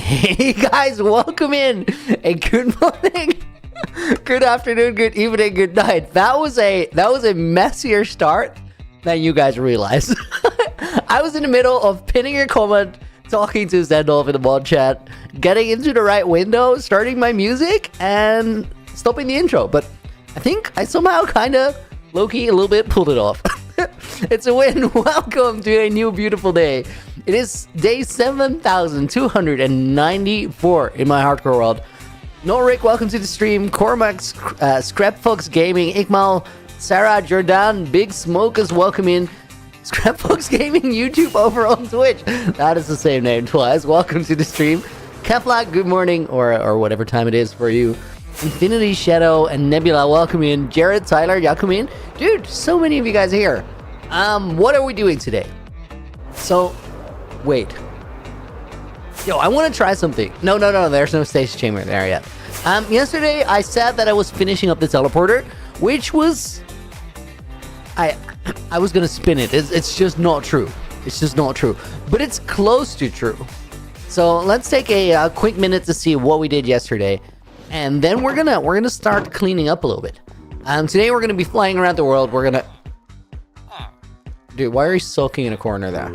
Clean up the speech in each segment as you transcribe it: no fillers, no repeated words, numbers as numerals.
Hey guys, welcome in. And good morning, good afternoon, good evening, good night. That was a messier start than you guys realize. I was in the middle of pinning a comment, talking to Zendolf in the mod chat, getting into the right window, starting my music, and stopping the intro. But I think I somehow kind of low-key a little bit pulled it off. It's a win. Welcome to a new beautiful day. It is day 7,294 in my hardcore world. Norric, welcome to the stream. Cormac, Scrapfox Gaming, Ikmal, Sarah, Jordan, Big Smoke is welcome in. Scrapfox Gaming YouTube over on Twitch. That is the same name twice. Welcome to the stream. Keflag, good morning, or whatever time it is for you. Infinity Shadow and Nebula, welcome in. Jared, Tyler, welcome in. Dude, so many of you guys here. What are we doing today? So, wait. Yo, I want to try something. No, there's no stasis chamber there yet. Yesterday I said that I was finishing up the teleporter, which was... I was gonna spin it. It's just not true. It's just not true. But it's close to true. So let's take a quick minute to see what we did yesterday. And then we're gonna start cleaning up a little bit. Today we're gonna be flying around the world. We're gonna... Dude, why are you sulking in a corner there?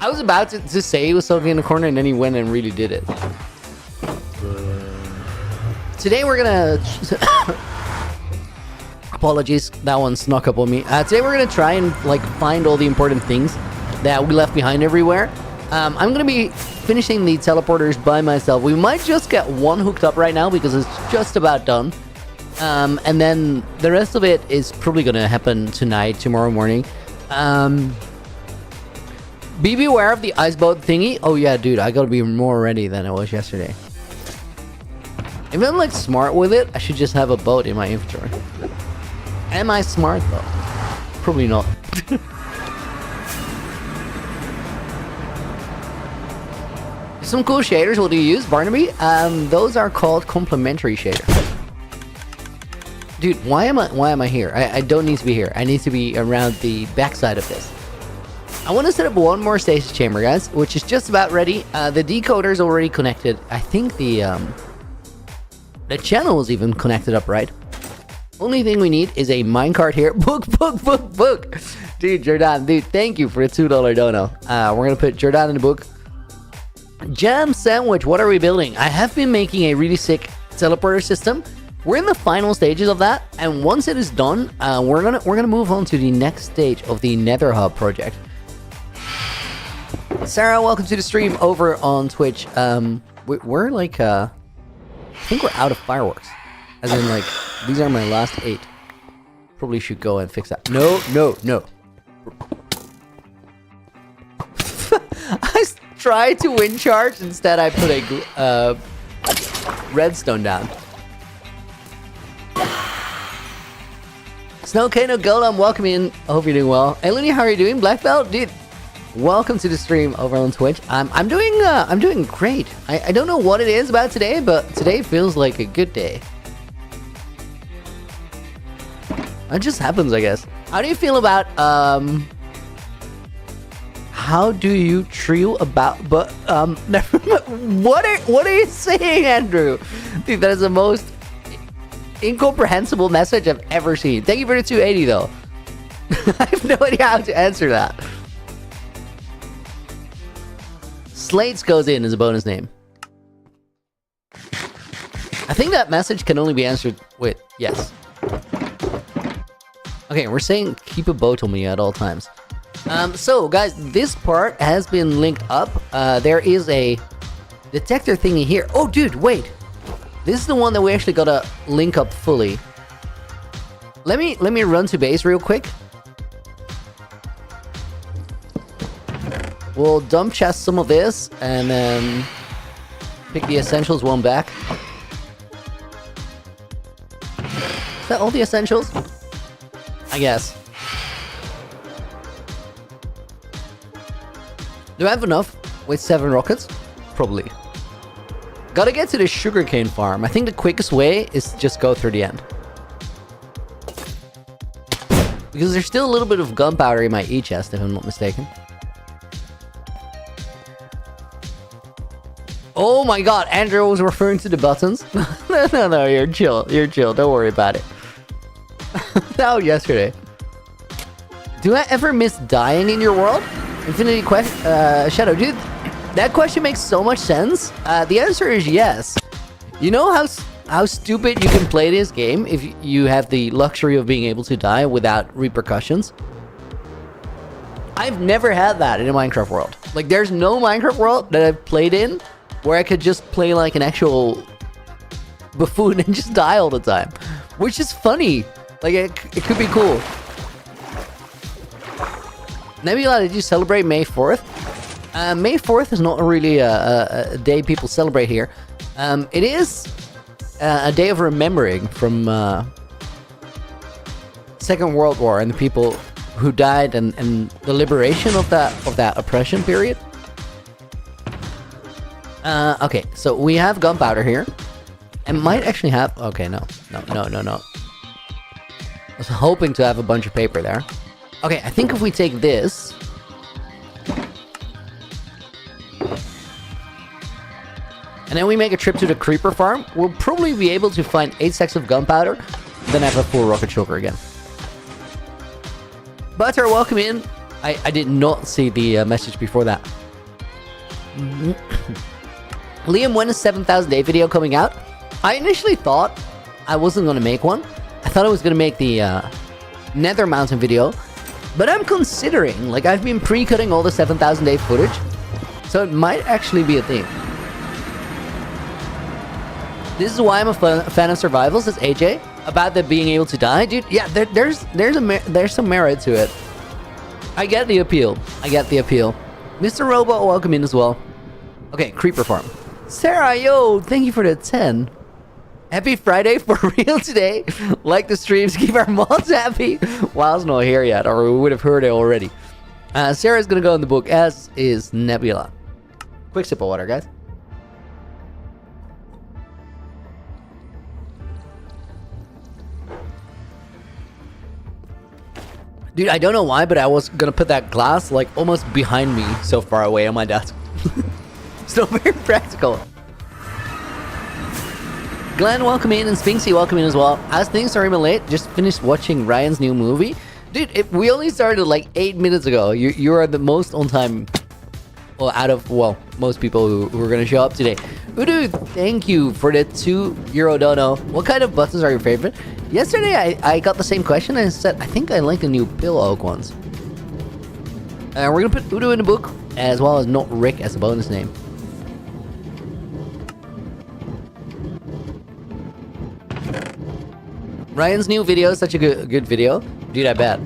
I was about to say he was sulking in a corner, and then he went and really did it. Today we're gonna... Apologies, that one snuck up on me. Today we're gonna try and find all the important things that we left behind everywhere. I'm gonna be finishing the teleporters by myself. We might just get one hooked up right now because it's just about done. And then the rest of it is probably gonna happen tonight, tomorrow morning. Be beware of the ice boat thingy. Oh yeah, dude, I gotta be more ready than I was yesterday. If I'm smart with it, I should just have a boat in my inventory. Am I smart though? Probably not. Some cool shaders. What do you use, Barnaby? Those are called complementary shaders. Dude, why am I here? I don't need to be here. I need to be around the backside of this. I want to set up one more stasis chamber, guys, which is just about ready. The decoder is already connected. I think the channel is even connected up, right? Only thing we need is a minecart here. Book. Dude, Jordan, dude, thank you for the $2 dono. We're going to put Jordan in the book. Jam Sandwich, what are we building? I have been making a really sick teleporter system. We're in the final stages of that, and once it is done, we're gonna move on to the next stage of the Nether Hub project. Sarah, welcome to the stream over on Twitch. We're I think we're out of fireworks. As in, these are my last 8. Probably should go and fix that. No. I tried to wind charge. Instead, I put a redstone down. Snowcano Golem, welcome in. I hope you're doing well. Hey, Looney, how are you doing? Black Belt, dude. Welcome to the stream over on Twitch. I'm doing great. I don't know what it is about today, but today feels like a good day. It just happens, I guess. How do you feel about how do you feel about never mind. What are you saying, Andrew? Dude, that is the most incomprehensible message I've ever seen. Thank you for the 280 though. I have no idea how to answer that. Slates goes in as a bonus name. I think that message can only be answered with yes. Okay, we're saying keep a boat on me at all times. So guys, this part has been linked up. There is a detector thingy here. Oh dude, wait. This is the one that we actually gotta link up fully. Let me run to base real quick. We'll dump chest some of this and then pick the essentials one back. Is that all the essentials? I guess. Do I have enough with 7 rockets? Probably. Gotta get to the sugarcane farm. I think the quickest way is to just go through the end. Because there's still a little bit of gunpowder in my E-chest, if I'm not mistaken. Oh my god, Andrew was referring to the buttons. No, you're chill. You're chill. Don't worry about it. That was yesterday. Do I ever miss dying in your world? Infinity Shadow, dude. That question makes so much sense. The answer is yes. You know how stupid you can play this game if you have the luxury of being able to die without repercussions? I've never had that in a Minecraft world. Like, there's no Minecraft world that I've played in where I could just play like an actual buffoon and just die all the time. Which is funny. Like, it could be cool. Nebula, did you celebrate May 4th? May 4th is not really a day people celebrate here. It is a day of remembering from Second World War and the people who died and the liberation of that oppression period. Okay, so we have gunpowder here. And might actually have... Okay, no. I was hoping to have a bunch of paper there. Okay, I think if we take this... and then we make a trip to the creeper farm, we'll probably be able to find 8 sacks of gunpowder, then have a full rocket shulker again. Butter, welcome in. I did not see the message before that. Liam, when is 7,000 day video coming out? I initially thought I wasn't going to make one. I thought I was going to make the Nether Mountain video. But I'm considering, like, I've been pre-cutting all the 7,000 day footage. So it might actually be a thing. This is why I'm a fan of survival, says AJ. About the being able to die. Dude, yeah, there's some merit to it. I get the appeal. Mr. Robot, welcome in as well. Okay, creeper farm. Sarah, yo, thank you for the 10. Happy Friday for real today. Like the streams, keep our mods happy. Wild's not here yet, or we would have heard it already. Sarah's gonna go in the book, as is Nebula. Quick sip of water, guys. Dude, I don't know why, but I was gonna put that glass like almost behind me, so far away on my desk. It's not very practical. Glenn, welcome in, and Spinksy, welcome in as well. As things are even late, just finished watching Ryan's new movie. Dude, we only started like 8 minutes ago. You are the most on time, well, out of, well, most people who are gonna show up today. Udu, thank you for the €2 dono. What kind of buttons are your favorite? Yesterday, I got the same question and I said, I think I like the new Pill Oak ones. We're gonna put Udu in the book, as well as Not Rick as a bonus name. Ryan's new video is such a good video. Dude, I bet.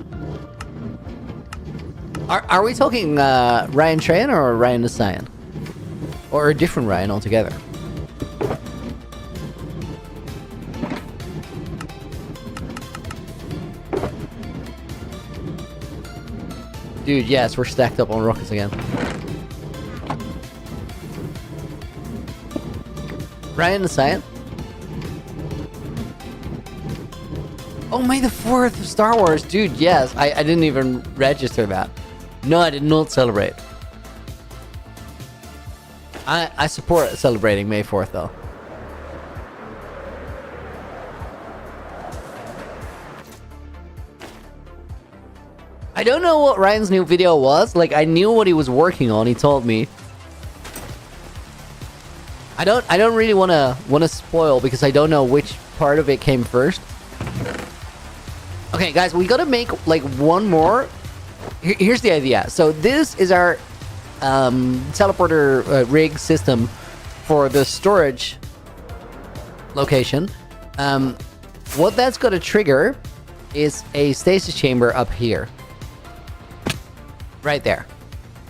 Are we talking Ryan Tran or Ryan the Cyan? Or a different Ryan altogether? Dude, yes, we're stacked up on rockets again. Ryan the Cyan? Oh, May the 4th, Star Wars. Dude, yes. I didn't even register that. No, I did not celebrate. I support celebrating May 4th, though. I don't know what Ryan's new video was. Like, I knew what he was working on. He told me. I don't really want to spoil because I don't know which part of it came first. Okay, guys, we gotta make like one more. Here's the idea. So this is our teleporter rig system for the storage location. What that's gonna trigger is a stasis chamber up here. Right there.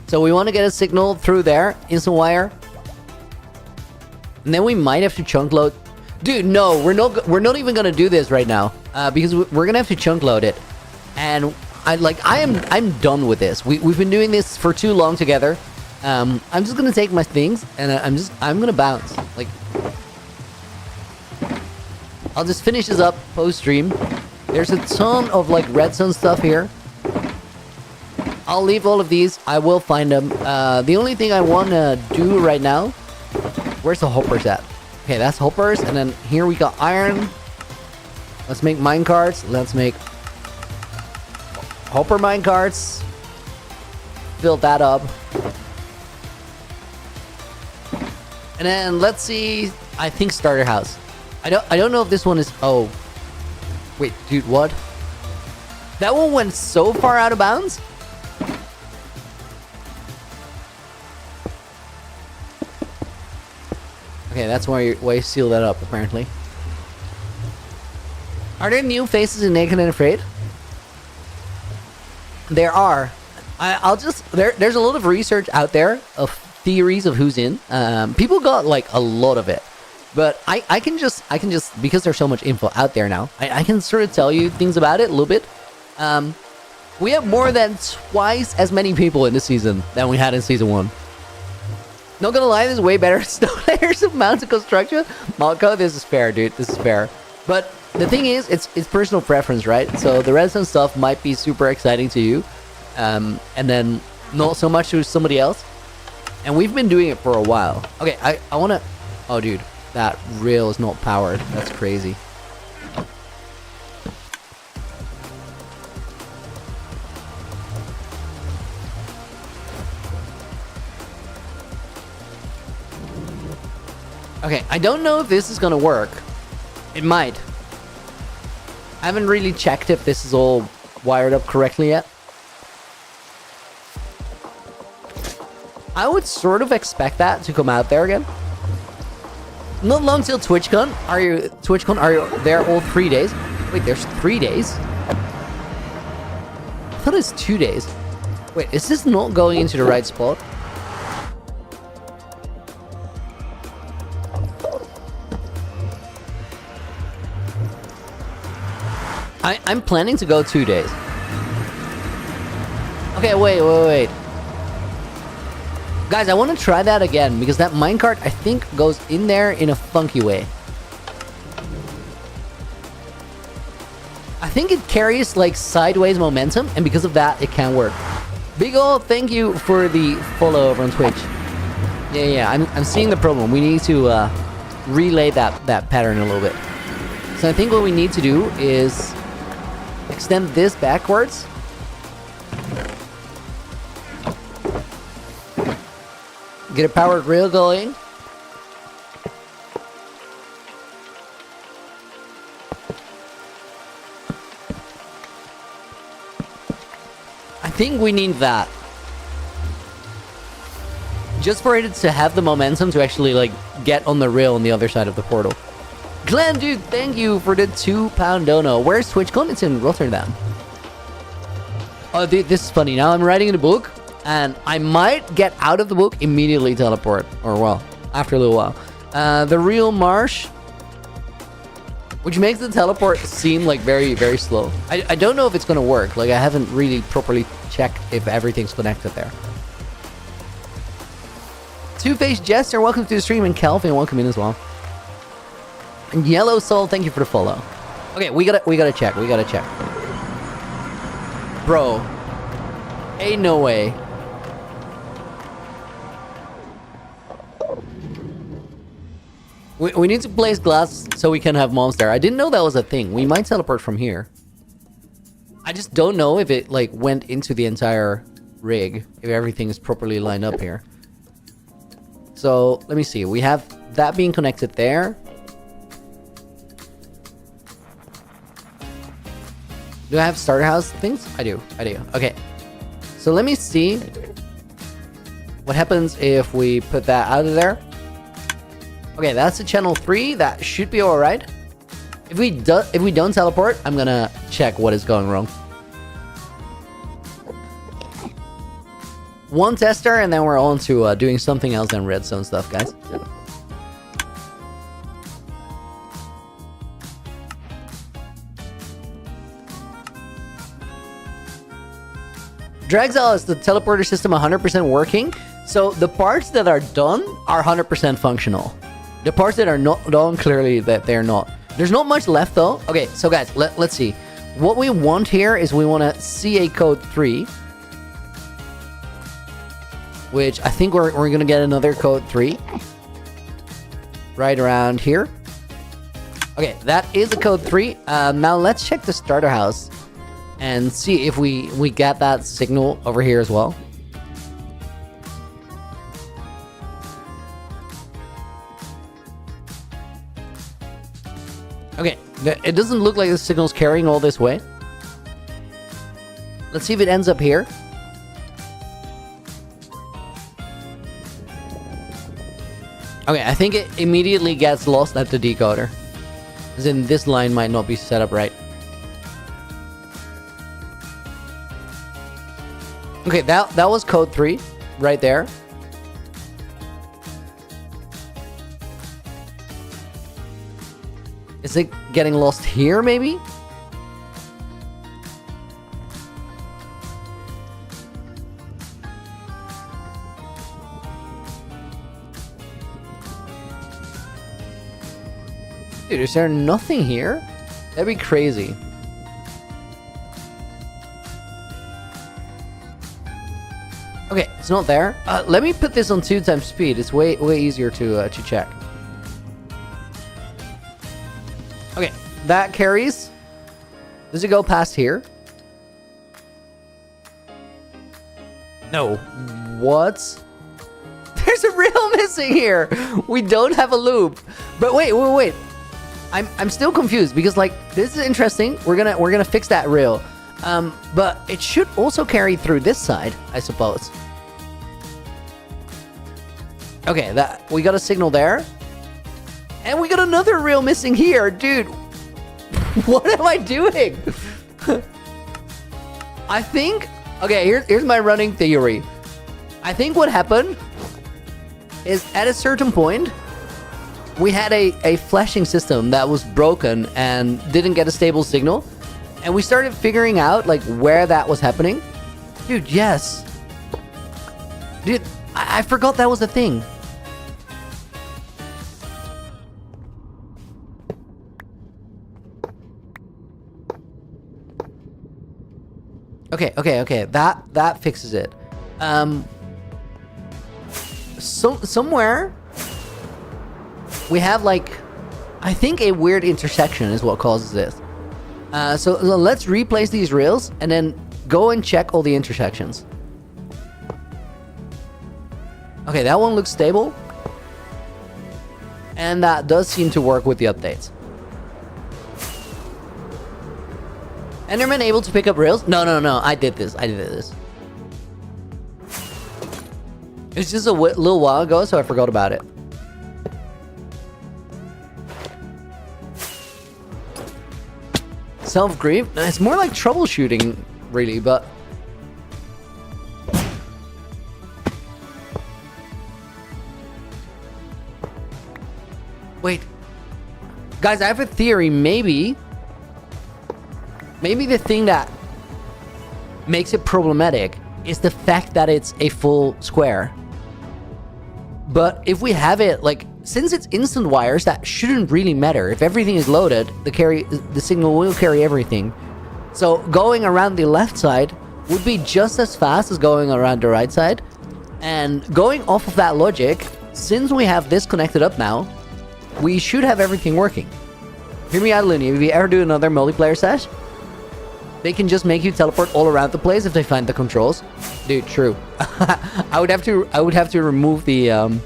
So we want to get a signal through there, instant wire. And then we might have to chunk load. Dude, no, we're not even gonna do this right now, because we're gonna have to chunk load it, and I'm done with this. We've been doing this for too long together. I'm just gonna take my things and I'm gonna bounce. Like, I'll just finish this up post stream. There's a ton of like redstone stuff here. I'll leave all of these. I will find them. The only thing I want to do right now Where's the hoppers at? Okay, that's hoppers. And then here we got iron. Let's make minecarts. Let's make hopper minecarts. Fill that up. And then let's see. I think starter house. I don't know if this one is. Oh, wait, dude, what? That one went so far out of bounds. Okay, that's why you seal that up. Apparently. Are there new faces in Naked and Afraid? There are. I'll just there's a lot of research out there of theories of who's in. People got like a lot of it, but I can just because there's so much info out there now. I can sort of tell you things about it a little bit. We have more than twice as many people in this season than we had in season 1. Not gonna lie, this is way better. Snow layers of mountain construction. Malco, this is fair, dude. This is fair. But the thing is, it's personal preference, right? So the redstone stuff might be super exciting to you, and then not so much to somebody else. And we've been doing it for a while. Okay, I wanna... Oh, dude, that rail is not powered. That's crazy. Okay, I don't know if this is gonna work. It might. I haven't really checked if this is all wired up correctly yet. I would sort of expect that to come out there again. Not long till TwitchCon. Are you there all 3 days? Wait, there's 3 days? I thought it's 2 days. Wait, is this not going into the right spot? I'm planning to go 2 days. Okay, wait. Guys, I want to try that again, because that minecart, I think, goes in there in a funky way. I think it carries, like, sideways momentum, and because of that, it can work. Big ol' thank you for the follow over on Twitch. Yeah, I'm seeing the problem. We need to relay that pattern a little bit. So I think what we need to do is extend this backwards. Get a powered rail going. I think we need that. Just for it to have the momentum to actually, like, get on the rail on the other side of the portal. Glenn, dude, thank you for the £2 dono. Where's TwitchCon? It's in Rotterdam. Oh, dude, this is funny. Now I'm writing in a book, and I might get out of the book, immediately teleport. Or, well, after a little while. The real marsh, which makes the teleport seem, like, very, very slow. I don't know if it's going to work. Like, I haven't really properly checked if everything's connected there. Two-Faced Jester, welcome to the stream, and Kelvin, welcome in as well. And Yellow Soul, thank you for the follow. Okay, we gotta check. Bro, ain't no way. We need to place glass so we can have mobs there. I didn't know that was a thing. We might teleport from here. I just don't know if it, like, went into the entire rig, if everything is properly lined up here. So let me see. We have that being connected there. Do I have starter house things? I do. Okay. So let me see what happens if we put that out of there. Okay, that's the channel 3. That should be all right. If we don't teleport, I'm gonna check what is going wrong. One tester, and then we're on to doing something else than redstone stuff, guys. Dragzal, is the teleporter system 100% working? So the parts that are done are 100% functional. The parts that are not done, clearly that they're not. There's not much left though. Okay, so guys, let's see. What we want here is we want to CA code 3. Which I think we're going to get another code 3. right around here. Okay, that is a code 3. Now let's check the starter house and see if we get that signal over here as well. Okay, it doesn't look like the signal's carrying all this way. Let's see if it ends up here. Okay, I think it immediately gets lost at the decoder. As in, this line might not be set up right. Okay, that was code 3 right there. Is it getting lost here, maybe? Dude, is there nothing here? That'd be crazy. Okay, it's not there. Let me put this on 2 times speed. It's way easier to check. Okay, that carries. Does it go past here? No. What? There's a rail missing here. We don't have a loop. But wait. I'm still confused because like this is interesting. We're gonna fix that rail. But it should also carry through this side, I suppose. Okay, that we got a signal there. And we got another rail missing here, dude. What am I doing? I think... Okay, here's my running theory. I think what happened is at a certain point, we had a flashing system that was broken and didn't get a stable signal. And we started figuring out, like, where that was happening. Dude, yes. Dude, I forgot that was a thing. Okay. That fixes it. Somewhere we have like, I think a weird intersection is what causes this. So let's replace these rails and then go and check all the intersections. Okay, that one looks stable. And that does seem to work with the updates. Enderman able to pick up rails? No. I did this. It's just a little while ago, so I forgot about it. Self-grief? It's more like troubleshooting, really, but... Wait. Guys, I have a theory. Maybe the thing that makes it problematic is the fact that it's a full square. But if we have it, like, since it's instant wires, that shouldn't really matter. If everything is loaded, the signal will carry everything. So going around the left side would be just as fast as going around the right side. And going off of that logic, since we have this connected up now, we should have everything working. Hear me out, Looney. If you ever do another multiplayer sesh, they can just make you teleport all around the place if they find the controls. Dude, true. I would have to remove the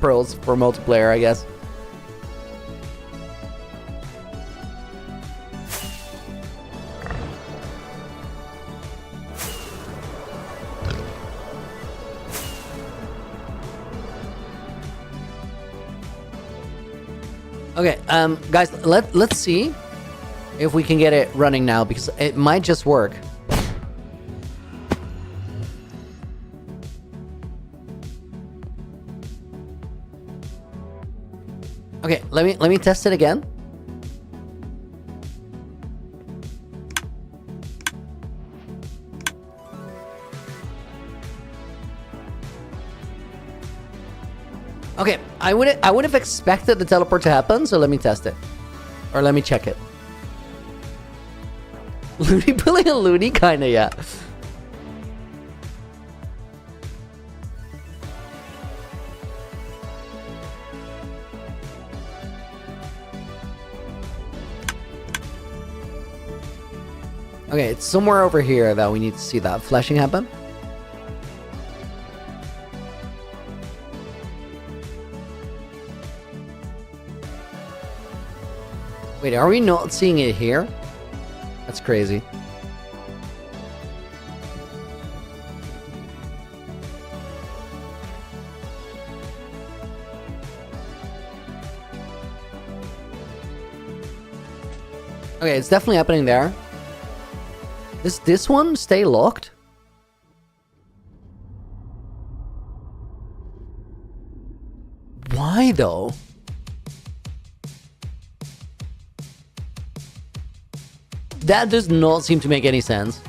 pearls for multiplayer, I guess. Okay, guys, let's see if we can get it running now, because it might just work. Okay, let me test it again. Okay, I would have expected the teleport to happen, so let me test it. Or let me check it. Looney pulling a loony? Kinda, yeah. Okay, it's somewhere over here that we need to see that flashing happen. Wait, are we not seeing it here? That's crazy. Okay, it's definitely happening there. Does this one stay locked? Why though? That does not seem to make any sense.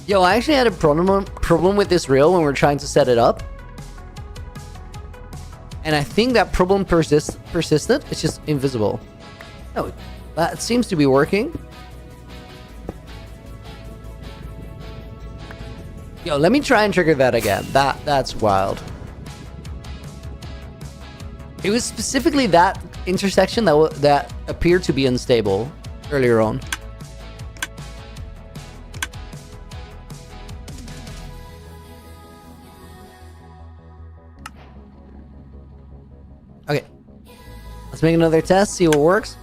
Yo, I actually had a problem with this rail when we were trying to set it up. And I think that problem persisted. It's just invisible. Oh, that seems to be working. Yo, let me try and trigger that again. That's wild. It was specifically that intersection that appeared to be unstable earlier on. Okay, let's make another test, see what works.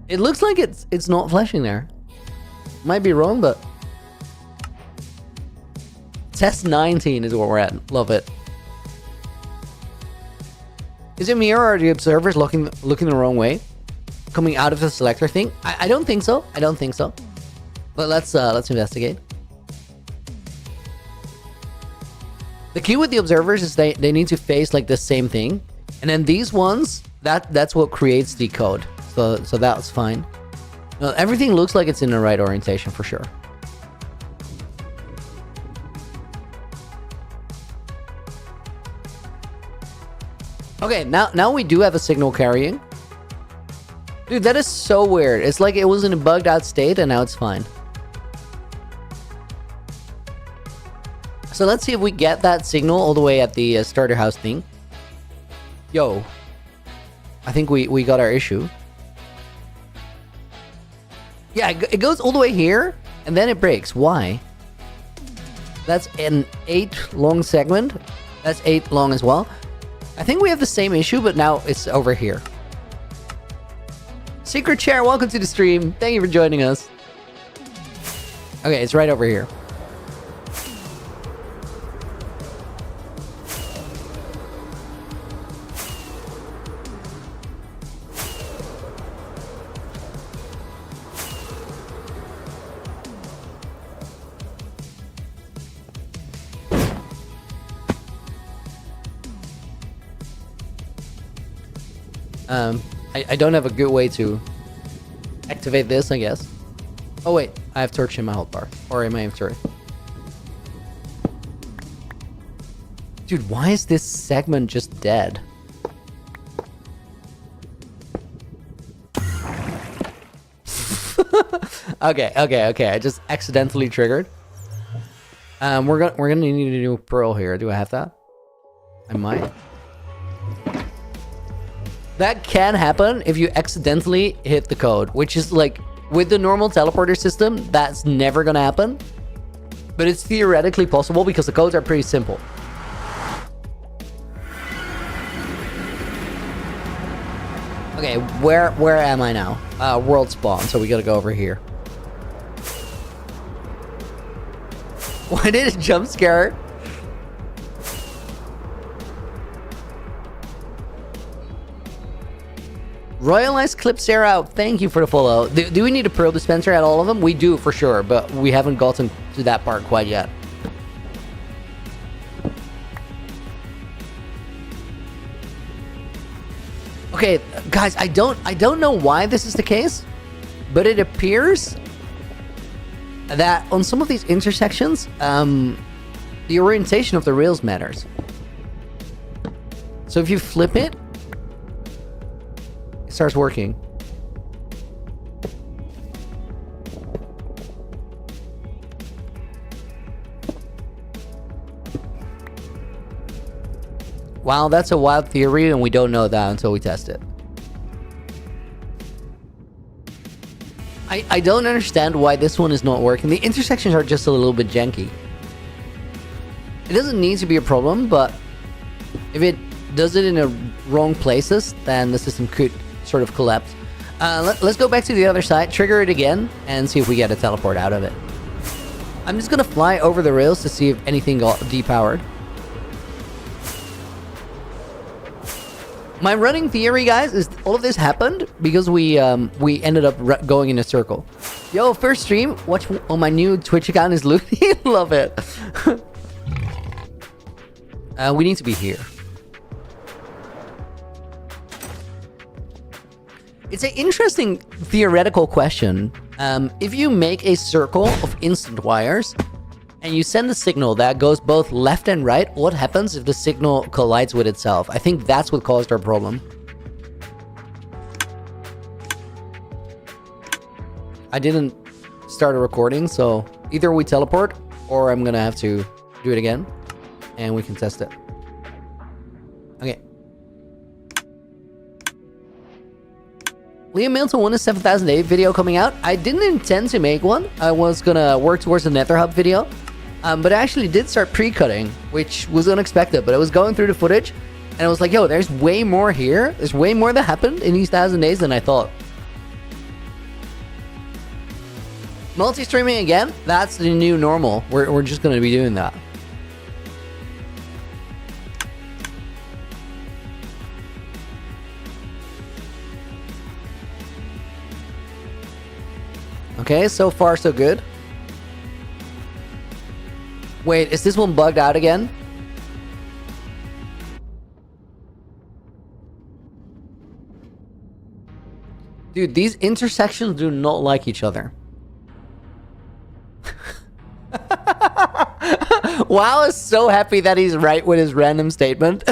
It looks like it's not flashing there. Might be wrong, but test 19 is where we're at. Love it. Is it me or are the observers looking the wrong way, coming out of the selector thing? I don't think so. I don't think so. But let's investigate. The key with the observers is they need to face like the same thing, and then these ones that's what creates the code. So that's fine. Well, everything looks like it's in the right orientation for sure. Okay, now we do have a signal carrying. Dude, that is so weird. It's like it was in a bugged out state and now it's fine. So let's see if we get that signal all the way at the starter house thing. Yo, I think we got our issue. Yeah, it goes all the way here and then it breaks. Why? That's an 8 long segment. That's 8 long as well. I think we have the same issue, but now it's over here. Secret Chair, welcome to the stream. Thank you for joining us. Okay, it's right over here. I don't have a good way to activate this, I guess. Oh wait, I have torch in my health bar, or in my inventory. Dude, why is this segment just dead? Okay, I just accidentally triggered. We're gonna need a new pearl here. Do I have that? I might. That can happen if you accidentally hit the code, which is like, with the normal teleporter system, that's never gonna happen. But it's theoretically possible because the codes are pretty simple. Okay, where am I now? World spawn, so we gotta go over here. Why did it jump scare? Royal Ice Clip Sarah, thank you for the follow. Do we need a pearl dispenser at all of them? We do for sure, but we haven't gotten to that part quite yet. Okay, guys, I don't know why this is the case, but it appears that on some of these intersections, the orientation of the rails matters. So if you flip it, it starts working. Wow, that's a wild theory, and we don't know that until we test it. I don't understand why this one is not working. The intersections are just a little bit janky. It doesn't need to be a problem, but if it does it in the wrong places, then the system could sort of collapse. Let's go back to the other side, trigger it again, and see if we get a teleport out of it. I'm just gonna fly over the rails to see if anything got depowered. My running theory, guys, is all of this happened because we ended up going in a circle. Yo, first stream, watch on my new Twitch account is Looney. Love it. We need to be here. It's an interesting theoretical question. If you make a circle of instant wires and you send a signal that goes both left and right, what happens if the signal collides with itself? I think that's what caused our problem. I didn't start a recording, so either we teleport or I'm gonna have to do it again and we can test it. Okay. Liam Milton 1 is 7008 video coming out. I didn't intend to make one. I was gonna work towards the Nether Hub video. But I actually did start pre-cutting, which was unexpected. But I was going through the footage, and I was like, yo, there's way more here. There's way more that happened in these 1,000 days than I thought. Multi-streaming again? That's the new normal. We're just gonna be doing that. Okay, so far so good. Wait, is this one bugged out again? Dude, these intersections do not like each other. Wow is so happy that he's right with his random statement.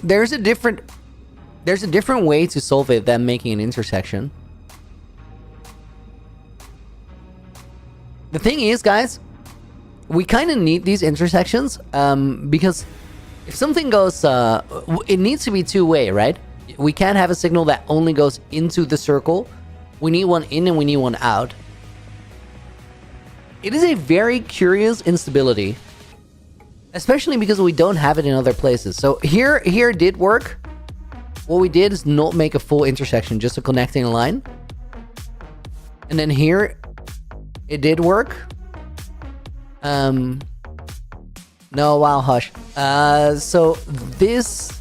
There's a different way to solve it than making an intersection. The thing is, guys, we kind of need these intersections because if something goes, it needs to be two-way, right? We can't have a signal that only goes into the circle. We need one in and we need one out. It is a very curious instability, especially because we don't have it in other places. So here did work. What we did is not make a full intersection, just a connecting line. And then here, it did work. No, wow, hush. So this...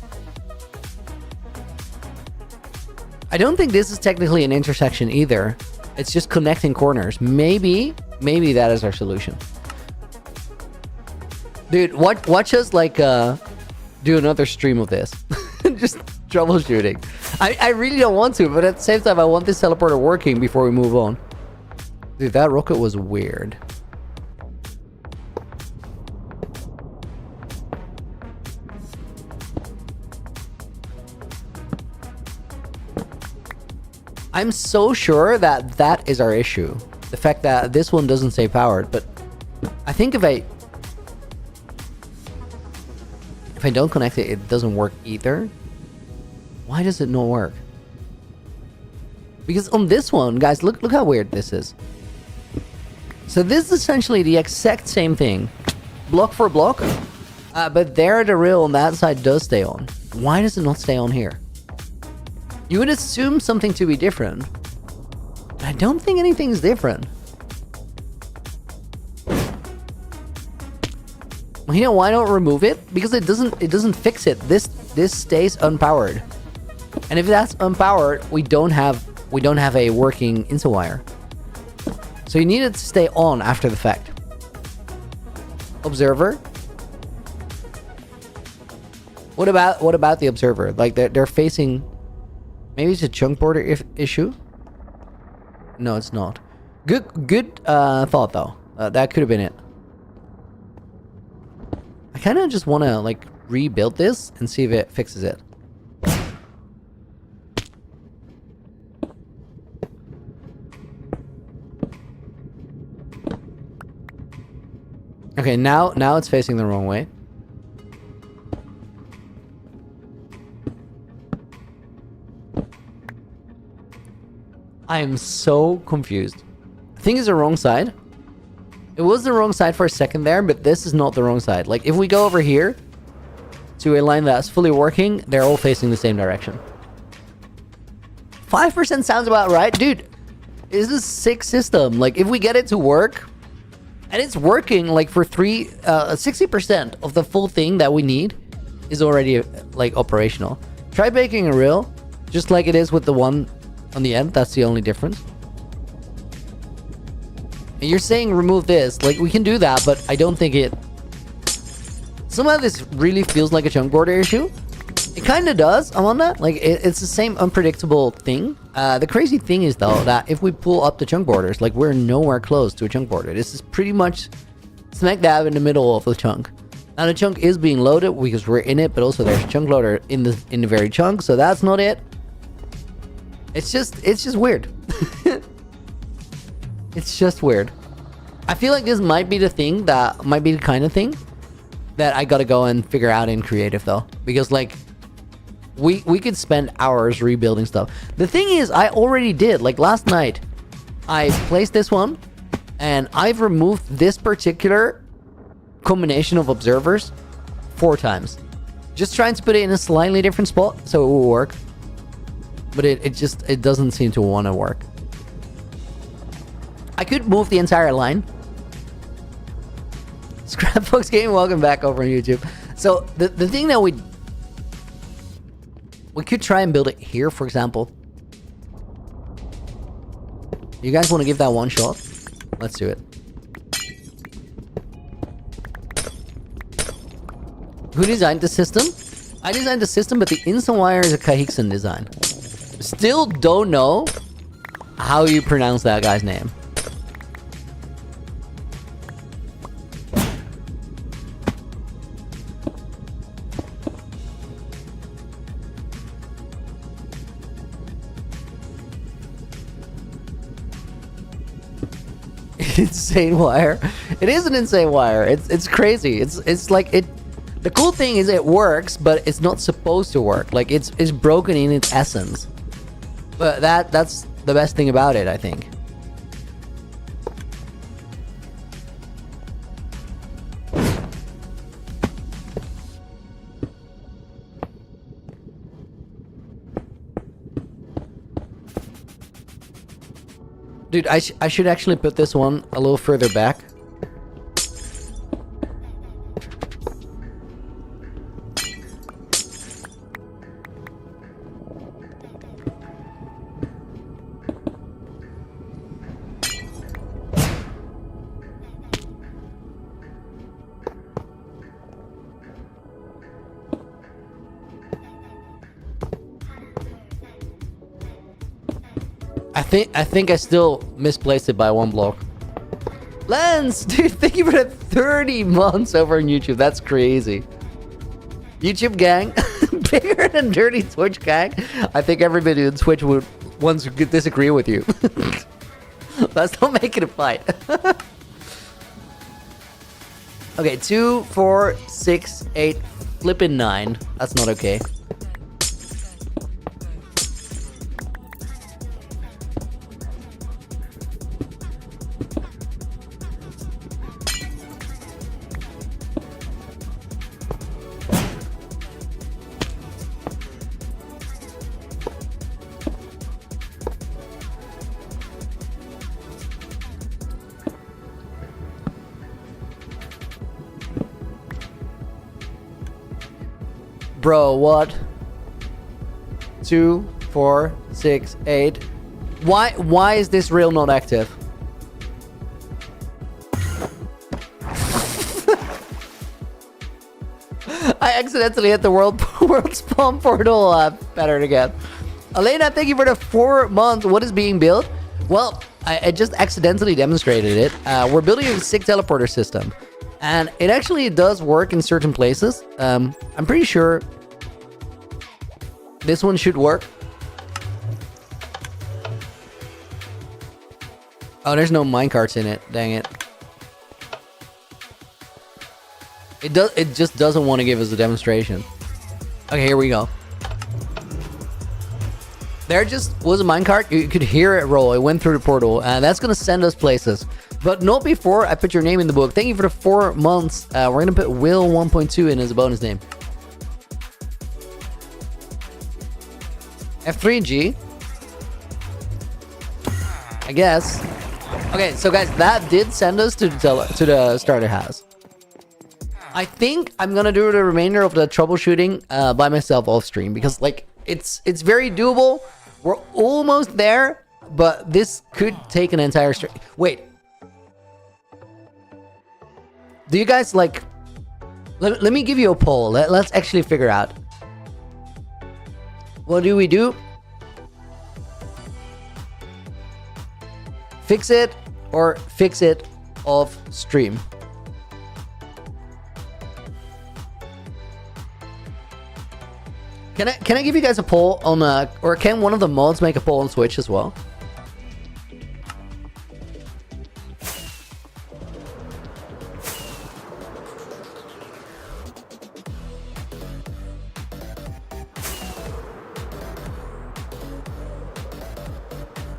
I don't think this is technically an intersection either. It's just connecting corners. Maybe that is our solution. Dude, watch us like do another stream of this. Just troubleshooting. I really don't want to, but at the same time, I want this teleporter working before we move on. Dude, that rocket was weird. I'm so sure that that is our issue. The fact that this one doesn't say powered, but I think if I don't connect it, it doesn't work either. Why does it not work? Because on this one, guys, look how weird this is. So this is essentially the exact same thing, block for block, but there the rail on that side does stay on. Why does it not stay on here? You would assume something to be different, but I don't think anything's different. Well, you know why don't remove it? Because it doesn't fix it. This stays unpowered, and if that's unpowered, we don't have a working interwire. So you need it to stay on after the fact. Observer. What about the observer? Like they're facing. Maybe it's a chunk border issue. No, it's not. Good thought though. That could have been it. I kind of just want to like rebuild this and see if it fixes it. Okay, now it's facing the wrong way. I am so confused. I think it's the wrong side. It was the wrong side for a second there, but this is not the wrong side. Like, if we go over here to a line that's fully working, they're all facing the same direction. 5% sounds about right. Dude, this is a sick system. Like, if we get it to work, and it's working, like, for 60% of the full thing that we need is already, like, operational. Try baking a reel, just like it is with the one on the end. That's the only difference. And you're saying remove this. Like, we can do that, but I don't think it... Somehow this really feels like a chunk border issue. It kind of does, I'm on that. Like, it's the same unpredictable thing. The crazy thing is, though, that if we pull up the chunk borders, like, we're nowhere close to a chunk border. This is pretty much smack dab in the middle of the chunk. Now, the chunk is being loaded because we're in it, but also there's a chunk loader in the very chunk, so that's not it. It's just weird. It's just weird. I feel like this might be the thing that might be the kind of thing that I gotta go and figure out in creative, though, because, like, we could spend hours rebuilding stuff. The thing is, I already did. Like, last night, I placed this one, and I've removed this particular combination of observers 4 times. Just trying to put it in a slightly different spot so it will work. But it doesn't seem to want to work. I could move the entire line. Scrapbooks Game, welcome back over on YouTube. So the thing that we could try and build it here, for example. You guys want to give that one shot? Let's do it. Who designed the system? I designed the system, but the instant wire is a Kahixen design. Still don't know how you pronounce that guy's name. Insane wire. It is an insane wire. It's crazy. It's like it. The cool thing is it works, but it's not supposed to work. Like, it's broken in its essence. But that's the best thing about it, I think. Dude, I should actually put this one a little further back. I think I still misplaced it by 1 block. Lance, dude, thank you for the 30 months over on YouTube. That's crazy. YouTube gang, bigger than Dirty Twitch gang. I think everybody on Twitch would once disagree with you. Let's not make it a fight. Okay, 2, 4, 6, 8, flipping 9. That's not okay. Bro, what? 2, 4, 6, 8. Why is this reel not active? I accidentally hit the world spawn portal pattern again. Elena, thank you for the 4 months. What is being built? Well, I just accidentally demonstrated it. We're building a sick teleporter system. And it actually does work in certain places. I'm pretty sure this one should work. Oh, there's no minecarts in it. Dang it. It just doesn't want to give us a demonstration. Okay, here we go. There just was a minecart. You could hear it roll. It went through the portal, and that's gonna send us places. But not before I put your name in the book. Thank you for the 4 months. We're gonna put Will 1.2 in as a bonus name. F3G. I guess. Okay, so guys, that did send us to the starter house. I think I'm gonna do the remainder of the troubleshooting by myself off stream because like it's very doable. We're almost there, but this could take an entire stream. Wait. Do you guys like... Let me give you a poll. Let's actually figure out. What do we do? Fix it or fix it off stream? Can I give you guys a poll on or can one of the mods make a poll on Switch as well?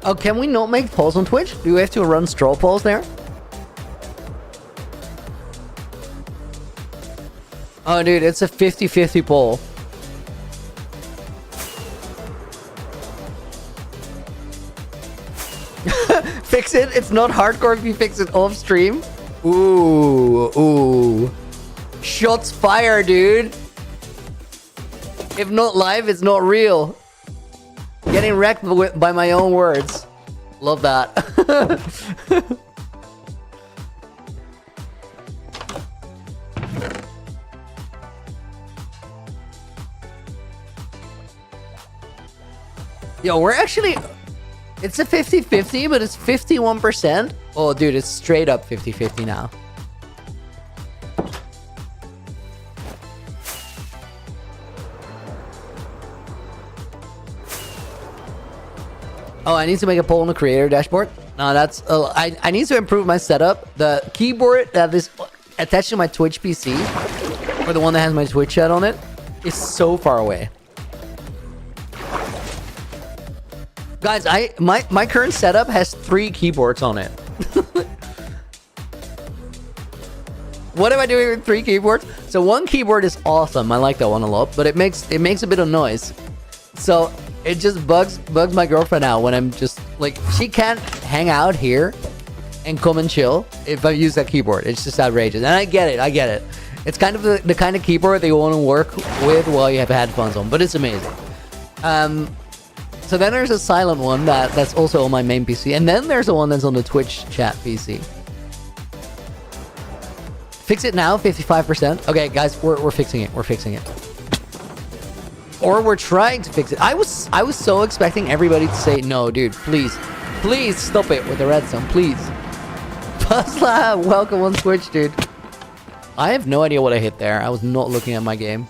Oh, can we not make polls on Twitch? Do we have to run straw polls there? Oh, dude, it's a 50-50 poll. Fix it. It's not hardcore if you fix it off stream. Ooh. Shots fired, dude. If not live, it's not real. Getting wrecked by my own words. Love that. Yo, we're actually... It's a 50-50, but it's 51%. Oh, dude, it's straight up 50-50 now. Oh, I need to make a poll on the creator dashboard. No, that's... I need to improve my setup. The keyboard that is attached to my Twitch PC, or the one that has my Twitch chat on it, is so far away. Guys, my current setup has 3 keyboards on it. What am I doing with 3 keyboards? So one keyboard is awesome. I like that one a lot, but it makes a bit of noise. So it just bugs my girlfriend out when I'm just like, she can't hang out here and come and chill if I use that keyboard. It's just outrageous. And I get it. It's kind of the kind of keyboard that you want to work with while you have headphones on, but it's amazing. So then there's a silent one that's also on my main PC. And then there's the one that's on the Twitch chat PC. Fix it now, 55%. Okay, guys, we're fixing it. We're fixing it. Or we're trying to fix it. I was so expecting everybody to say, no, dude, please stop it with the redstone, please. Puzzla, welcome on Twitch, dude. I have no idea what I hit there. I was not looking at my game.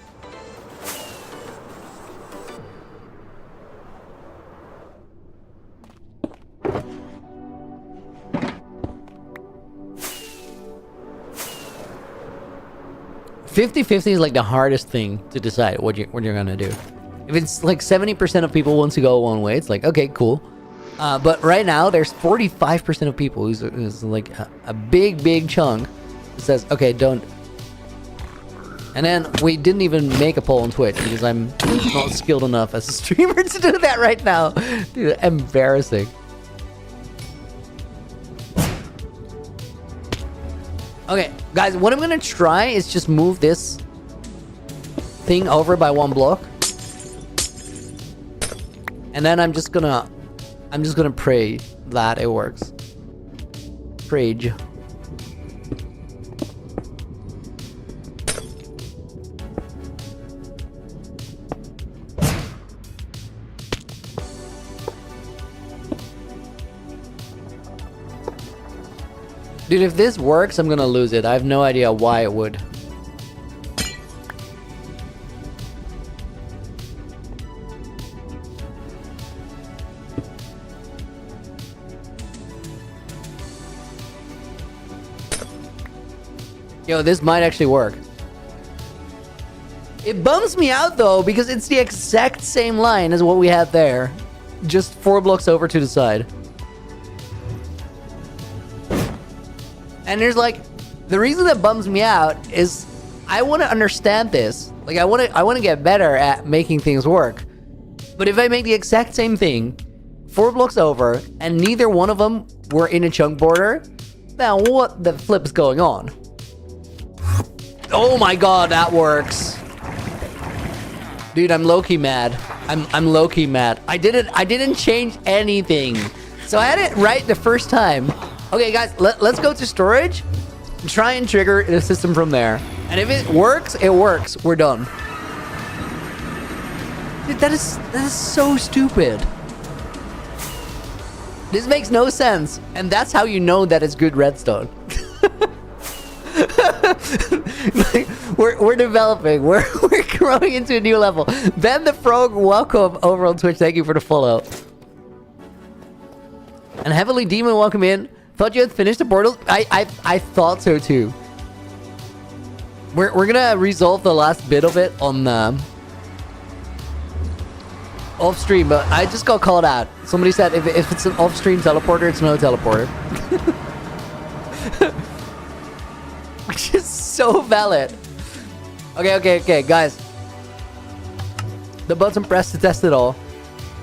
$50-50 is like the hardest thing to decide what you're gonna do. If it's like 70% of people want to go one way, it's like, okay, cool. But right now, there's 45% of people who's like a big chunk that says, okay, don't. And then we didn't even make a poll on Twitch because I'm not skilled enough as a streamer to do that right now. Dude, embarrassing. Okay, guys, what I'm gonna try is just move this thing over by 1 block. And then I'm just gonna pray that it works. Prage. Dude, if this works, I'm gonna lose it. I have no idea why it would. Yo, this might actually work. It bums me out though, because it's the exact same line as what we had there. Just 4 blocks over to the side. And there's like, the reason that bums me out is I want to understand this. Like I want to get better at making things work. But if I make the exact same thing 4 blocks over and neither one of them were in a chunk border, now what the flip is going on? Oh my god, that works. Dude, I'm low-key mad. I'm low-key mad. I didn't change anything. So I had it right the first time. Okay, guys, let's go to storage. Try and trigger the system from there. And if it works, it works. We're done. Dude, that is so stupid. This makes no sense. And that's how you know that it's good redstone. Like, we're developing. We're growing into a new level. Ben the Frog, welcome over on Twitch. Thank you for the follow. And Heavily Demon, welcome in. Thought you had finished the portals. I thought so too. We're gonna resolve the last bit of it on off stream, but I just got called out. Somebody said if it's an off stream teleporter, it's no teleporter. Which is so valid. Okay, guys. The button pressed to test it all.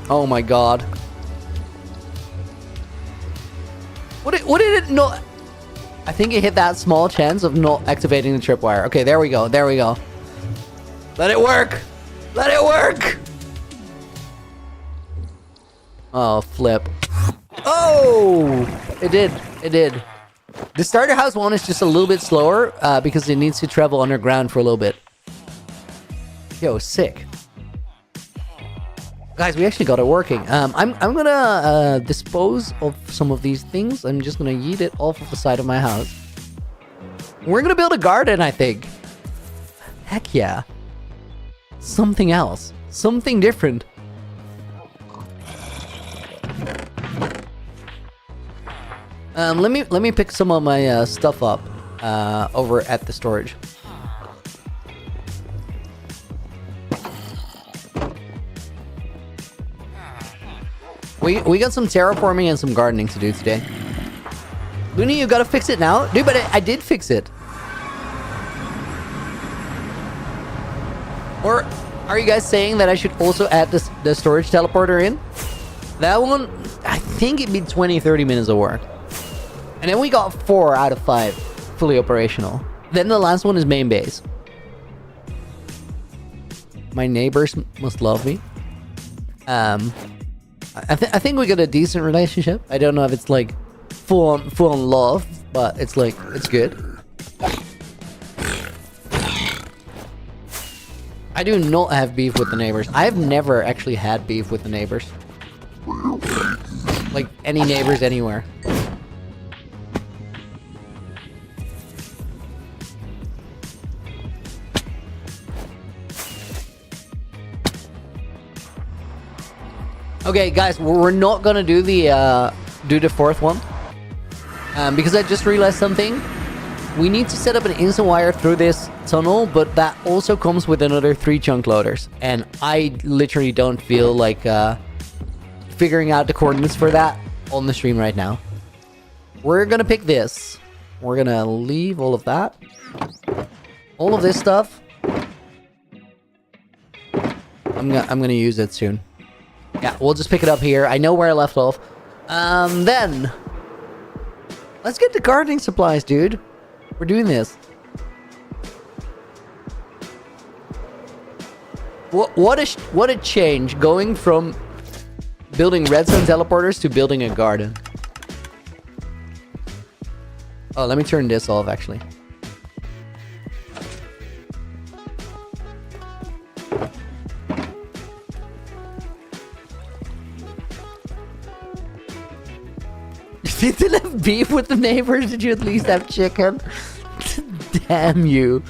Oh my god. What did it not? I think it hit that small chance of not activating the tripwire. Okay, there we go. Let it work. Let it work. Oh, flip. Oh, it did. The starter house one is just a little bit slower because it needs to travel underground for a little bit. Yo, sick. Guys, we actually got it working. I'm gonna dispose of some of these things. I'm just gonna yeet it off of the side of my house. We're gonna build a garden, I think. Heck yeah. Something else. Something different. Let me pick some of my stuff up over at the storage. We got some terraforming and some gardening to do today. Looney, you gotta fix it now? Dude, but I did fix it. Or are you guys saying that I should also add the storage teleporter in? That one, I think it'd be 20-30 minutes of work. And then we got 4 out of 5 fully operational. Then the last one is main base. My neighbors must love me. I think we got a decent relationship. I don't know if it's like full on love, but it's like it's good. I do not have beef with the neighbors. I've never actually had beef with the neighbors. Like any neighbors anywhere. Okay, guys, we're not gonna do the fourth one because I just realized something. We need to set up an instant wire through this tunnel, but that also comes with another 3 chunk loaders, and I literally don't feel like figuring out the coordinates for that on the stream right now. We're gonna pick this. We're gonna leave all of that, all of this stuff. I'm gonna use it soon. Yeah, we'll just pick it up here. I know where I left off. Then let's get the gardening supplies, dude. We're doing this. What a change going from building redstone teleporters to building a garden. Oh, let me turn this off actually. You didn't have beef with the neighbors? Did you at least have chicken? Damn you.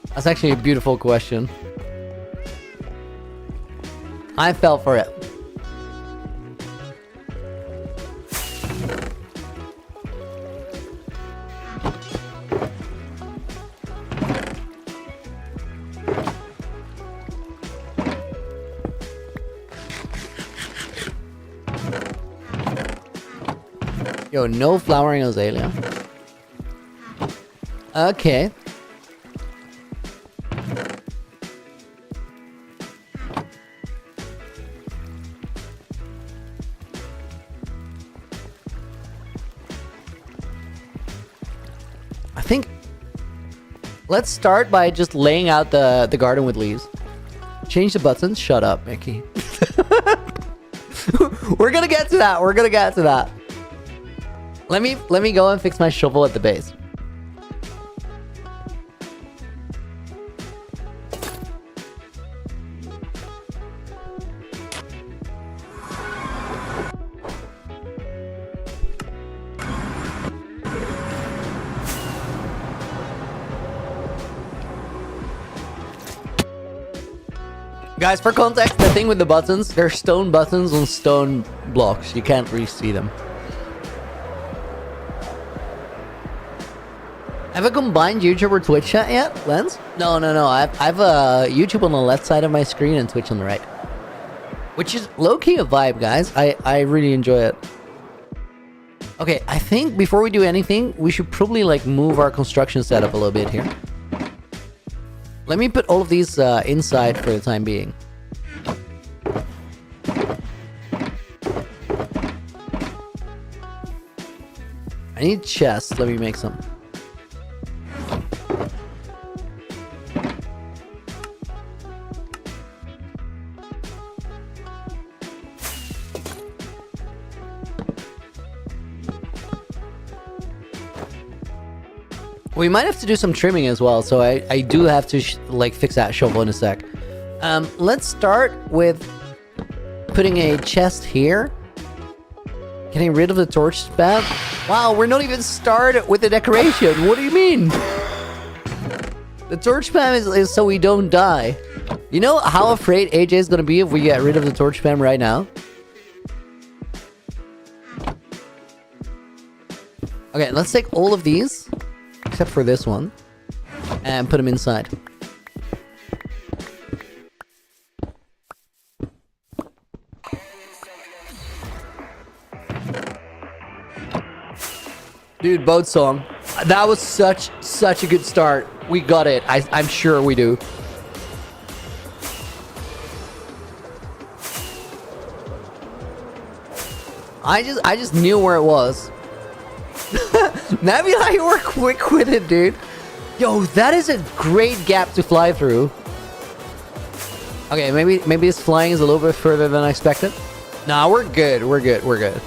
That's actually a beautiful question. I fell for it. Yo, no flowering azalea. Okay. I think let's start by just laying out the garden with leaves. Change the buttons. Shut up, Mickey. We're gonna get to that. We're gonna get to that. Let me go and fix my shovel at the base. Guys, for context, the thing with the buttons, they're stone buttons on stone blocks. You can't really see them. Have I combined YouTube or Twitch chat yet, Lens? No. I've YouTube on the left side of my screen and Twitch on the right. Which is low-key a vibe, guys. I really enjoy it. Okay, I think before we do anything, we should probably like move our construction setup a little bit here. Let me put all of these inside for the time being. I need chests. Let me make some. We might have to do some trimming as well, so I do have to like fix that shovel in a sec. Let's start with putting a chest here. Getting rid of the torch spam. Wow, we're not even started with the decoration. What do you mean? The torch spam is so we don't die. You know how afraid AJ is gonna be if we get rid of the torch spam right now? Okay, let's take all of these. Except for this one. And put them inside. Dude, boat song. That was such a good start. We got it. I'm sure we do. I just knew where it was. Navi, you were quick with it, dude. Yo, that is a great gap to fly through. Okay, maybe this flying is a little bit further than I expected. Nah, we're good. We're good.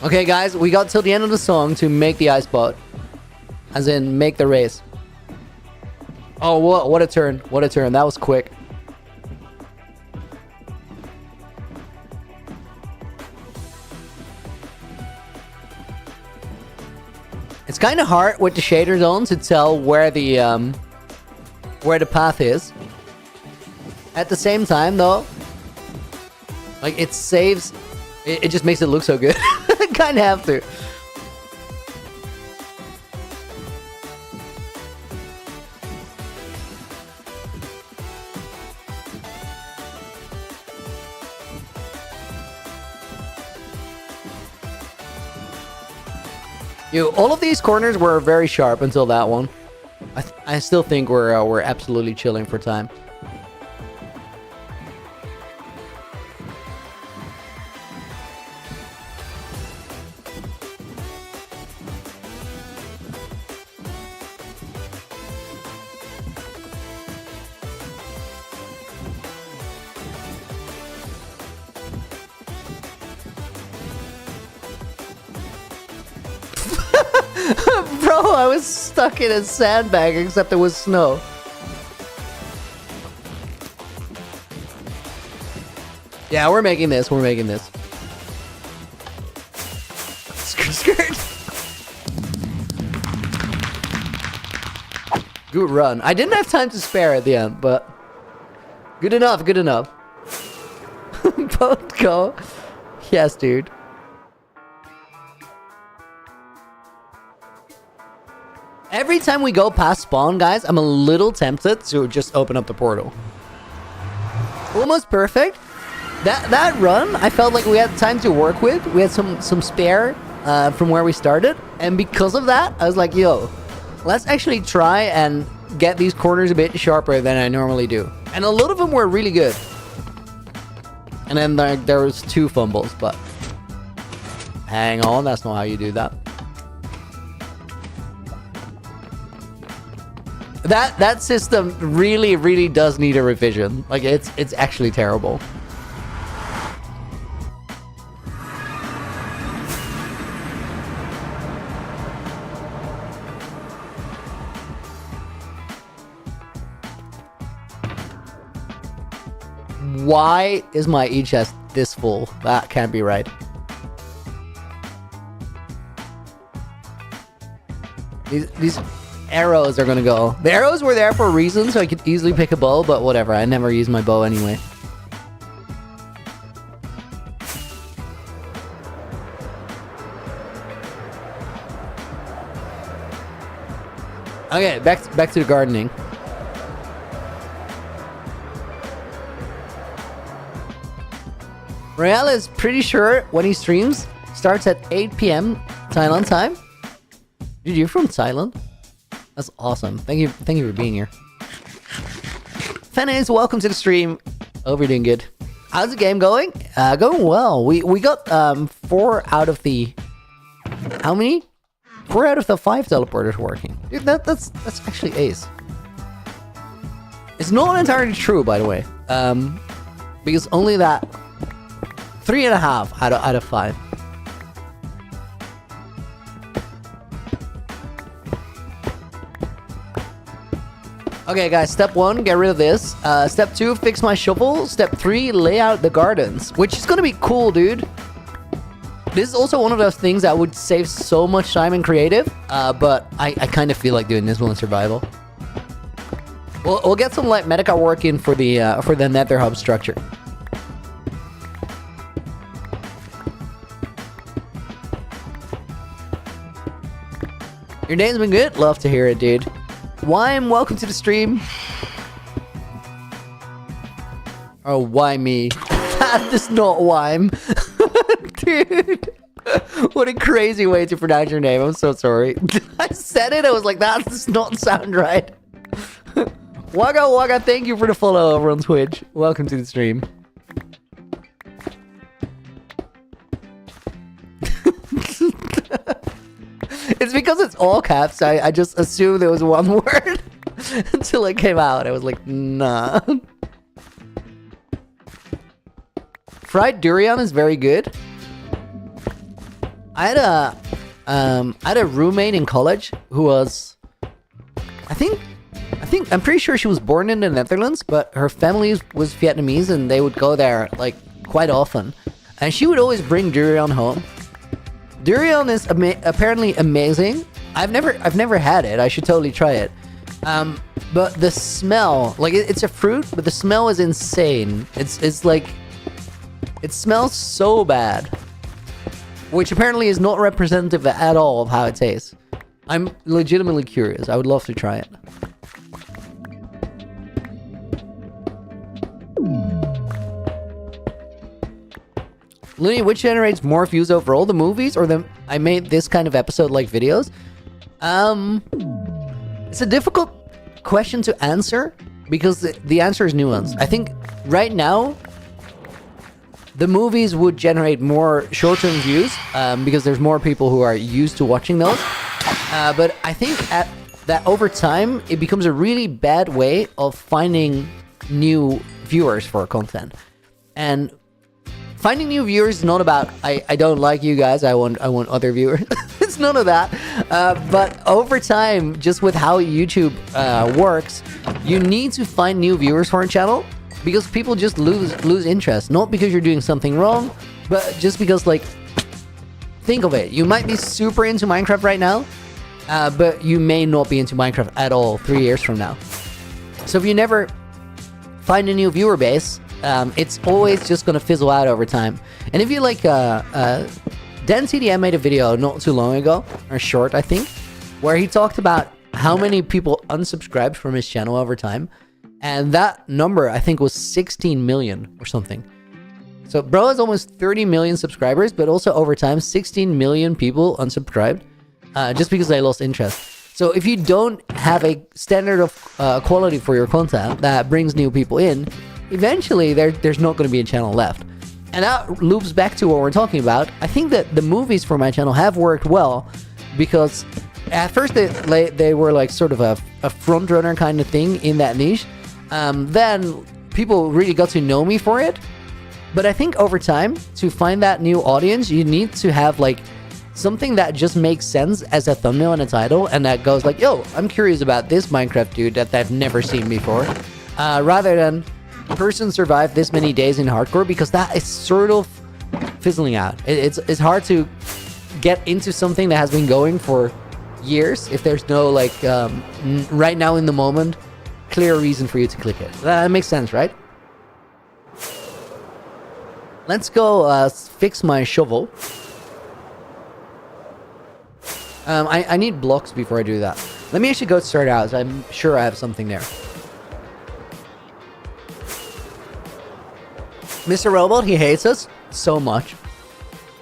Okay, guys, we got till the end of the song to make the ice bot. As in, make the race. Oh, what a turn. What a turn. That was quick. It's kind of hard with the shader zone to tell where the path is. At the same time, though, like, it saves... It just makes it look so good. I kind of have to. All of these corners were very sharp until that one. I still think we're absolutely chilling for time. Bro, I was stuck in a sandbag except there was snow. Yeah, we're making this. We're making this. Skirt. Good run. I didn't have time to spare at the end, but good enough. Good enough. Both go. Yes, dude. Every time we go past spawn, guys, I'm a little tempted to just open up the portal. Almost perfect. That run, I felt like we had time to work with. We had some spare from where we started. And because of that, I was like, yo, let's actually try and get these corners a bit sharper than I normally do. And a lot of them were really good. And then there was 2 fumbles, but hang on, that's not how you do that. That system really does need a revision. Like it's actually terrible. Why is my e-chest this full? That can't be right. These arrows are gonna go. The arrows were there for a reason, so I could easily pick a bow, but whatever. I never use my bow anyway. Okay, back to the gardening. Royale is pretty sure when he streams starts at 8 p.m. Thailand time. Dude, you're from Thailand? That's awesome. Thank you for being here. Fennes, welcome to the stream. Hope you're doing good. How's the game going? Going well. We got 4 out of the... How many? 4 out of the 5 teleporters working. Dude, that's actually ace. It's not entirely true, by the way. Because only that 3.5 out of 5. Okay, guys, step 1, get rid of this. Step 2, fix my shovel. Step 3, lay out the gardens, which is gonna be cool, dude. This is also one of those things that would save so much time in creative, but I kind of feel like doing this one in survival. We'll get some like medica work in for the nether hub structure. Your day's been good? Love to hear it, dude. Wime, welcome to the stream. Oh, why me? That is not Wime. Dude. What a crazy way to pronounce your name. I'm so sorry. I said it, I was like, that does not sound right. Wagga, thank you for the follow over on Twitch. Welcome to the stream. It's because it's all caps. I just assumed there was one word until it came out. I was like, nah. Fried durian is very good. I had a roommate in college who was, I'm pretty sure she was born in the Netherlands, but her family was Vietnamese and they would go there like quite often. And she would always bring durian home. Durian is apparently amazing. I've never had it. I should totally try it. But the smell, like it's a fruit, but the smell is insane. It's like, it smells so bad, which apparently is not representative at all of how it tastes. I'm legitimately curious. I would love to try it. Looney, which generates more views overall, the movies or the I made this kind of episode like videos? It's a difficult question to answer because the answer is nuanced. I think right now the movies would generate more short-term views because there's more people who are used to watching those. But I think that over time it becomes a really bad way of finding new viewers for content. And finding new viewers is not about I don't like you guys, I want other viewers. It's none of that. But over time, just with how YouTube works, you need to find new viewers for a channel because people just lose interest. Not because you're doing something wrong, but just because, like, think of it. You might be super into Minecraft right now, but you may not be into Minecraft at all 3 years from now. So if you never find a new viewer base, it's always just gonna fizzle out over time. And if you like, Dan CDM made a video not too long ago, or short I think, where he talked about how many people unsubscribed from his channel over time. And that number, I think, was 16 million or something. So bro has almost 30 million subscribers, but also over time, 16 million people unsubscribed just because they lost interest. So if you don't have a standard of quality for your content that brings new people in, eventually there's not going to be a channel left. And that loops back to what we're talking about. I think that the movies for my channel have worked well because at first they were like sort of a front runner kind of thing in that niche. Then people really got to know me for it. But I think over time, to find that new audience, you need to have like something that just makes sense as a thumbnail and a title, and that goes like, yo, I'm curious about this Minecraft dude that I've never seen before, rather than person survived this many days in hardcore, because that is sort of fizzling out. It's hard to get into something that has been going for years if there's no like right now in the moment clear reason for you to click it. That makes sense, right? Let's go fix my shovel. I need blocks before I do that. Let me actually go start out. So I'm sure I have something there. Mr. Robot, he hates us so much.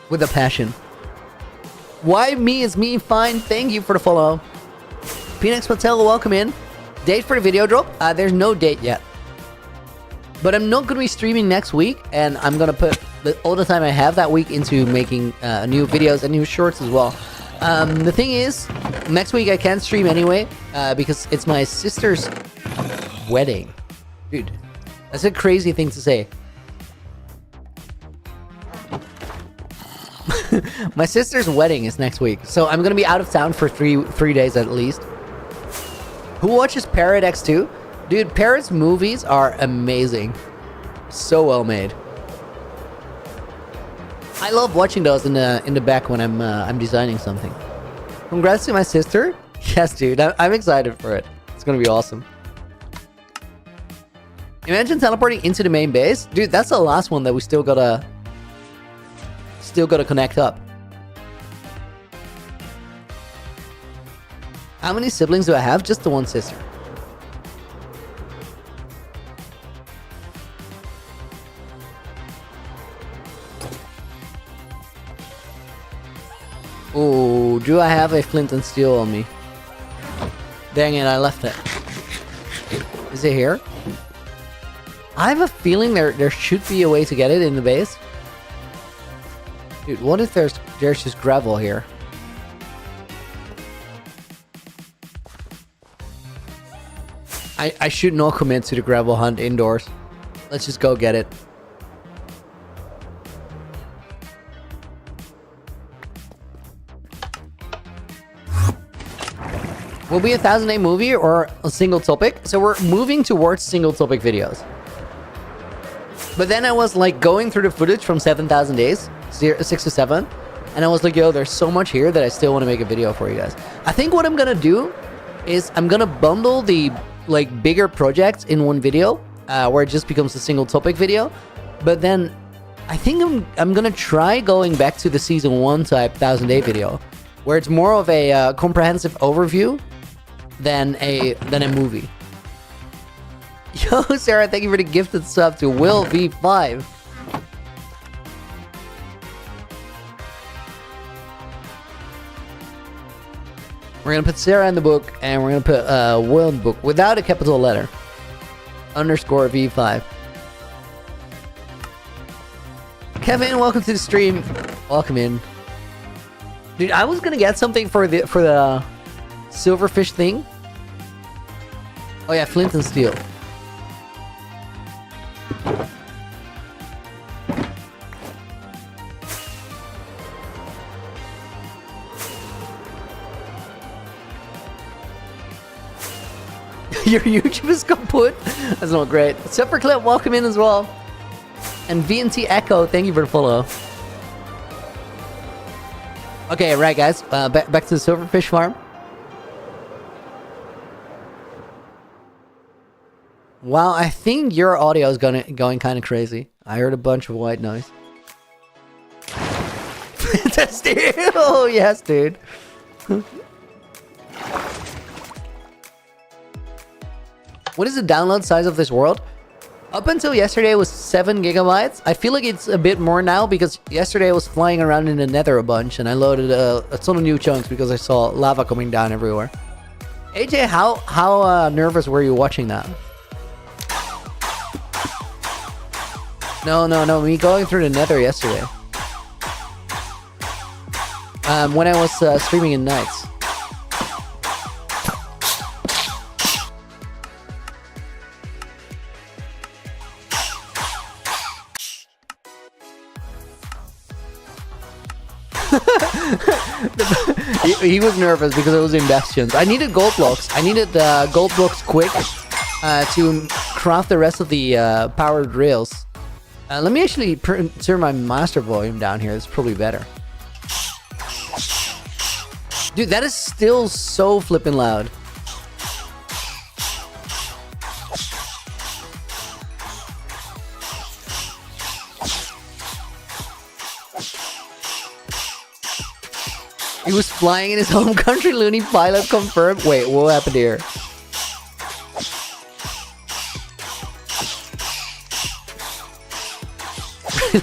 With a passion. Why me is me? Fine. Thank you for the follow. Phoenix Patel, welcome in. Date for the video drop? There's no date yet. But I'm not going to be streaming next week, and I'm going to put all the time I have that week into making new videos and new shorts as well. The thing is, next week I can't stream anyway, because it's my sister's wedding. Dude, that's a crazy thing to say. My sister's wedding is next week, so I'm going to be out of town for three days at least. Who watches Parrot X2? Dude, Parrot's movies are amazing. So well made. I love watching those in the back when I'm designing something. Congrats to my sister. Yes, dude. I'm excited for it. It's gonna be awesome. Imagine teleporting into the main base. Dude, that's the last one that we still gotta connect up. How many siblings do I have? Just the one sister. Oh, do I have a flint and steel on me? Dang it, I left it. Is it here? I have a feeling there should be a way to get it in the base. Dude, what if there's just gravel here? I should not commit to the gravel hunt indoors. Let's just go get it. Will be a 1,000-day movie or a single topic? So we're moving towards single topic videos. But then I was like going through the footage from 7,000 days, 6 to 7, and I was like, yo, there's so much here that I still want to make a video for you guys. I think what I'm gonna do is I'm gonna bundle the like bigger projects in one video, where it just becomes a single topic video. But then I think I'm gonna try going back to the season 1 type 1,000-day video, where it's more of a comprehensive overview than a movie. Yo, Sarah, thank you for the gifted sub to Will V5. We're gonna put Sarah in the book, and we're gonna put Will in the book without a capital letter. Underscore V5. Kevin, welcome to the stream. Welcome in. Dude, I was gonna get something for the silverfish thing. Oh yeah, flint and steel. Your YouTube is kaput. That's not great. Super Clip, welcome in as well. And VNT Echo, thank you for the follow. Okay, right guys, back to the silverfish farm. Wow, I think your audio is going kind of crazy. I heard a bunch of white noise. That's steel. Oh yes, dude. What is the download size of this world? Up until yesterday, it was 7 gigabytes. I feel like it's a bit more now because yesterday I was flying around in the nether a bunch and I loaded a ton of new chunks because I saw lava coming down everywhere. AJ, how nervous were you watching that? No, me going through the nether yesterday. When I was streaming in nights. he was nervous because it was in bastions. I needed gold blocks. I needed gold blocks quick to craft the rest of the powered rails. Let me actually turn my master volume down here. It's probably better. Dude, that is still so flippin' loud. He was flying in his home country, Looney pilot confirmed. Wait, what happened here?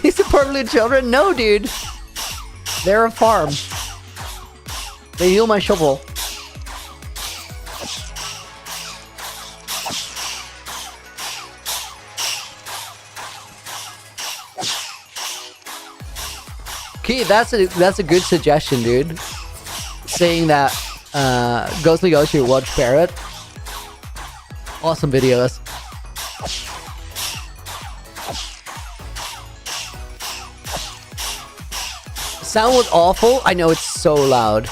These are poor children? No, dude. They're a farm. They heal my shovel. Okay, that's a good suggestion, dude. Saying that Ghostly Ghost should watch Parrot. Awesome videos. Sound was awful. I know, it's so loud.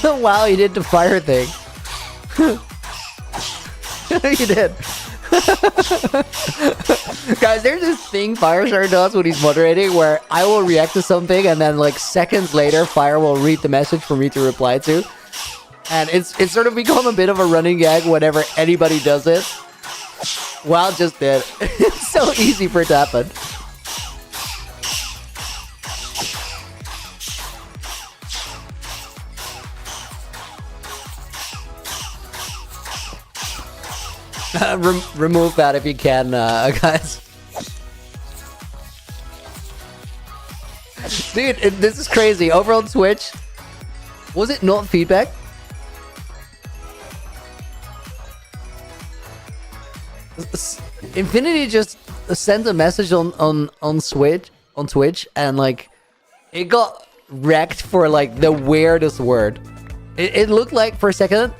Wow, you did the fire thing. You did. Guys, there's this thing Firestar does when he's moderating where I will react to something and then like seconds later Fire will read the message for me to reply to. And it's sort of become a bit of a running gag whenever anybody does it. Wow, just did. It's so easy for it to happen. Remove that if you can, guys. Dude, this is crazy. Over on Twitch, was it not feedback? Infinity just sent a message on Twitch, and like it got wrecked for like the weirdest word. It looked like for a second,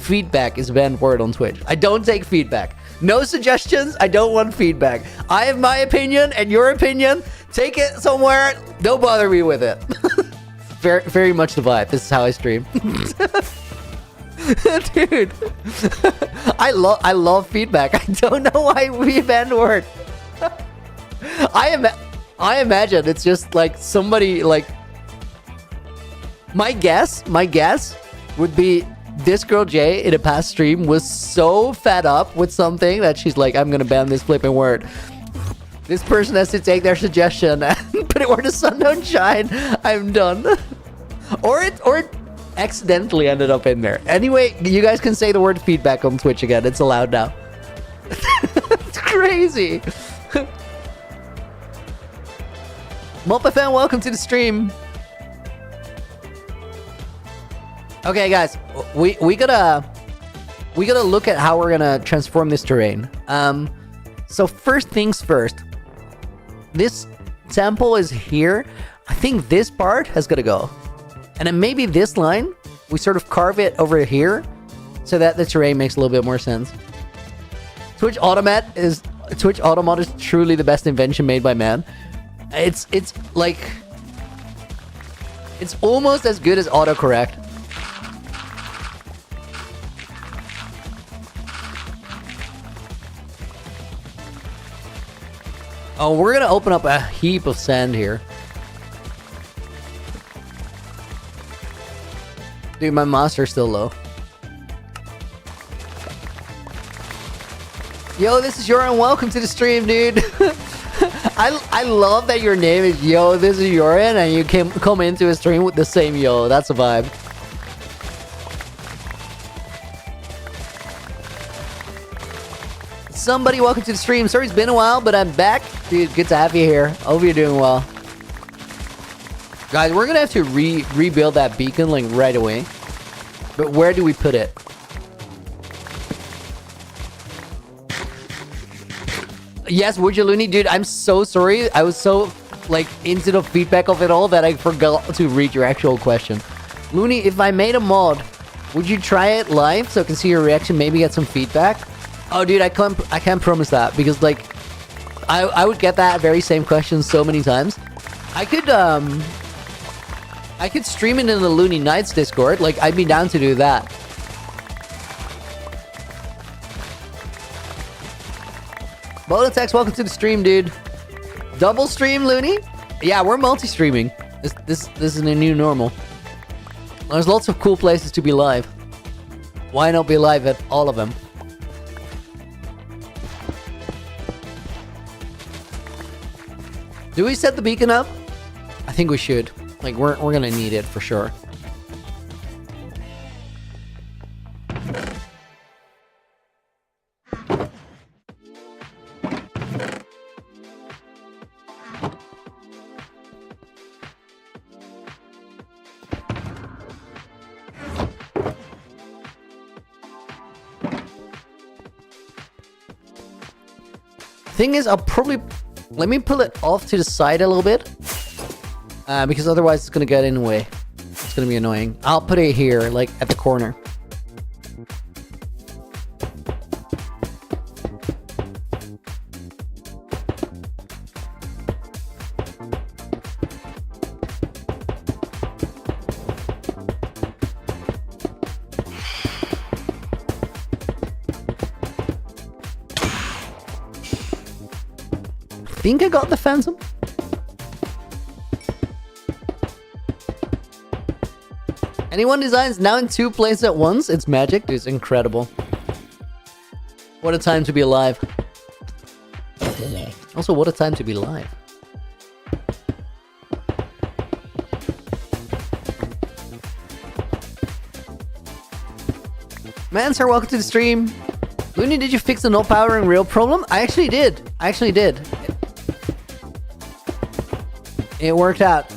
feedback is a banned word on Twitch. I don't take feedback. No suggestions. I don't want feedback. I have my opinion and your opinion. Take it somewhere. Don't bother me with it. Very, very much the vibe. This is how I stream. Dude, I love feedback. I don't know why we banned word. I imagine it's just like somebody like. My guess would be this girl Jay in a past stream was so fed up with something that she's like, I'm gonna ban this flipping word. This person has to take their suggestion and put it where the sun don't shine. I'm done. Or it accidentally ended up in there. Anyway, you guys can say the word feedback on Twitch again. It's allowed now. It's crazy. Mulpafan, welcome to the stream. Okay, guys, we gotta look at how we're gonna transform this terrain. So first things first. This temple is here. I think this part has gotta go, and then maybe this line we sort of carve it over here, so that the terrain makes a little bit more sense. Twitch Automat is truly the best invention made by man. It's like it's almost as good as autocorrect. Oh, we're gonna open up a heap of sand here. Dude, my master's still low. Yo, this is Yoran. Welcome to the stream, dude. I love that your name is Yo, this is Yoran, and you come into a stream with the same Yo. That's a vibe. somebody. Welcome to the stream. Sorry it's been a while, but I'm back. Dude, good to have you here. Hope you're doing well. Guys, we're gonna have to rebuild that beacon like right away. But where do we put it? Yes, would you, Looney? Dude, I'm so sorry. I was so like into the feedback of it all that I forgot to read your actual question. Looney, if I made a mod, would you try it live so I can see your reaction, maybe get some feedback? Oh, dude, I can't promise that because like I would get that very same question so many times. I could stream it in the Looney Nights Discord. Like, I'd be down to do that. Bolotex, welcome to the stream, dude. Double stream, Looney? Yeah, we're multi-streaming. This is the new normal. There's lots of cool places to be live. Why not be live at all of them? Do we set the beacon up? I think we should. Like, we're gonna need it for sure. Thing is, I'll probably... Let me pull it off to the side a little bit. Because otherwise it's gonna get in the way. It's gonna be annoying. I'll put it here, like at the corner. I think I got the Phantom. Anyone designs now in 2 places at once? It's magic. Dude, it's incredible. What a time to be alive. Also, what a time to be live. Man, sir, welcome to the stream. Looney, did you fix the no powering rail problem? I actually did. It worked out.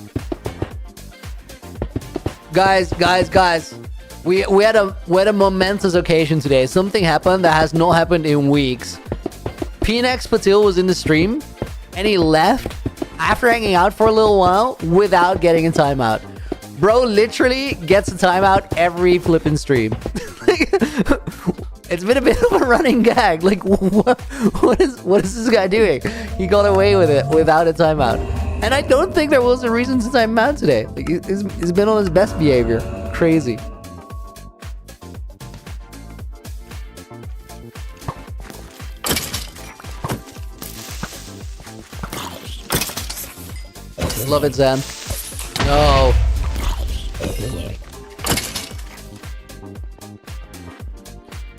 Guys. We had a momentous occasion today. Something happened that has not happened in weeks. Pnex Patil was in the stream, and he left after hanging out for a little while without getting a timeout. Bro literally gets a timeout every flipping stream. It's been a bit of a running gag. Like, what is this guy doing? He got away with it without a timeout. And I don't think there was a reason to time him out today. Like, he's been on his best behavior. Crazy. Love it, Zan. No.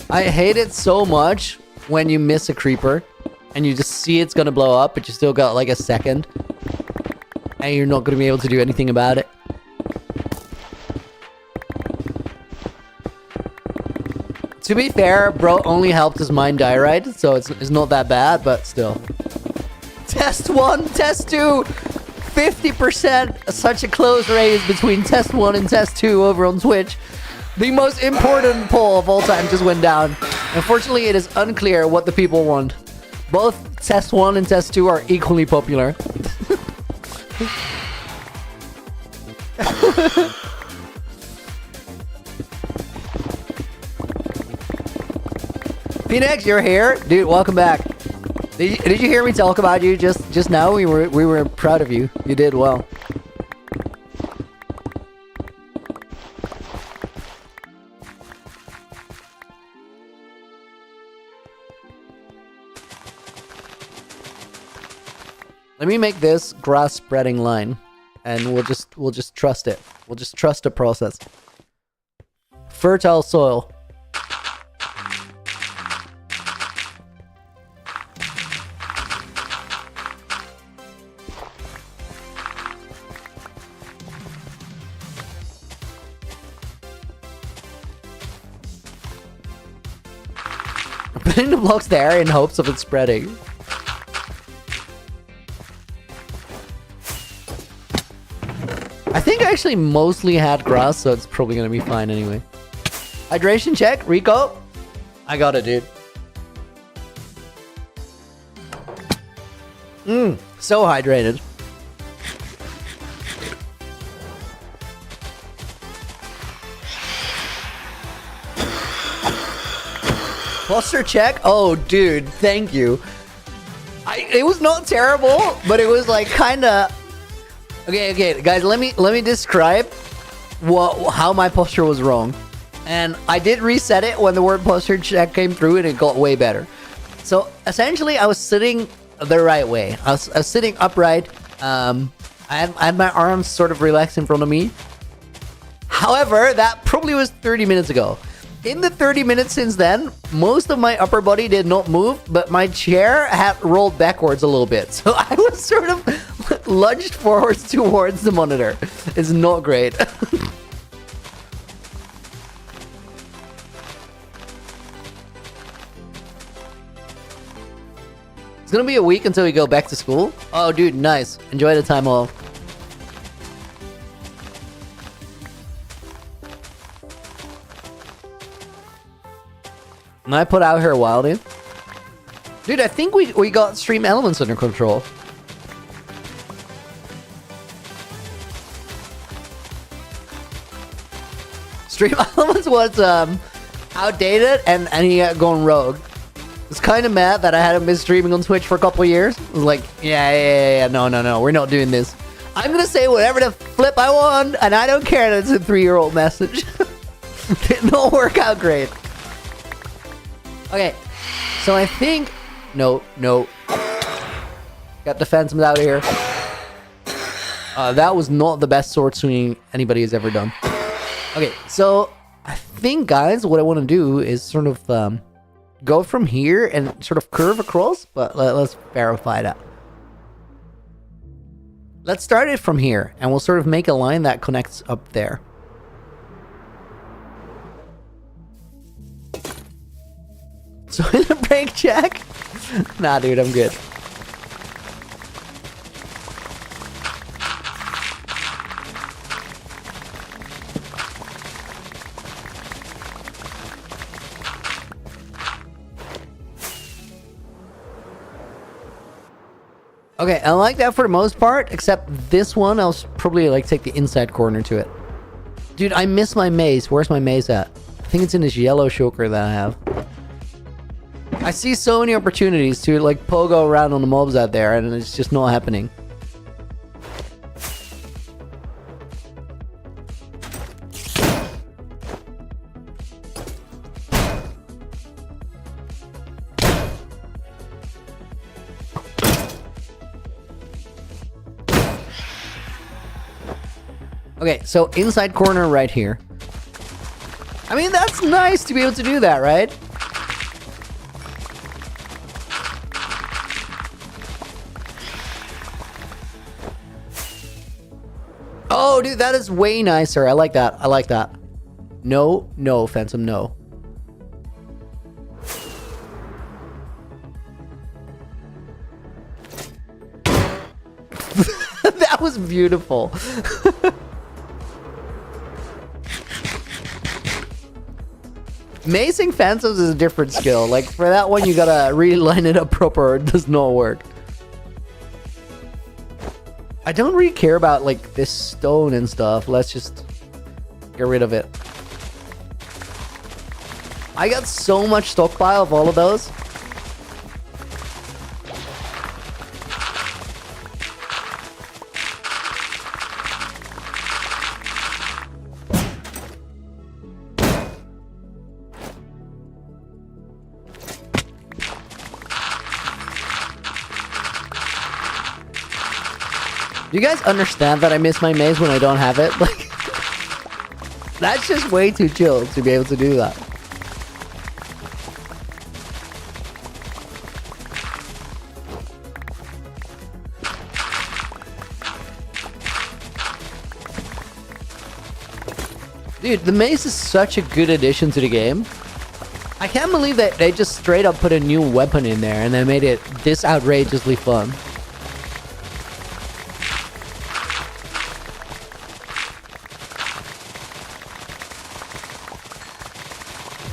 I hate it so much when you miss a creeper and you just see it's gonna blow up, but you still got like a second. And you're not going to be able to do anything about it. To be fair, bro only helped his mine die right, so it's not that bad, but still. Test 1, Test 2! 50%! Such a close race between Test 1 and Test 2 over on Twitch. The most important poll of all time just went down. Unfortunately, it is unclear what the people want. Both Test 1 and Test 2 are equally popular. Phoenix, you're here, dude. Welcome back. Did you hear me talk about you just now? We were proud of you. You did well. Let me make this grass spreading line, and we'll just trust it. We'll just trust the process. Fertile soil. putting the blocks there in hopes of it spreading. I think I actually mostly had grass, so it's probably gonna be fine anyway. Hydration check, Rico. I got it, dude. So hydrated. Cluster check? Oh, dude, thank you. It was not terrible, but it was like kind of... Okay, guys, let me describe how my posture was wrong. And I did reset it when the word posture check came through, and it got way better. So essentially, I was sitting the right way. I was sitting upright. I had my arms sort of relaxed in front of me. However, that probably was 30 minutes ago. In the 30 minutes since then, most of my upper body did not move, but my chair had rolled backwards a little bit. So I was sort of lunged forwards towards the monitor. It's not great. It's gonna be a week until we go back to school. Oh, dude, nice. Enjoy the time off. And I put out here a while, dude. Dude, I think we got stream elements under control. Stream elements was outdated and he got going rogue. It's kind of mad that I hadn't been streaming on Twitch for a couple of years. I was like, yeah, no, we're not doing this. I'm gonna say whatever the flip I want, and I don't care that it's a 3-year-old message. Did not work out great. Okay, so I think... No. Got the phantoms out of here. That was not the best sword swinging anybody has ever done. Okay, so I think, guys, what I want to do is sort of go from here and sort of curve across, but let's verify that. Let's start it from here, and we'll sort of make a line that connects up there. So in a break check? Nah, dude, I'm good. Okay, I like that for the most part, except this one, I'll probably like take the inside corner to it. Dude, I miss my maze. Where's my maze at? I think it's in this yellow choker that I have. I see so many opportunities to like pogo around on the mobs out there, and it's just not happening. Okay, so inside corner right here. I mean, that's nice to be able to do that, right? Oh, dude, that is way nicer. I like that. I like that. No, Phantom, no. That was beautiful. Macing Phantoms is a different skill. Like, for that one, you gotta really line it up proper or it does not work. I don't really care about, like, this stone and stuff. Let's just get rid of it. I got so much stockpile of all of those. Do you guys understand that I miss my maze when I don't have it? Like, that's just way too chill to be able to do that. Dude, the maze is such a good addition to the game. I can't believe that they just straight up put a new weapon in there and they made it this outrageously fun.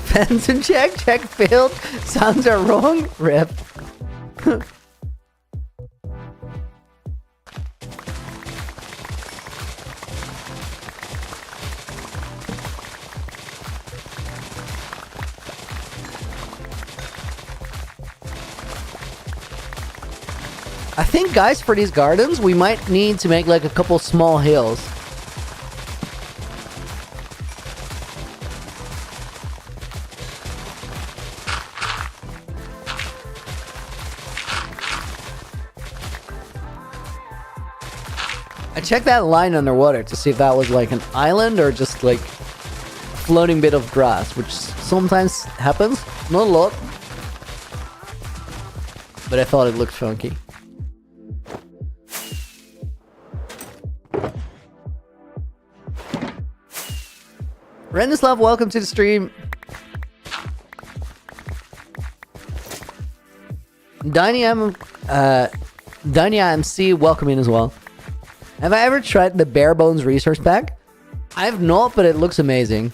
Phantom check failed. Sounds are wrong. Rip. I think, guys, for these gardens, we might need to make like a couple small hills. I checked that line underwater to see if that was like an island or just like floating bit of grass, which sometimes happens. Not a lot. But I thought it looked funky. Rendislav, welcome to the stream. Dania MC, welcome in as well. Have I ever tried the Bare Bones Resource Pack? I have not, but it looks amazing.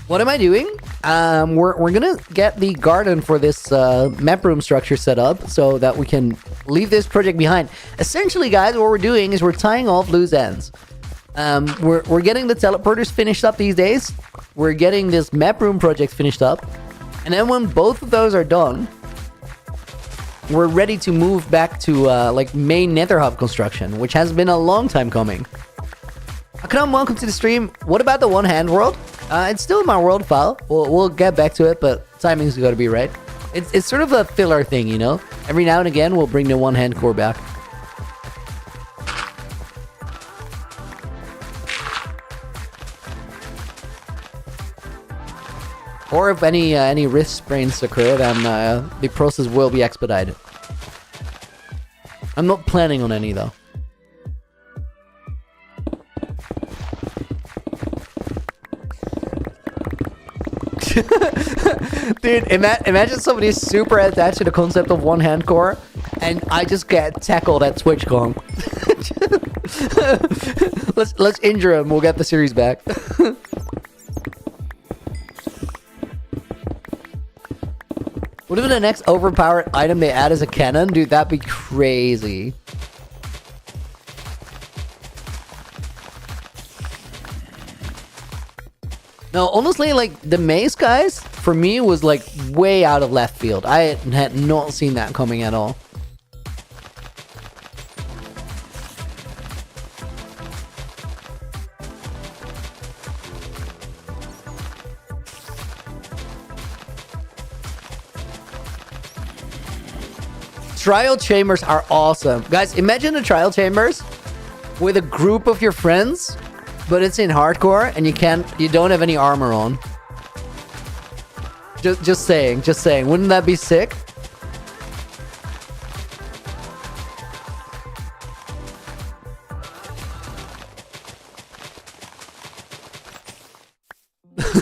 What am I doing? We're gonna get the garden for this map room structure set up so that we can leave this project behind. Essentially, guys, what we're doing is we're tying off loose ends. We're getting the teleporters finished up these days. We're getting this map room project finished up. And then when both of those are done, we're ready to move back to like main nether hub construction, which has been a long time coming. Akram, welcome to the stream. What about the one hand world? It's still in my world file. We'll get back to it, but timing's got to be right. It's sort of a filler thing, you know? Every now and again, we'll bring the one hand core back. Or if any wrist sprains occur, then the process will be expedited. I'm not planning on any, though. Dude, imagine somebody super attached to the concept of one hand core, and I just get tackled at TwitchCon. let's injure him. We'll get the series back. What if the next overpowered item they add is a cannon? Dude, that'd be crazy. No, honestly, like, the maze, guys, for me, was, like, way out of left field. I had not seen that coming at all. Trial chambers are awesome. Guys, imagine the trial chambers with a group of your friends, but it's in hardcore and you don't have any armor on. Just saying. Wouldn't that be sick?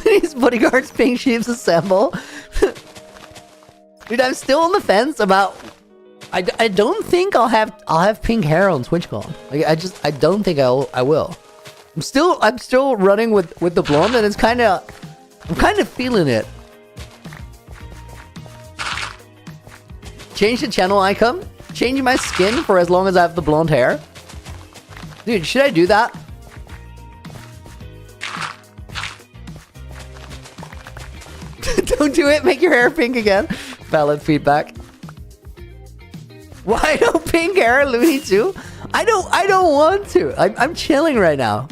These bodyguards pink sheeps assemble. Dude, I'm still on the fence about. I don't think I'll have pink hair on TwitchCon. Like I don't think I will. I'm still running with the blonde, and I'm kind of feeling it. Change the channel icon. Change my skin for as long as I have the blonde hair. Dude, should I do that? Don't do it. Make your hair pink again. Valid feedback. Why no pink hair, Looney too? I don't want to. I'm chilling right now.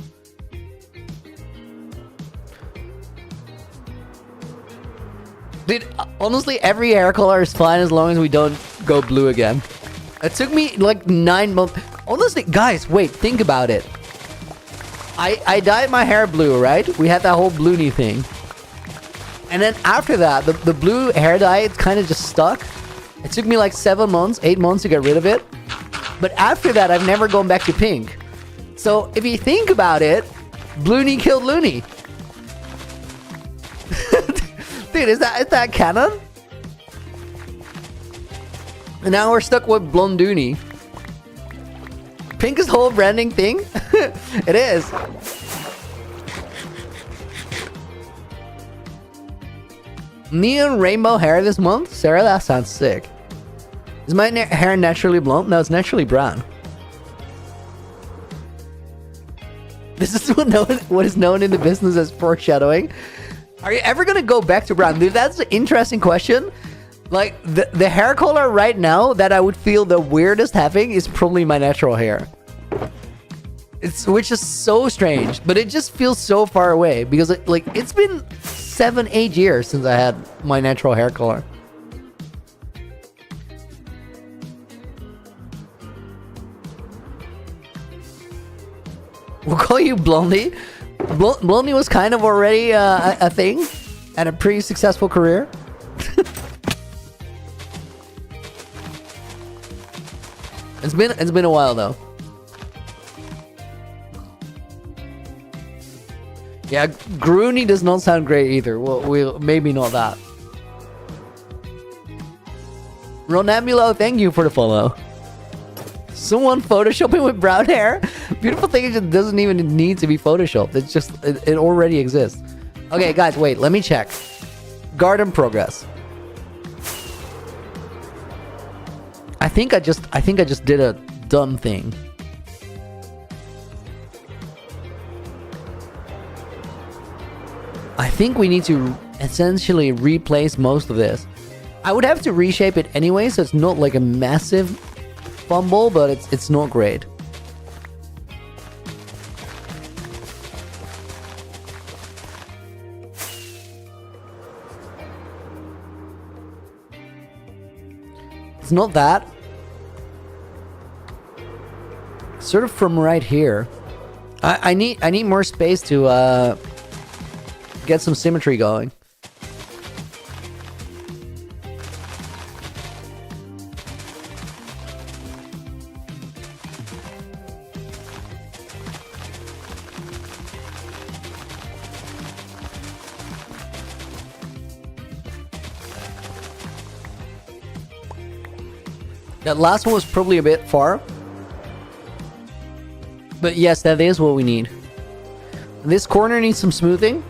Dude, honestly, every hair color is fine as long as we don't go blue again. It took me like 9 months. Honestly, guys, wait, think about it. I dyed my hair blue, right? We had that whole Bloony thing. And then after that, the blue hair dye, it's kind of just stuck. It took me like 7 months, 8 months to get rid of it. But after that, I've never gone back to pink. So if you think about it, Blooney killed Looney. Dude, is that canon? And now we're stuck with Blondoony. Pink's whole branding thing? It is. Neon rainbow hair this month? Sarah, that sounds sick. Is my hair naturally blonde? No, it's naturally brown. This is what is known in the business as foreshadowing. Are you ever gonna go back to brown? Dude, that's an interesting question. Like, the hair color right now that I would feel the weirdest having is probably my natural hair. Which is so strange, but it just feels so far away because it's been 7-8 years since I had my natural hair color. We'll call you Blondie. Blondie was kind of already a thing and a pretty successful career. It's been a while though. Yeah, Groony does not sound great either. Well, maybe not that. Ronamulo, thank you for the follow. Someone photoshopping with brown hair? Beautiful thing is it doesn't even need to be photoshopped. It's just, it already exists. Okay, guys, wait, let me check. Garden progress. I think I just did a dumb thing. I think we need to essentially replace most of this. I would have to reshape it anyway, so it's not like a massive fumble, but it's not great. It's not that. Sort of from right here. I need more space to get some symmetry going. That last one was probably a bit far. But yes, that is what we need. This corner needs some smoothing.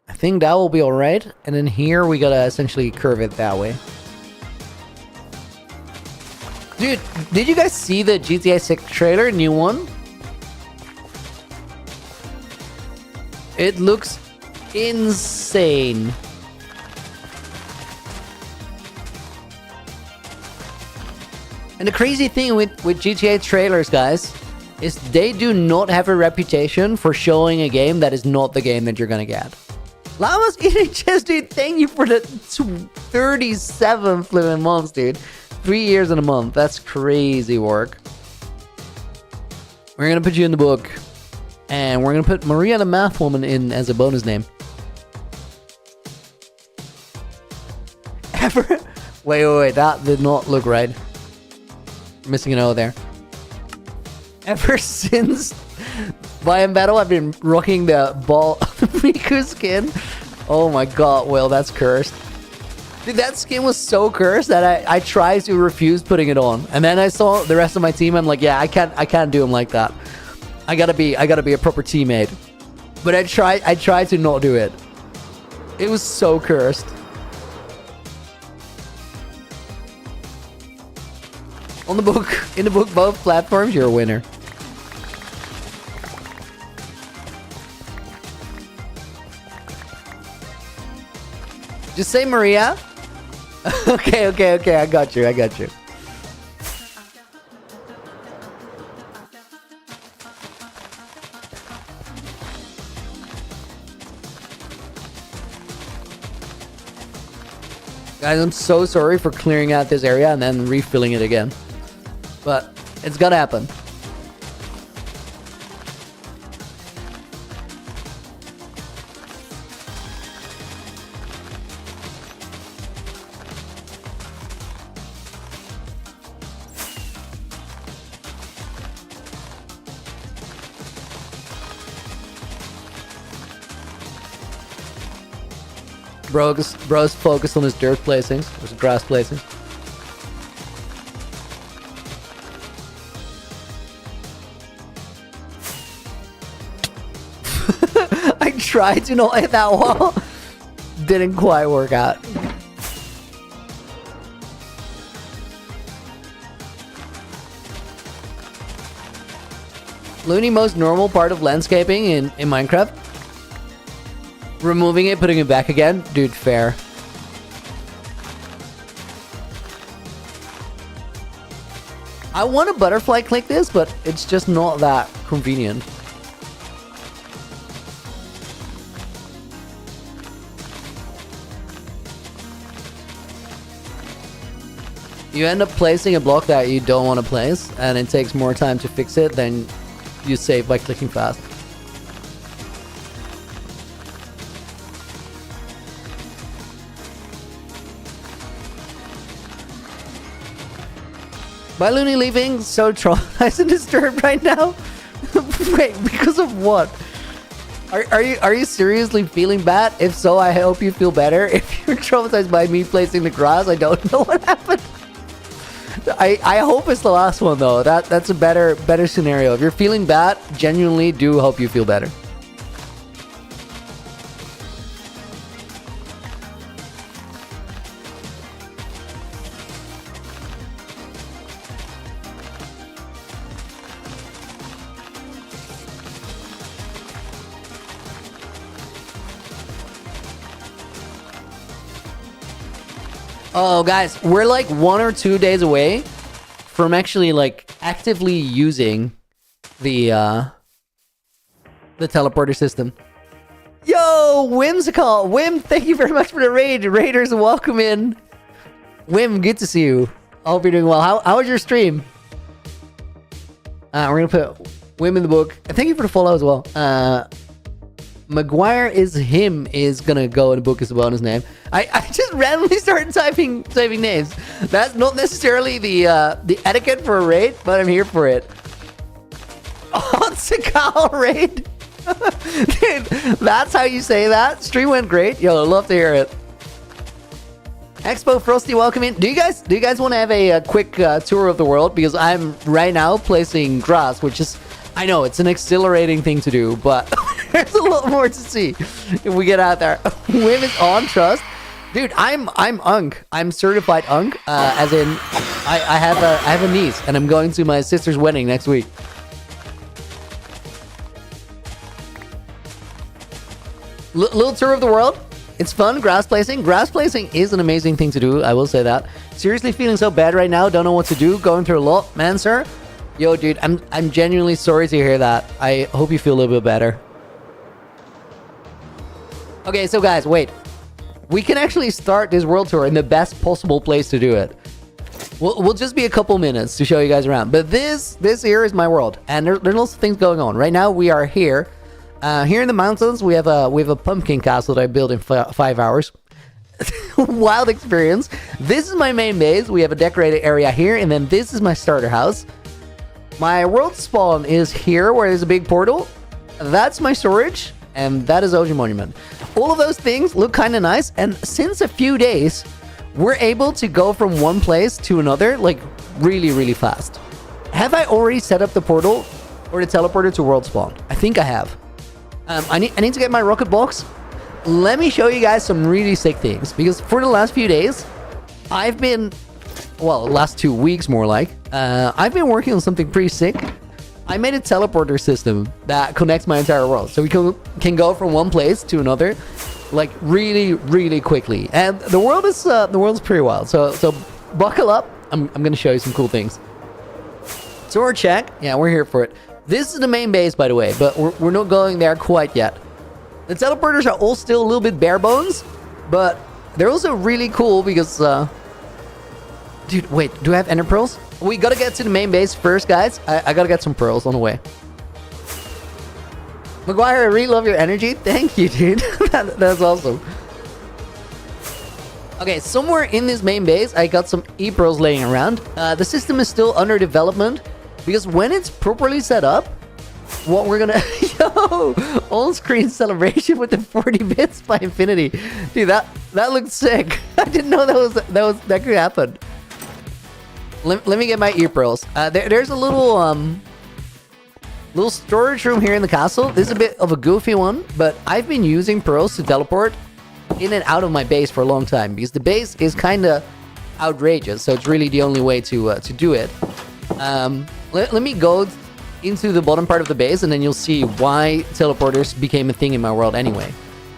I think that will be alright. And then here we gotta essentially curve it that way. Dude, did you guys see the GTA 6 trailer? New one? It looks insane. And the crazy thing with GTA trailers, guys, is they do not have a reputation for showing a game that is not the game that you're gonna get. Llamas eating chest, dude. Thank you for the 37 flipping months, dude. 3 years and a month. That's crazy work. We're gonna put you in the book. And we're gonna put Maria the Math Woman in as a bonus name. Ever? Wait. That did not look right. Missing an O there. Ever since Biome Battle, I've been rocking the ball Miku skin. Oh my god, Will, that's cursed. Dude, that skin was so cursed that I tried to refuse putting it on. And then I saw the rest of my team. I'm like, yeah, I can't do him like that. I gotta be a proper teammate. But I tried to not do it. It was so cursed. In the book, both platforms, you're a winner. Just say Maria. Okay, I got you. Guys, I'm so sorry for clearing out this area and then refilling it again. But it's gonna happen. Bro's focused on his dirt placings, or his grass placing. I tried to not hit that wall. Didn't quite work out. Looney, most normal part of landscaping in Minecraft. Removing it, putting it back again. Dude, fair. I want to butterfly click this, but it's just not that convenient. You end up placing a block that you don't want to place, and it takes more time to fix it than you save by clicking fast. By Looney leaving, so traumatized and disturbed right now. Wait, because of what? Are you seriously feeling bad? If so, I hope you feel better. If you're traumatized by me placing the grass, I don't know what happened. I hope it's the last one though. That's a better scenario. If you're feeling bad, genuinely do hope you feel better. Oh, guys, we're like 1 or 2 days away from actually like actively using the teleporter system. Yo, Whimsical! Whim, thank you very much for the raid. Raiders, welcome in. Whim, good to see you. I hope you're doing well. How was your stream? We're gonna put Whim in the book. And thank you for the follow as well. Maguire is him is gonna go in the book as a bonus name. I just randomly started typing names. That's not necessarily the etiquette for a raid, but I'm here for it. On Sakal raid. Dude, that's how you say that. Stream went great. Yo, love to hear it. Expo Frosty, welcome in. Do you guys want to have a quick tour of the world? Because I'm right now placing grass, which is, I know it's an exhilarating thing to do, but there's a lot more to see if we get out there. Women's on trust, dude. I'm Unk. I'm certified Unk. As in, I have a niece, and I'm going to my sister's wedding next week. Little tour of the world. It's fun. Grass placing. Grass placing is an amazing thing to do. I will say that. Seriously, feeling so bad right now. Don't know what to do. Going through a lot, man, sir. Yo, dude, I'm genuinely sorry to hear that. I hope you feel a little bit better. Okay, so guys, wait. We can actually start this world tour in the best possible place to do it. We'll just be a couple minutes to show you guys around. But this here is my world, and there's lots of things going on. Right now, we are here. Here in the mountains, we have a pumpkin castle that I built in 5 hours. Wild experience. This is my main base. We have a decorated area here, and then this is my starter house. My world spawn is here, where there's a big portal. That's my storage, and that is Ocean Monument. All of those things look kind of nice, and since a few days, we're able to go from one place to another, like, really, really fast. Have I already set up the portal or the teleporter to world spawn? I think I have. I need to get my rocket box. Let me show you guys some really sick things, because for the last few days, I've been, well, last 2 weeks more like, I've been working on something pretty sick. I made a teleporter system that connects my entire world, so we can go from one place to another, like really, really quickly. And the world is pretty wild. So buckle up. I'm gonna show you some cool things. Tour check. Yeah, we're here for it. This is the main base, by the way, but we're not going there quite yet. The teleporters are all still a little bit bare bones, but they're also really cool because, dude, wait, do I have ender pearls? We gotta get to the main base first, guys. I gotta get some pearls on the way. Maguire, I really love your energy. Thank you, dude. That's awesome. Okay, somewhere in this main base, I got some E-pearls laying around. The system is still under development because when it's properly set up, what we're gonna... Yo! On-screen celebration with the 40 bits by infinity. Dude, that looked sick. I didn't know that could happen. Let me get my E-pearls. There's a little storage room here in the castle. This is a bit of a goofy one, but I've been using pearls to teleport in and out of my base for a long time because the base is kind of outrageous, so it's really the only way to do it. Let me go into the bottom part of the base, and then you'll see why teleporters became a thing in my world anyway.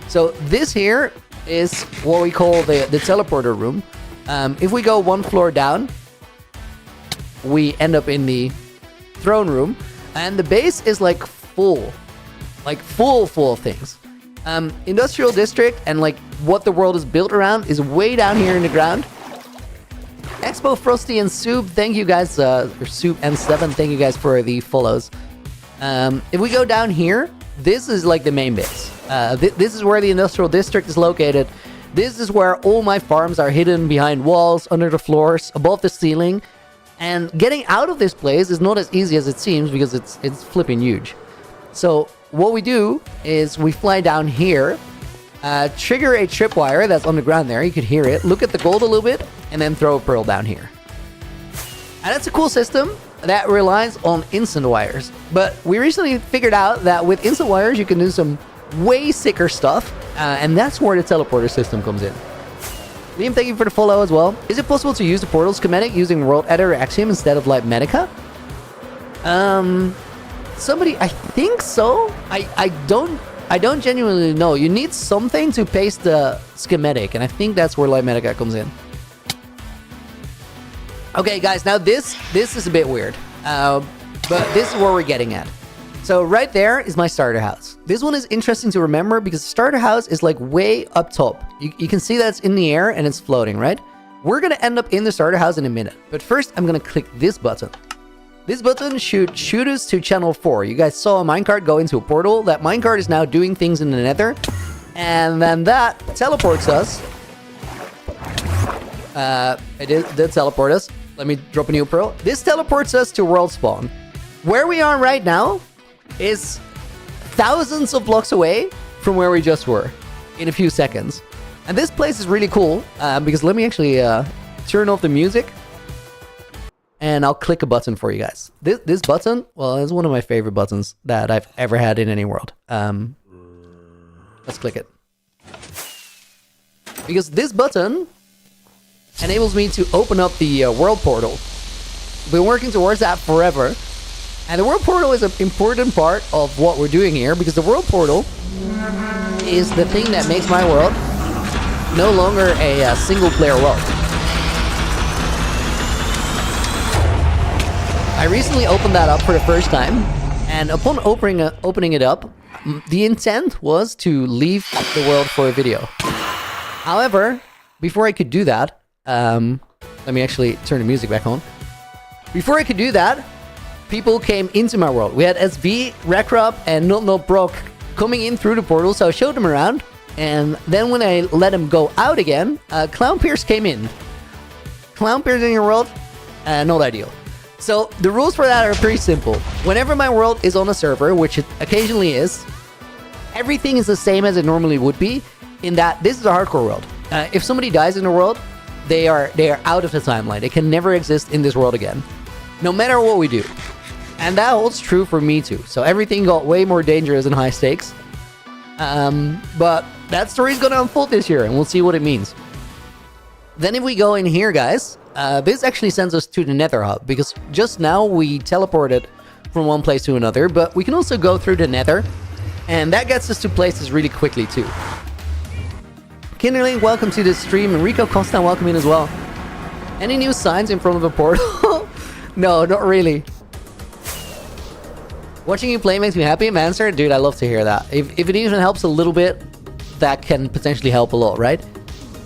So this here is what we call the teleporter room. If we go one floor down, we end up in the throne room, and the base is like full of things. Industrial district and like what the world is built around is way down here in the ground. Expo Frosty and Soup, thank you guys, or Soup M7, thank you guys for the follows. If we go down here, this is like the main base. This is where the industrial district is located. This is where all my farms are hidden behind walls, under the floors, above the ceiling. And getting out of this place is not as easy as it seems because it's flipping huge. So what we do is we fly down here, trigger a tripwire that's on the ground there. You could hear it. Look at the gold a little bit, and then throw a pearl down here. And that's a cool system that relies on instant wires. But we recently figured out that with instant wires, you can do some way sicker stuff. And that's where the teleporter system comes in. Liam, thank you for the follow as well. Is it possible to use the portal schematic using World Editor Axiom instead of Light Medica? Somebody, I think so. I don't genuinely know. You need something to paste the schematic, and I think that's where Light Medica comes in. Okay, guys, now this is a bit weird, but this is where we're getting at. So right there is my starter house. This one is interesting to remember because the starter house is like way up top. You can see that it's in the air and it's floating, right? We're gonna end up in the starter house in a minute, but first I'm gonna click this button. This button should shoot us to channel 4. You guys saw a minecart go into a portal. That minecart is now doing things in the nether, and then that teleports us. It did teleport us. Let me drop a new pearl. This teleports us to world spawn. Where we are right now is thousands of blocks away from where we just were in a few seconds. And this place is really cool because let me actually turn off the music and I'll click a button for you guys. This button, well, it's one of my favorite buttons that I've ever had in any world. Let's click it. Because this button enables me to open up the world portal. We've been working towards that forever. And the world portal is an important part of what we're doing here because the world portal is the thing that makes my world no longer a single player world. I recently opened that up for the first time, and upon opening it up, the intent was to leave the world for a video. However, before I could do that, let me actually turn the music back on. Before I could do that, people came into my world. We had SV, Rekrop, and Not Brock coming in through the portal, so I showed them around. And then when I let them go out again, Clown Pierce came in. Clown Pierce in your world? Not ideal. So the rules for that are pretty simple. Whenever my world is on a server, which it occasionally is, everything is the same as it normally would be, in that this is a hardcore world. If somebody dies in the world, they are out of the timeline. They can never exist in this world again, no matter what we do. And that holds true for me too. So everything got way more dangerous and high stakes. But that story's gonna unfold this year, and we'll see what it means. Then if we go in here, guys, this actually sends us to the Nether Hub, because just now we teleported from one place to another, but we can also go through the Nether, and that gets us to places really quickly too. Kinderling, welcome to the stream. Enrico Costa, welcome in as well. Any new signs in front of the portal? No, not really. Watching you play makes me happy, Manser. Dude, I love to hear that. If it even helps a little bit, that can potentially help a lot, right?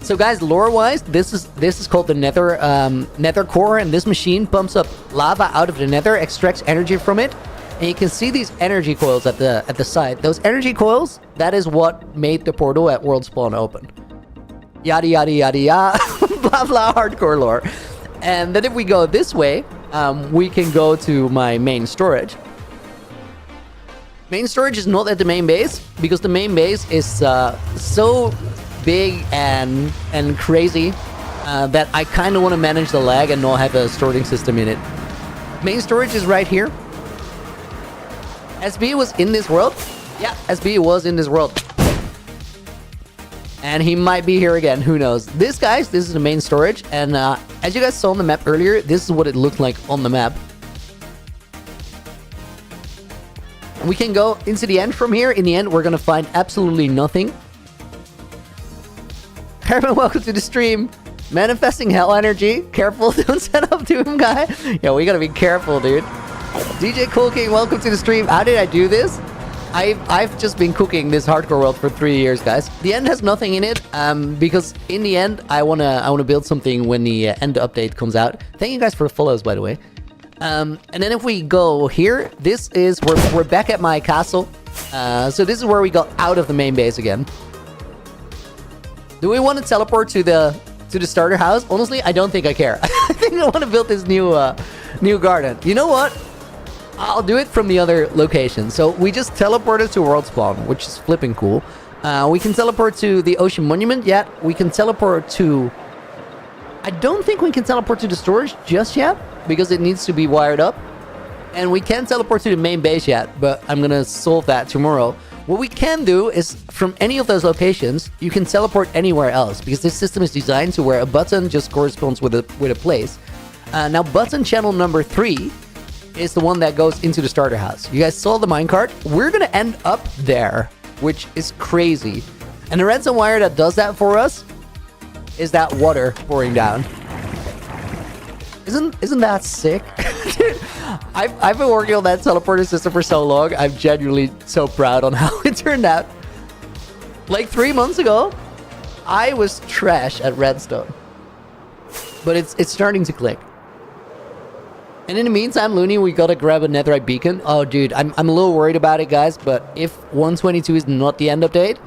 So guys, lore-wise, this is called the Nether core, and this machine pumps up lava out of the Nether, extracts energy from it, and you can see these energy coils at the side. Those energy coils, that is what made the portal at World Spawn open. Yada yada yada yada, blah blah, hardcore lore. And then if we go this way, we can go to my main storage. Main storage is not at the main base because the main base is so big and crazy that I kind of want to manage the lag and not have a sorting system in it. Main storage is right here. SB was in this world. Yeah, SB was in this world. And he might be here again, who knows. This, guys, this is the main storage. And as you guys saw on the map earlier, this is what it looked like on the map. And we can go into the end from here. In the end, we're going to find absolutely nothing. Herman, welcome to the stream. Manifesting hell energy. Careful, don't set up to him, guy. Yeah, we gotta be careful, dude. DJ Cool King, welcome to the stream. How did I do this? I've just been cooking this hardcore world for 3 years, guys. The end has nothing in it, because in the end, I wanna build something when the end update comes out. Thank you guys for the follows, by the way. And then if we go here, this is we're back at my castle. So this is where we got out of the main base again. Do we want to teleport to the starter house? Honestly, I don't think I care. I think I want to build this new garden. You know what? I'll do it from the other location. So we just teleported to World Spawn, which is flipping cool. We can teleport to the Ocean Monument yet. We can teleport to... I don't think we can teleport to the storage just yet, because it needs to be wired up. And we can't teleport to the main base yet, but I'm going to solve that tomorrow. What we can do is, from any of those locations, you can teleport anywhere else, because this system is designed to where a button just corresponds with a place. Now, button channel number 3 is the one that goes into the starter house. You guys saw the minecart? We're going to end up there, which is crazy. And the redstone wire that does that for us is that water pouring down. Isn't that sick? Dude, I've been working on that teleporter system for so long. I'm genuinely so proud on how it turned out. Like 3 months ago, I was trash at redstone. But it's starting to click. And in the meantime, Looney, we gotta grab a netherite beacon. Oh, dude, I'm a little worried about it, guys. But if 122 is not the end update,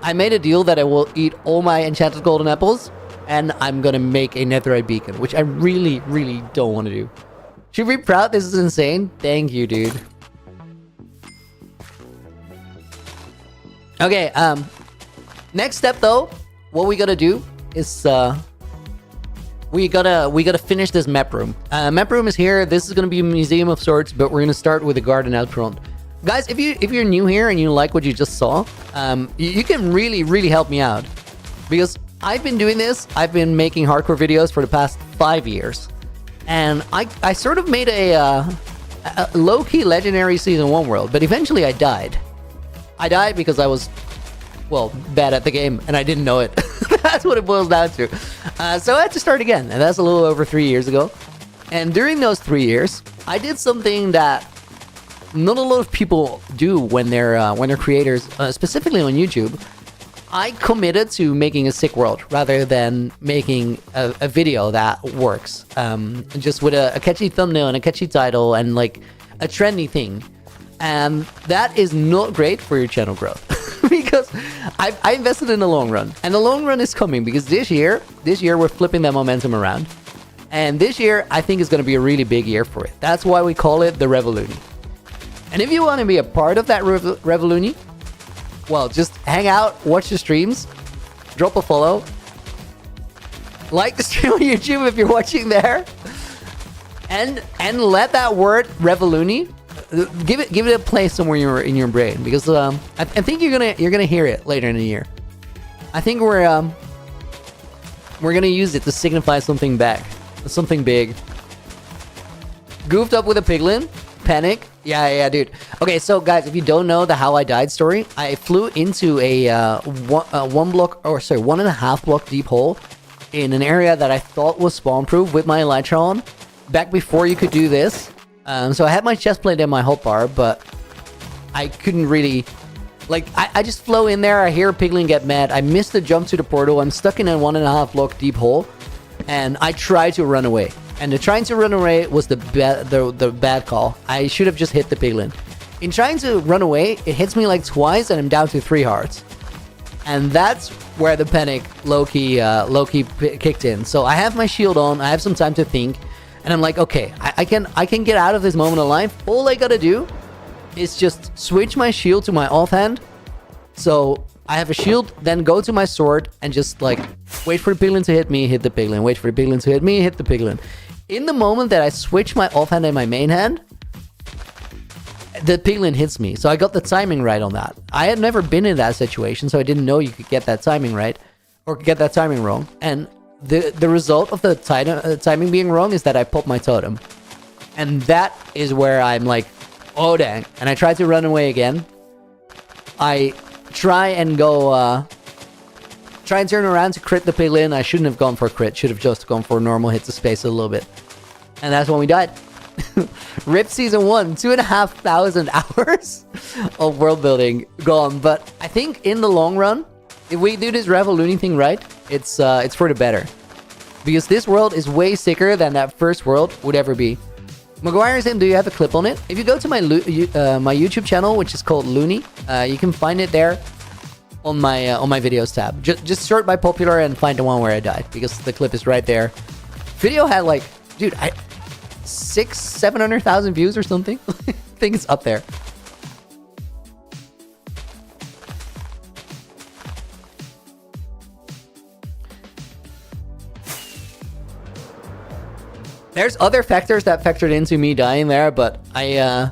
I made a deal that I will eat all my enchanted golden apples, and I'm gonna make a netherite beacon, which I really, really don't want to do. Should be proud. This is insane. Thank you, dude. Okay, next step though, what we gotta do is we gotta finish this map room. Map room is here. This is gonna be a museum of sorts, but we're gonna start with a garden out front. Guys, if you're new here and you like what you just saw, you can really help me out, because I've been doing this. I've been making hardcore videos for the past 5 years, and I sort of made a low-key legendary season 1 world, but eventually I died. I died because I was, well, bad at the game, and I didn't know it. That's what it boils down to. So I had to start again, and that's a little over 3 years ago. And during those 3 years, I did something that not a lot of people do when they're creators, specifically on YouTube. I committed to making a sick world rather than making a video that works. Just with a catchy thumbnail and a catchy title and like a trendy thing. And that is not great for your channel growth. Because I invested in the long run. And the long run is coming because this year we're flipping that momentum around. And this year, I think is going to be a really big year for it. That's why we call it the Revoluni. And if you want to be a part of that Revoluni, well, just hang out, watch the streams, drop a follow, like the stream on YouTube if you're watching there, and let that word Revoluni give it a place somewhere in your brain, because I think you're gonna hear it later in the year. I think we're gonna use it to signify something back, something big. Goofed up with a piglin, panic. Yeah, dude. Okay, so guys, if you don't know the how I died story, I flew into a 1.5 block deep hole in an area that I thought was spawn proof with my elytra on, back before you could do this. So I had my chest plate and my hotbar, but I couldn't really Like, I just flow in there, I hear a piglin get mad, I miss the jump to the portal, I'm stuck in a 1.5 block deep hole, and I try to run away. And the trying to run away was the bad call. I should have just hit the piglin. In trying to run away, it hits me like twice, and I'm down to 3 hearts. And that's where the panic low-key kicked in. So I have my shield on, I have some time to think, and I'm like, okay, I can get out of this moment alive. All I gotta do is just switch my shield to my offhand. So I have a shield, then go to my sword and just like wait for the piglin to hit me, hit the piglin. Wait for the piglin to hit me, hit the piglin. In the moment that I switch my offhand and my main hand, the piglin hits me. So I got the timing right on that. I had never been in that situation, so I didn't know you could get that timing right or get that timing wrong. And the result of the timing being wrong is that I pop my totem. And that is where I'm like, oh dang. And I try to run away again. I try and go, try and turn around to crit the piglin. I shouldn't have gone for a crit. Should have just gone for normal hits of space a little bit. And that's when we died. RIP Season 1, 2,500 hours of world building gone. But I think in the long run, if we do this Revolooning thing right, it's for the better. Because this world is way sicker than that first world would ever be. Maguire is in, do you have a clip on it? If you go to my my YouTube channel, which is called Looney, you can find it there on my videos tab. Just sort by popular and find the one where I died, because the clip is right there. Video had like, dude, 700,000 views or something. I think it's up there. There's other factors that factored into me dying there, but I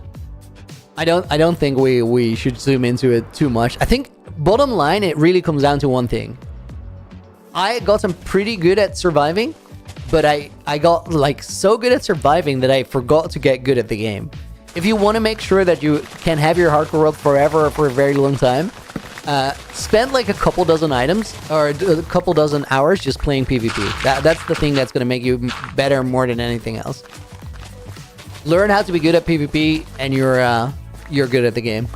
don't think we should zoom into it too much. I think bottom line, it really comes down to one thing. I gotten pretty good at surviving, but I got like so good at surviving that I forgot to get good at the game. If you want to make sure that you can have your hardcore world forever or for a very long time, spend like a couple dozen items or a couple dozen hours just playing PvP. That's the thing that's going to make you better more than anything else. Learn how to be good at PvP and you're good at the game.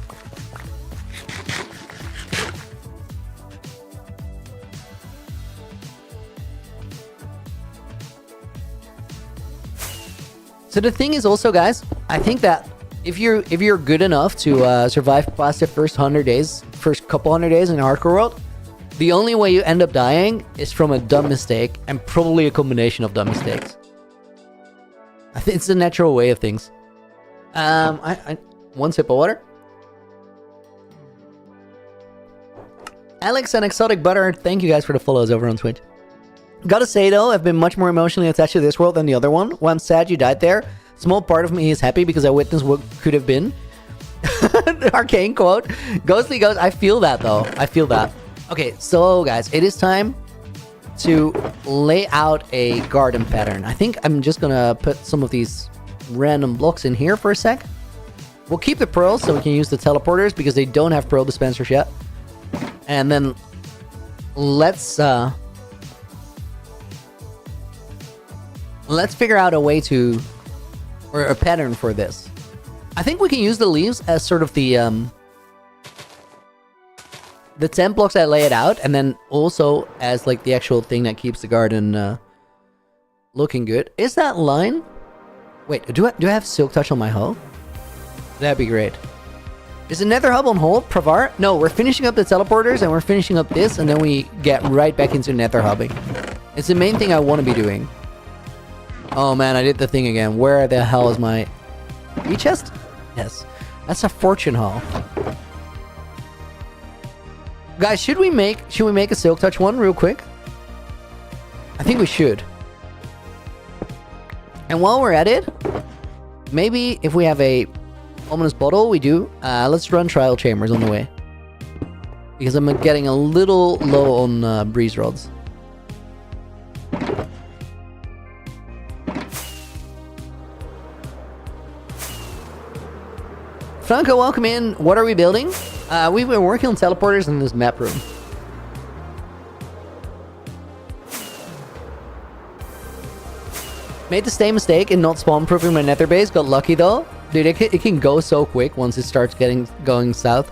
So the thing is also, guys, I think that if you're good enough to survive past the first couple hundred days in hardcore world, the only way you end up dying is from a dumb mistake, and probably a combination of dumb mistakes. I think it's the natural way of things. One sip of water. Alex and Exotic Butter, thank you guys for the follows over on Twitch. Gotta say though, I've been much more emotionally attached to this world than the other one. While I'm sad you died there, small part of me is happy because I witnessed what could have been. Arcane quote. Ghostly Ghost, I feel that though. I feel that. Okay, so guys, it is time to lay out a garden pattern. I think I'm just gonna put some of these random blocks in here for a sec. We'll keep the pearls so we can use the teleporters because they don't have pearl dispensers yet. And then let's figure out a way to, or a pattern for this. I think we can use the leaves as sort of the 10 blocks that lay it out, and then also as like the actual thing that keeps the garden looking good. Is that line? Wait, do I have Silk Touch on my hull? That'd be great. Is the Nether Hub on hold, Pravar? No, we're finishing up the teleporters and we're finishing up this, and then we get right back into Nether Hubbing. It's the main thing I want to be doing. Oh man, I did the thing again. Where the hell is my chest? Yes. That's a fortune hall. Guys, should we make a Silk Touch one real quick? I think we should. And while we're at it, maybe if we have a ominous bottle, we do. Let's run trial chambers on the way. Because I'm getting a little low on breeze rods. Franco, welcome in. What are we building? We've been working on teleporters in this map room. Made the same mistake in not spawn-proofing my nether base. Got lucky though. Dude, it can go so quick once it starts going south.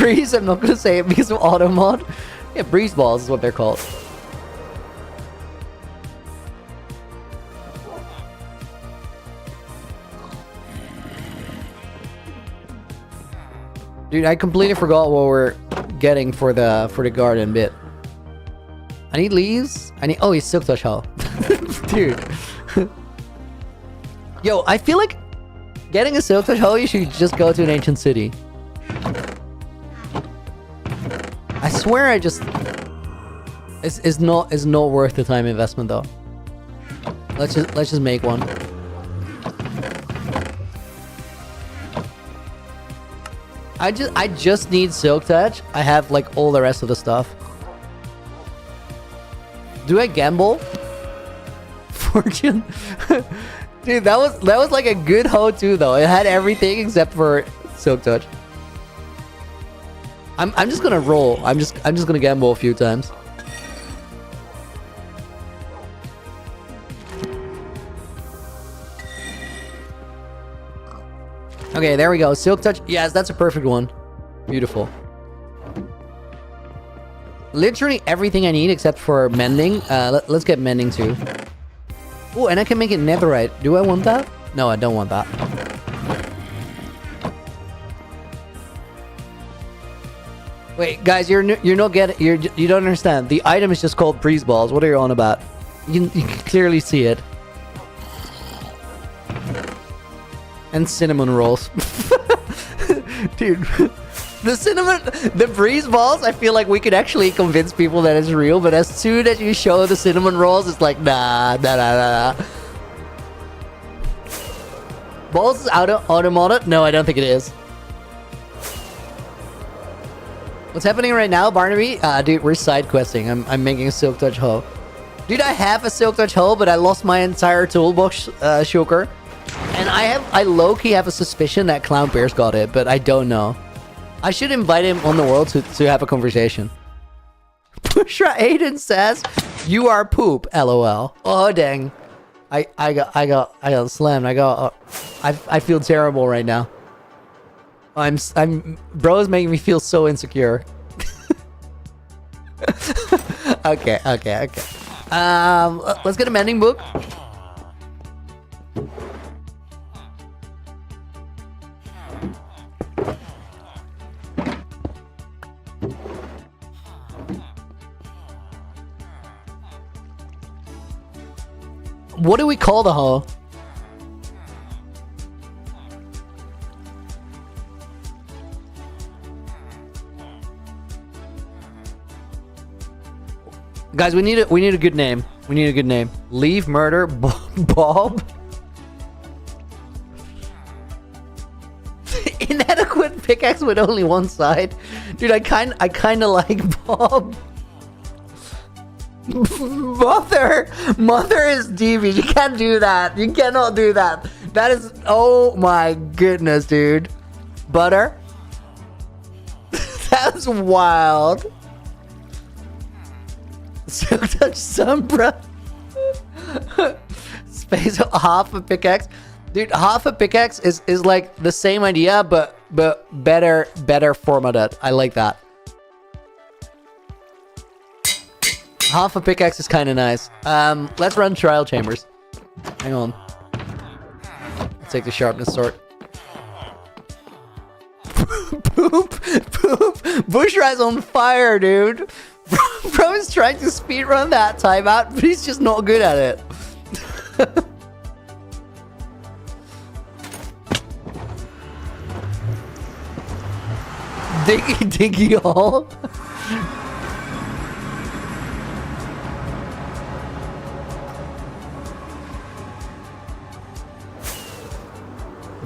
Breeze, I'm not gonna say it because of auto mod. Yeah, breeze balls is what they're called. Dude, I completely forgot what we're getting for the garden bit. I need leaves. Oh, he's Silk Touch Hall. Dude. Yo, I feel like getting a Silk Touch Hall, you should just go to an ancient city. I swear I just... It's not worth the time investment though. Let's just make one. I just need Silk Touch. I have like all the rest of the stuff. Do I gamble? Fortune? Dude, that was like a good hoe too though. It had everything except for Silk Touch. I'm just gonna roll. I'm just gonna gamble a few times. Okay, there we go. Silk Touch. Yes, that's a perfect one. Beautiful. Literally everything I need except for mending. Let's get mending too. Oh, and I can make it netherite. Do I want that? No, I don't want that. Wait, guys, you're not getting. You don't understand. The item is just called breeze balls. What are you on about? You can clearly see it. And cinnamon rolls. Dude, the breeze balls, I feel like we could actually convince people that it's real, but as soon as you show the cinnamon rolls, it's like, nah. Balls is auto-modded? No, I don't think it is. What's happening right now, Barnaby? Dude, we're side questing. I'm making a Silk Touch hoe. Dude, I have a Silk Touch hoe, but I lost my entire toolbox, Shulker. And I low-key have a suspicion that Clown Bear's got it, but I don't know. I should invite him on the world to have a conversation. Pushra Aiden says, "You are poop." LOL. Oh dang, I got slammed. I feel terrible right now. Bro's making me feel so insecure. Okay. Let's get a mending book. What do we call the hoe? Guys, we need a good name. We need a good name. Leave murder Bob. Inadequate pickaxe with only one side. Dude, I kind of like Bob. Mother is DB. You can't do that. You cannot do that. That is, oh my goodness, dude. Butter. That's wild. Silk Touch Sombra. Space half a pickaxe. Dude, half a pickaxe is like the same idea, but better formatted. I like that. Half a pickaxe is kind of nice. Let's run trial chambers. Hang on. Let's take the sharpness sword. Poop. Bushra's on fire, dude. Bro is trying to speedrun that timeout, but he's just not good at it. Diggy hole.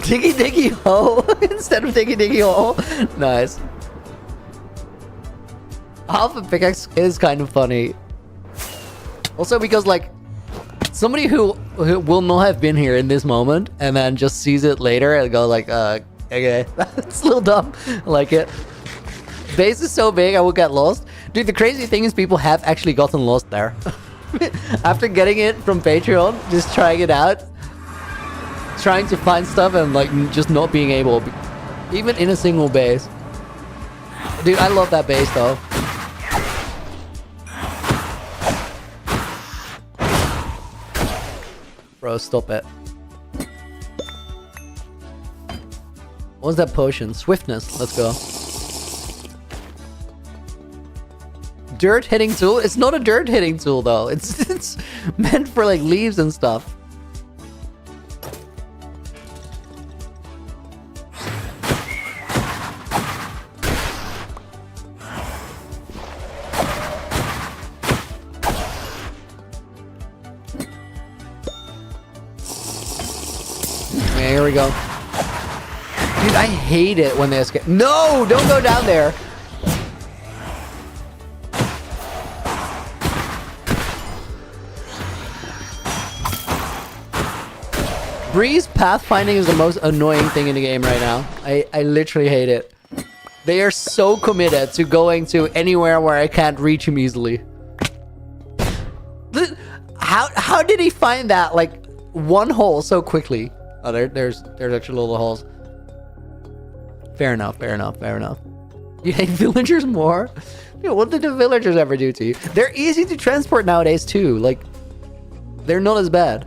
Diggy hole instead of diggy hole. Nice. Half a pickaxe is kind of funny. Also because like somebody who will not have been here in this moment and then just sees it later and go like, okay, that's a little dumb. I like it. Base is so big I would get lost. Dude, the crazy thing is people have actually gotten lost there. After getting it from Patreon, just trying it out. Trying to find stuff and like just not being able, even in a single base. Dude, I love that base though. Bro, stop it. What's that potion? Swiftness. Let's go. Dirt hitting tool? It's not a dirt hitting tool though. It's meant for like leaves and stuff. Yeah, here we go. Dude, I hate it when they escape. No, don't go down there. Breeze pathfinding is the most annoying thing in the game right now. I literally hate it. They are so committed to going to anywhere where I can't reach him easily. How did he find that like one hole so quickly? Oh, there's actually little holes. Fair enough, fair enough, fair enough. You hate villagers more? Dude, what did the villagers ever do to you? They're easy to transport nowadays too. Like, they're not as bad.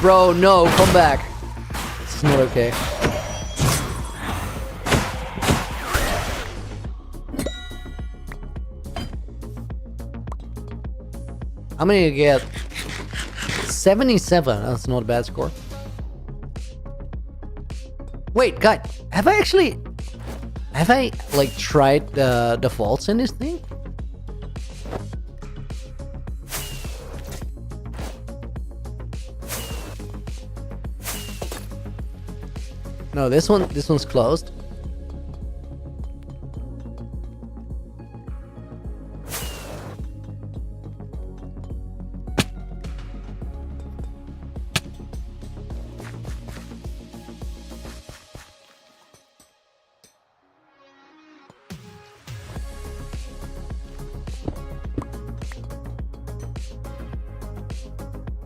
Bro, no, come back. This is not okay. How many did you get? 77. That's not a bad score. Wait, guys, have I like tried the faults in this thing? No, this one's closed.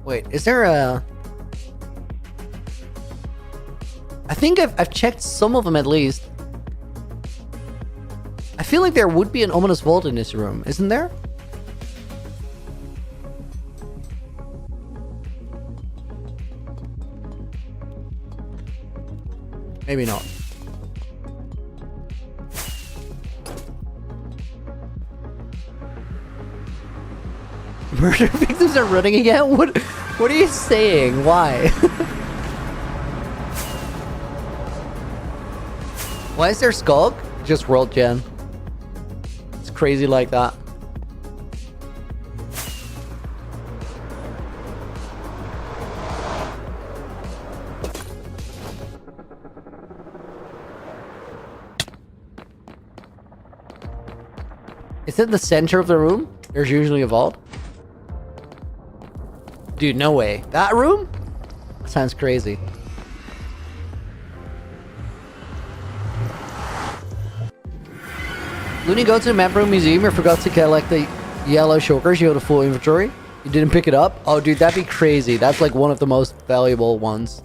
Wait, is there a... I think I've checked some of them at least. I feel like there would be an ominous vault in this room, isn't there? Maybe not. Murder victims are running again? What are you saying? Why? Why is there Skulk? Just world gen. It's crazy like that. Is it the center of the room? There's usually a vault. Dude, no way. That room? Sounds crazy. Looney, go to the map room museum. You forgot to collect the yellow chokers. You had a full inventory. You didn't pick it up? Oh, dude, that'd be crazy. That's like one of the most valuable ones.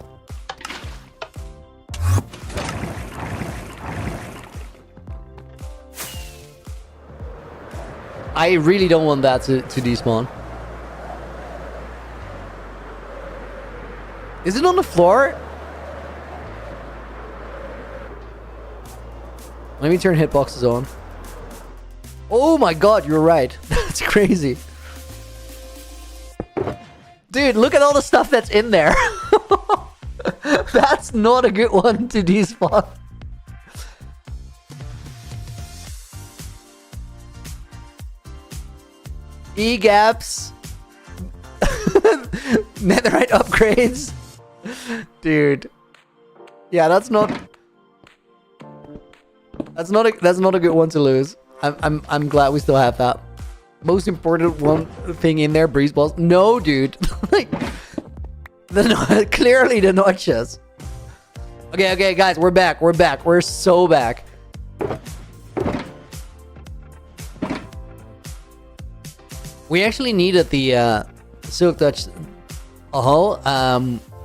I really don't want that to despawn. Is it on the floor? Let me turn hitboxes on. Oh my god, you're right. That's crazy. Dude, look at all the stuff that's in there. That's not a good one to despawn. E-gaps. Netherite upgrades. Dude. Yeah, that's not a good one to lose. I'm glad we still have that. Most important one thing in there, breeze balls. No, dude. Like, clearly the notches. Okay, guys, we're back. We're so back. We actually needed the Silk Dutch. Oh,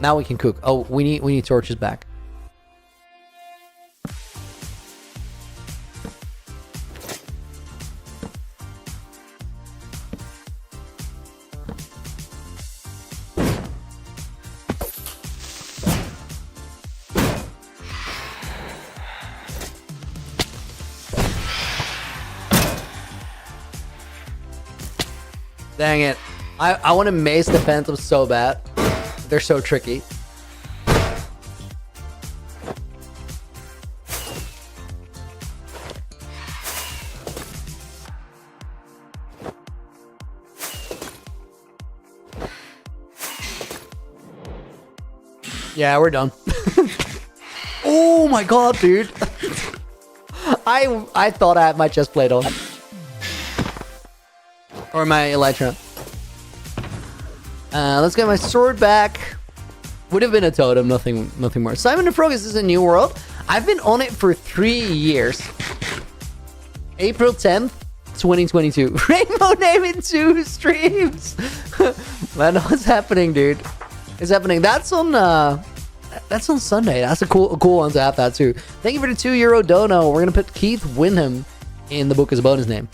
now we can cook. Oh, we need torches back. Dang it. I want to mace the phantoms so bad. They're so tricky. Yeah, we're done. Oh my god, dude. I thought I had my chest plate on. Or my elytra. Let's get my sword back. Would have been a totem, nothing more. Simon the Frog, is this a new world? I've been on it for 3 years. April 10th, 2022. Rainbow name in 2 streams. Man, what's happening, dude? It's happening. That's on Sunday. That's a cool one to have that too. Thank you for the €2 dono. We're gonna put Keith Wyndham in the book as a bonus name.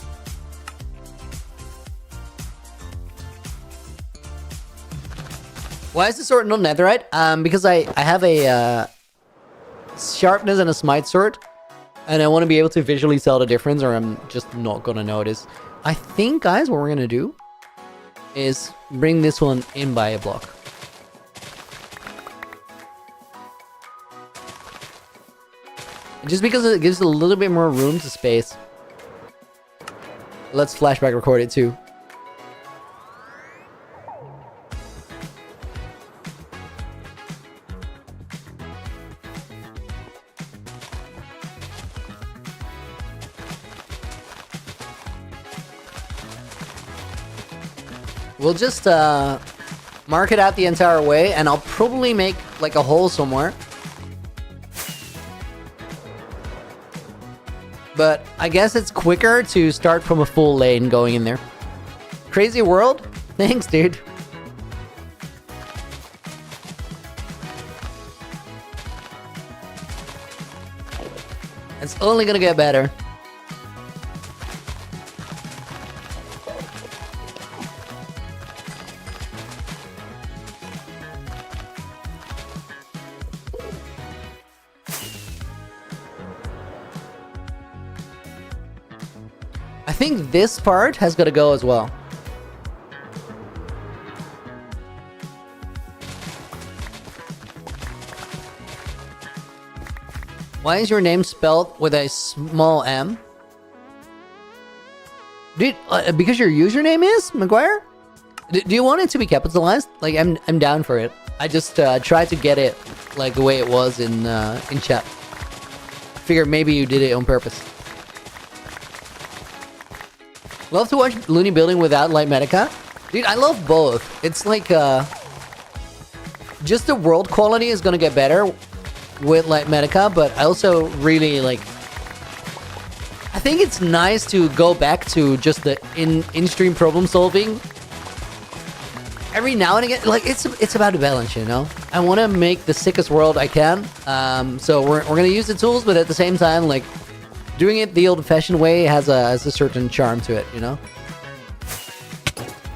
Why is the sword not netherite? Because I have a sharpness and a smite sword, and I want to be able to visually tell the difference, or I'm just not gonna notice. I think, guys, what we're gonna do is bring this one in by a block. Just because it gives a little bit more room to space. Let's flashback record it too. We'll just mark it out the entire way, and I'll probably make like a hole somewhere. But I guess it's quicker to start from a full lane going in there. Crazy world? Thanks, dude. It's only gonna get better. I think this part has got to go as well. Why is your name spelled with a small m? Dude, because your username is McGuire? Do you want it to be capitalized? Like, I'm down for it. I just tried to get it like the way it was in chat. Figured maybe you did it on purpose. Love to watch Looney building without light medica. Dude, I love both. It's like, just the world quality is gonna get better with light medica, but I also really like, I think it's nice to go back to just the in-stream problem solving. Every now and again, like, it's about the balance, you know? I want to make the sickest world I can. So we're gonna use the tools, but at the same time, like, doing it the old-fashioned way has a certain charm to it, you know?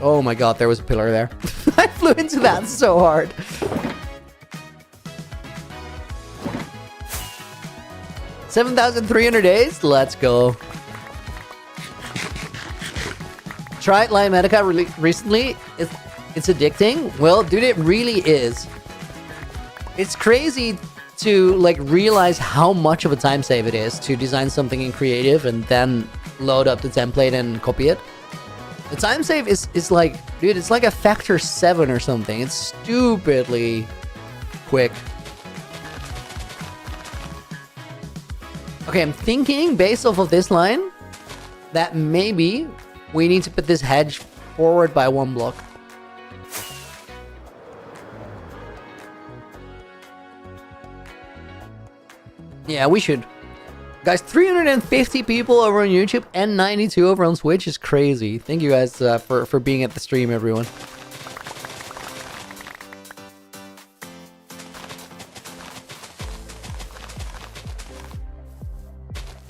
Oh my god, there was a pillar there. I flew into that so hard. $7,300 days? Let's go. Tried Light Medica recently. It's addicting. Well, dude, it really is. It's crazy to like realize how much of a time save it is to design something in creative and then load up the template and copy it. The time save is like, dude, it's like a factor 7 or something. It's stupidly quick. Okay, I'm thinking based off of this line that maybe we need to put this hedge forward by 1 block. Yeah, we should. Guys, 350 people over on YouTube and 92 over on Twitch is crazy. Thank you guys for being at the stream, everyone.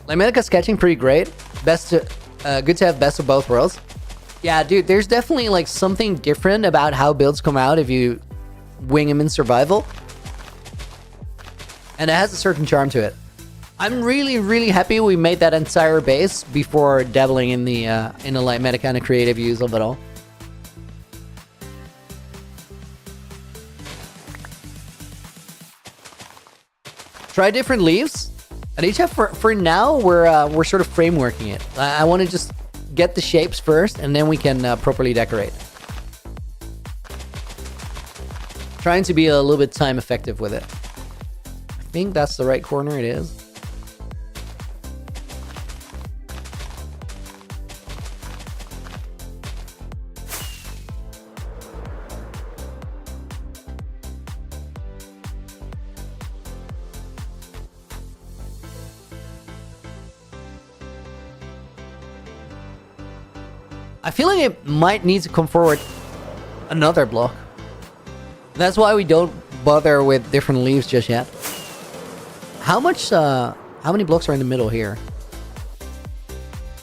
Limelica sketching pretty great. Good to have best of both worlds. Yeah, dude, there's definitely like something different about how builds come out if you wing them in survival. And it has a certain charm to it. I'm really, really happy we made that entire base before dabbling in the light meta kind of creative use of it all. Try different leaves. At each for now, we're sort of frameworking it. I want to just get the shapes first, and then we can properly decorate. Trying to be a little bit time effective with it. I think that's the right corner. It is. I feel like it might need to come forward another block. That's why we don't bother with different leaves just yet. How many blocks are in the middle here?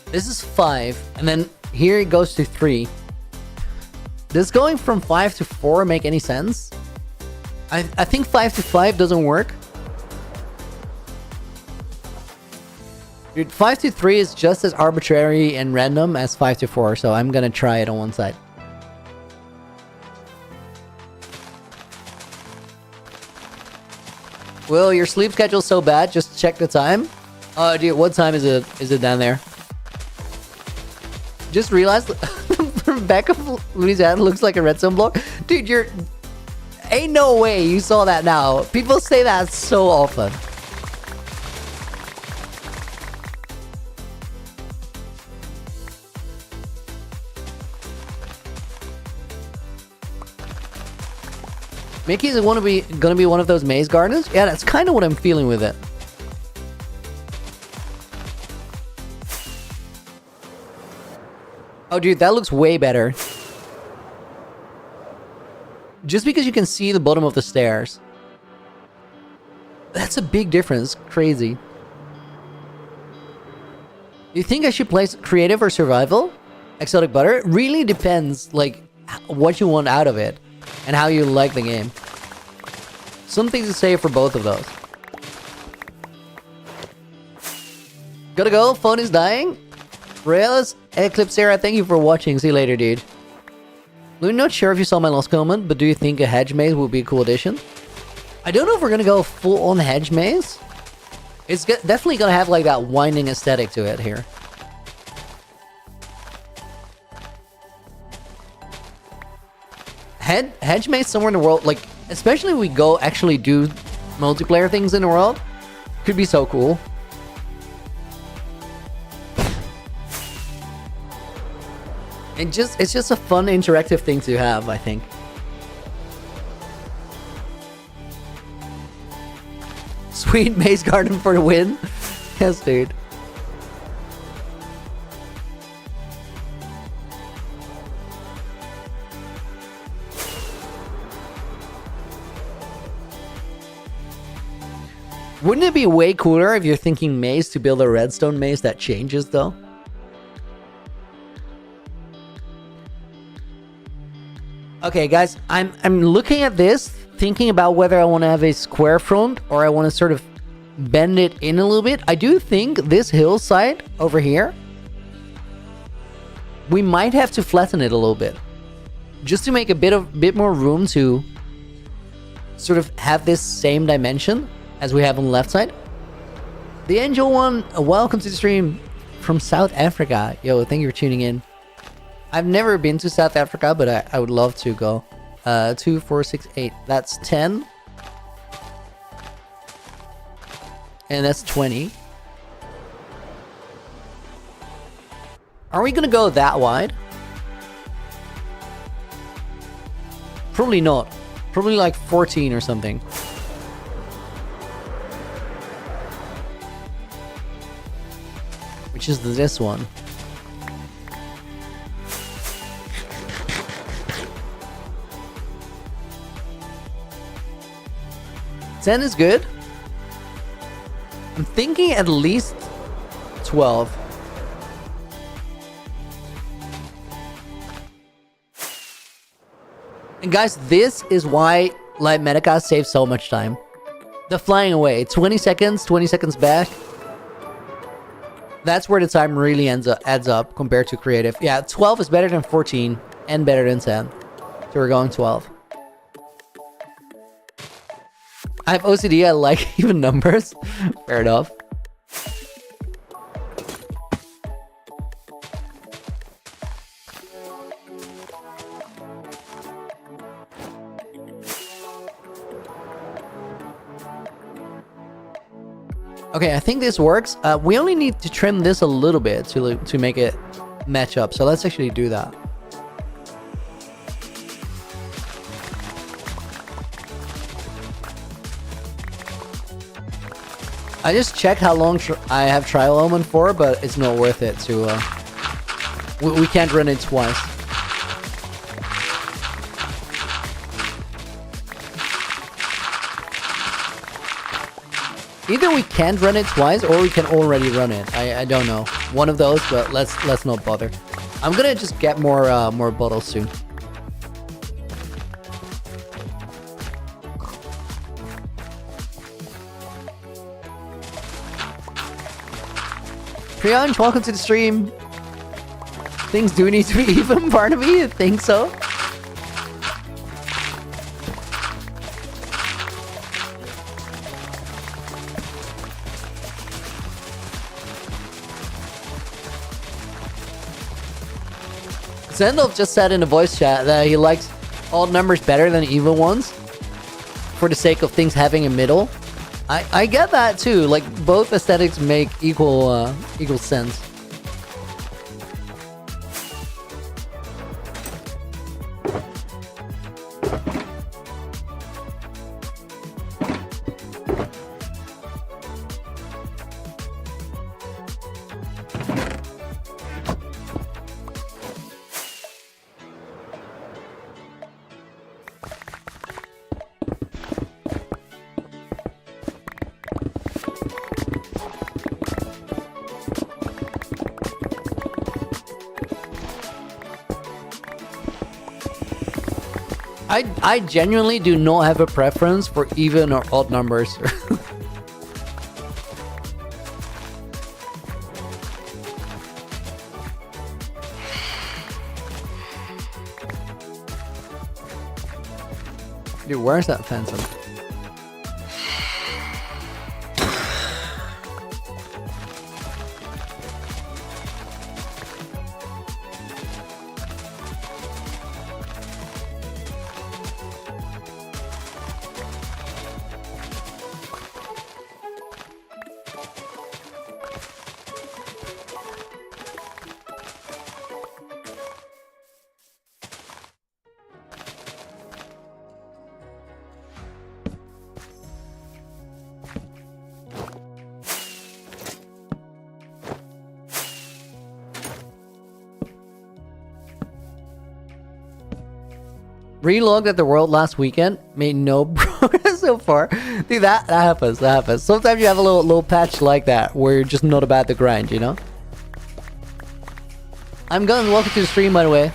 This is 5, and then here it goes to 3. Does going from 5 to 4 make any sense? I think 5 to 5 doesn't work. Dude, 5 to 3 is just as arbitrary and random as 5 to 4, so I'm gonna try it on one side. Will, your sleep schedule's so bad, just check the time. Oh, dude, what time is it down there? Just realized the back of Louisiana looks like a redstone block. Dude, ain't no way you saw that now. People say that so often. Mickey's gonna be one of those maze gardens? Yeah, that's kind of what I'm feeling with it. Oh, dude, that looks way better. Just because you can see the bottom of the stairs. That's a big difference. Crazy. You think I should place creative or survival? Exotic butter? It really depends, like, what you want out of it. And how you like the game. Something to say for both of those. Gotta go, phone is dying. Rails, Eclipse Era, thank you for watching. See you later, dude. I'm not sure if you saw my last comment, but do you think a hedge maze would be a cool addition? I don't know if we're gonna go full on hedge maze. It's definitely gonna have like that winding aesthetic to it here. Hedge maze somewhere in the world, like, especially if we go actually do multiplayer things in the world, could be so cool. And it's just a fun interactive thing to have, I think. Sweet maze garden for the win. Yes, dude. Wouldn't it be way cooler if you're thinking maze to build a redstone maze that changes, though? Okay, guys, I'm looking at this, thinking about whether I want to have a square front or I want to sort of bend it in a little bit. I do think this hillside over here, we might have to flatten it a little bit, just to make a bit more room to sort of have this same dimension as we have on the left side. The Angel One, welcome to the stream from South Africa. Yo, thank you for tuning in. I've never been to South Africa, but I would love to go. 2, 4, 6, 8. That's 10. And that's 20. Are we gonna go that wide? Probably not. Probably like 14 or something. which is this one. Ten is good. I'm thinking at least 12. And guys, this is why Light Medica saves so much time. The flying away, 20 seconds back. That's where the time really adds up compared to creative. Yeah, 12 is better than 14 and better than 10. So we're going 12. I have OCD, I like even numbers. Fair enough. Okay, I think this works. We only need to trim this a little bit to make it match up. So let's actually do that. I just checked how long I have Trial Omen for, but it's not worth it to... we can't run it twice. Either we can't run it twice, or we can already run it. I don't know. One of those, but let's not bother. I'm gonna just get more bottles soon. Priyansh, welcome to the stream. Things do need to be even, Barnaby? I think so. Zendolf just said in the voice chat that he likes odd numbers better than even ones for the sake of things having a middle. I get that too. Like, both aesthetics make equal sense. I genuinely do not have a preference for even or odd numbers. Dude, where's that phantom? Relogged at the world last weekend, made no progress so far. Dude, that happens, that happens. Sometimes you have a little patch like that, where you're just not about the grind, you know? I'm Guns, welcome to the stream, by the way.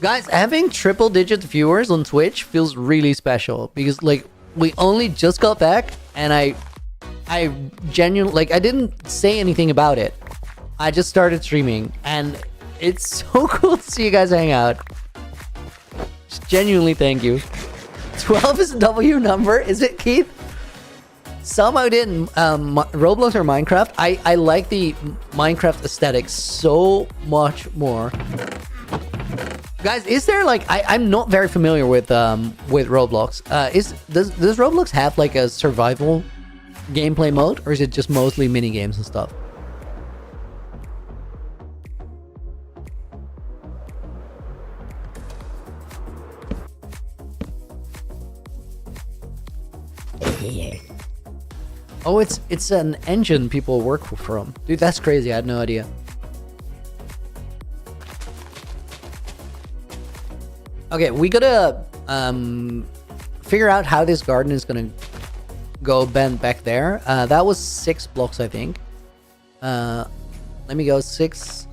Guys, having triple-digit viewers on Twitch feels really special, because, like, we only just got back, and I genuinely, like, I didn't say anything about it. I just started streaming, and it's so cool to see you guys hang out. Just genuinely thank you. 12 is a W number, is it, Keith? Somehow didn't Roblox or Minecraft. I like the Minecraft aesthetic so much more. Guys, is there, like, I'm not very familiar with Roblox. Does Roblox have, like, a survival gameplay mode, or is it just mostly mini games and stuff? Oh, it's an engine people work from. Dude, that's crazy. I had no idea. Okay, we gotta figure out how this garden is gonna go bend back there. That was 6 blocks, I think. Let me go 6,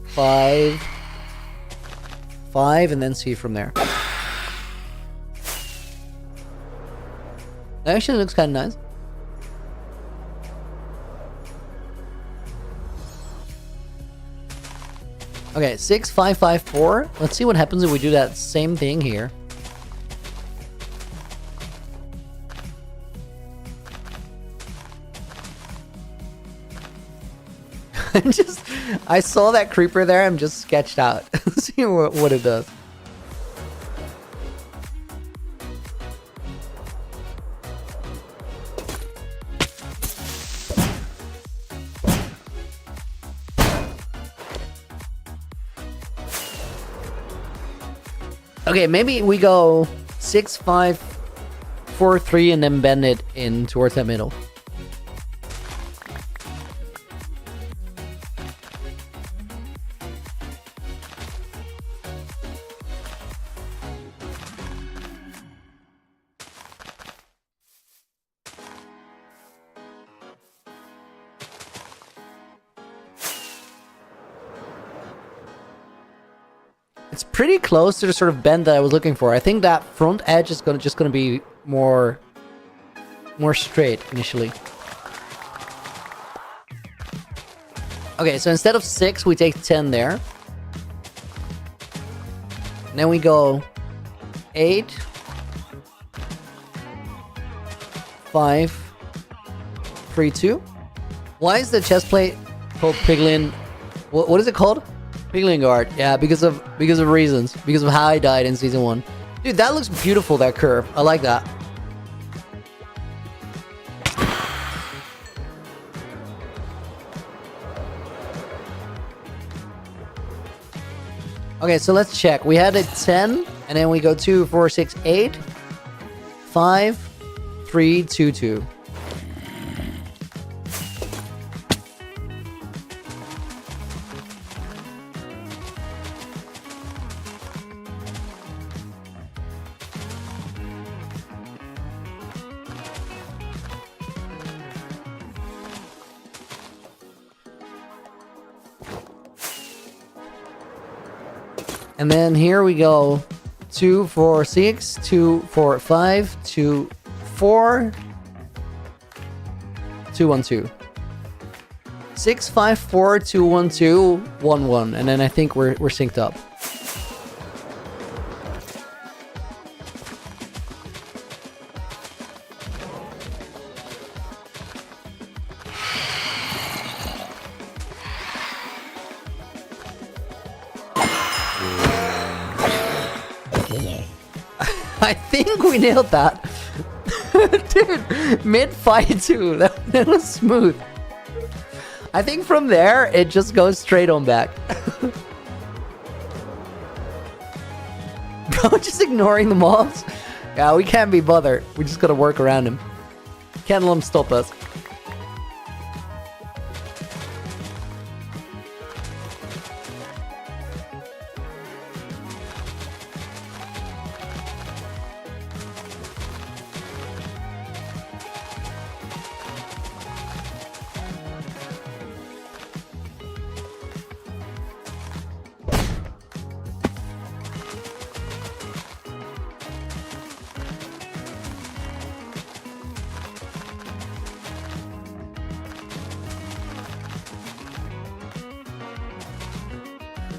5, 5, and then see from there. That actually looks kind of nice. Okay, 6, 5, 5, 4. Let's see what happens if we do that same thing here. I saw that creeper there. I'm just sketched out. See what it does. Okay, maybe we go 6, 5, 4, 3, and then bend it in towards that middle. It's pretty close to the sort of bend that I was looking for. I think that front edge is just gonna be more straight initially. Okay, so instead of 6, we take 10 there. And then we go 8, 5, 3, 2. Why is the chest plate called Piglin? What is it called? Piglin guard. Yeah, because of reasons. Because of how I died in season 1. Dude, that looks beautiful, that curve. I like that. Okay, so let's check. We had a 10, and then we go 2, 4, 6, 8, 5, 3, 2, 2. And then here we go 2, 4, 6, 2, 4, 5, 2, 4, 2, 1, 2. 6, 5, 4, 2, 1, 2, 1, 1. And then I think we're synced up. I think we nailed that. Dude, mid-fight too. That was smooth. I think from there, it just goes straight on back. Bro, just ignoring the mobs? Yeah, we can't be bothered. We just gotta work around him. Can't let him stop us.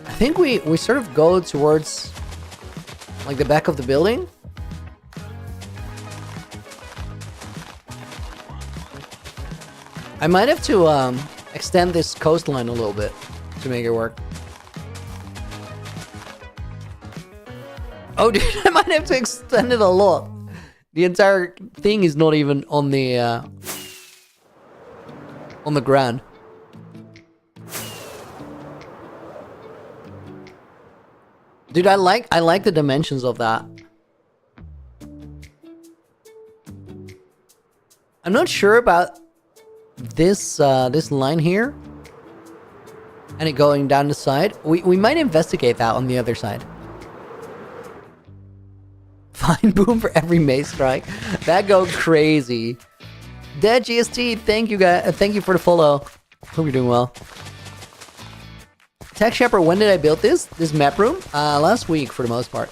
I think we sort of go towards like the back of the building. I might have to extend this coastline a little bit to make it work. Oh dude, I might have to extend it a lot. The entire thing is not even on the ground. Dude, I like the dimensions of that. I'm not sure about this this line here. And it going down the side. We might investigate that on the other side. Fine boom for every maze strike. That go crazy. Dead GST, thank you guys. Thank you for the follow. Hope you're doing well. Tech Shepherd, when did I build this? This map room? Last week for the most part.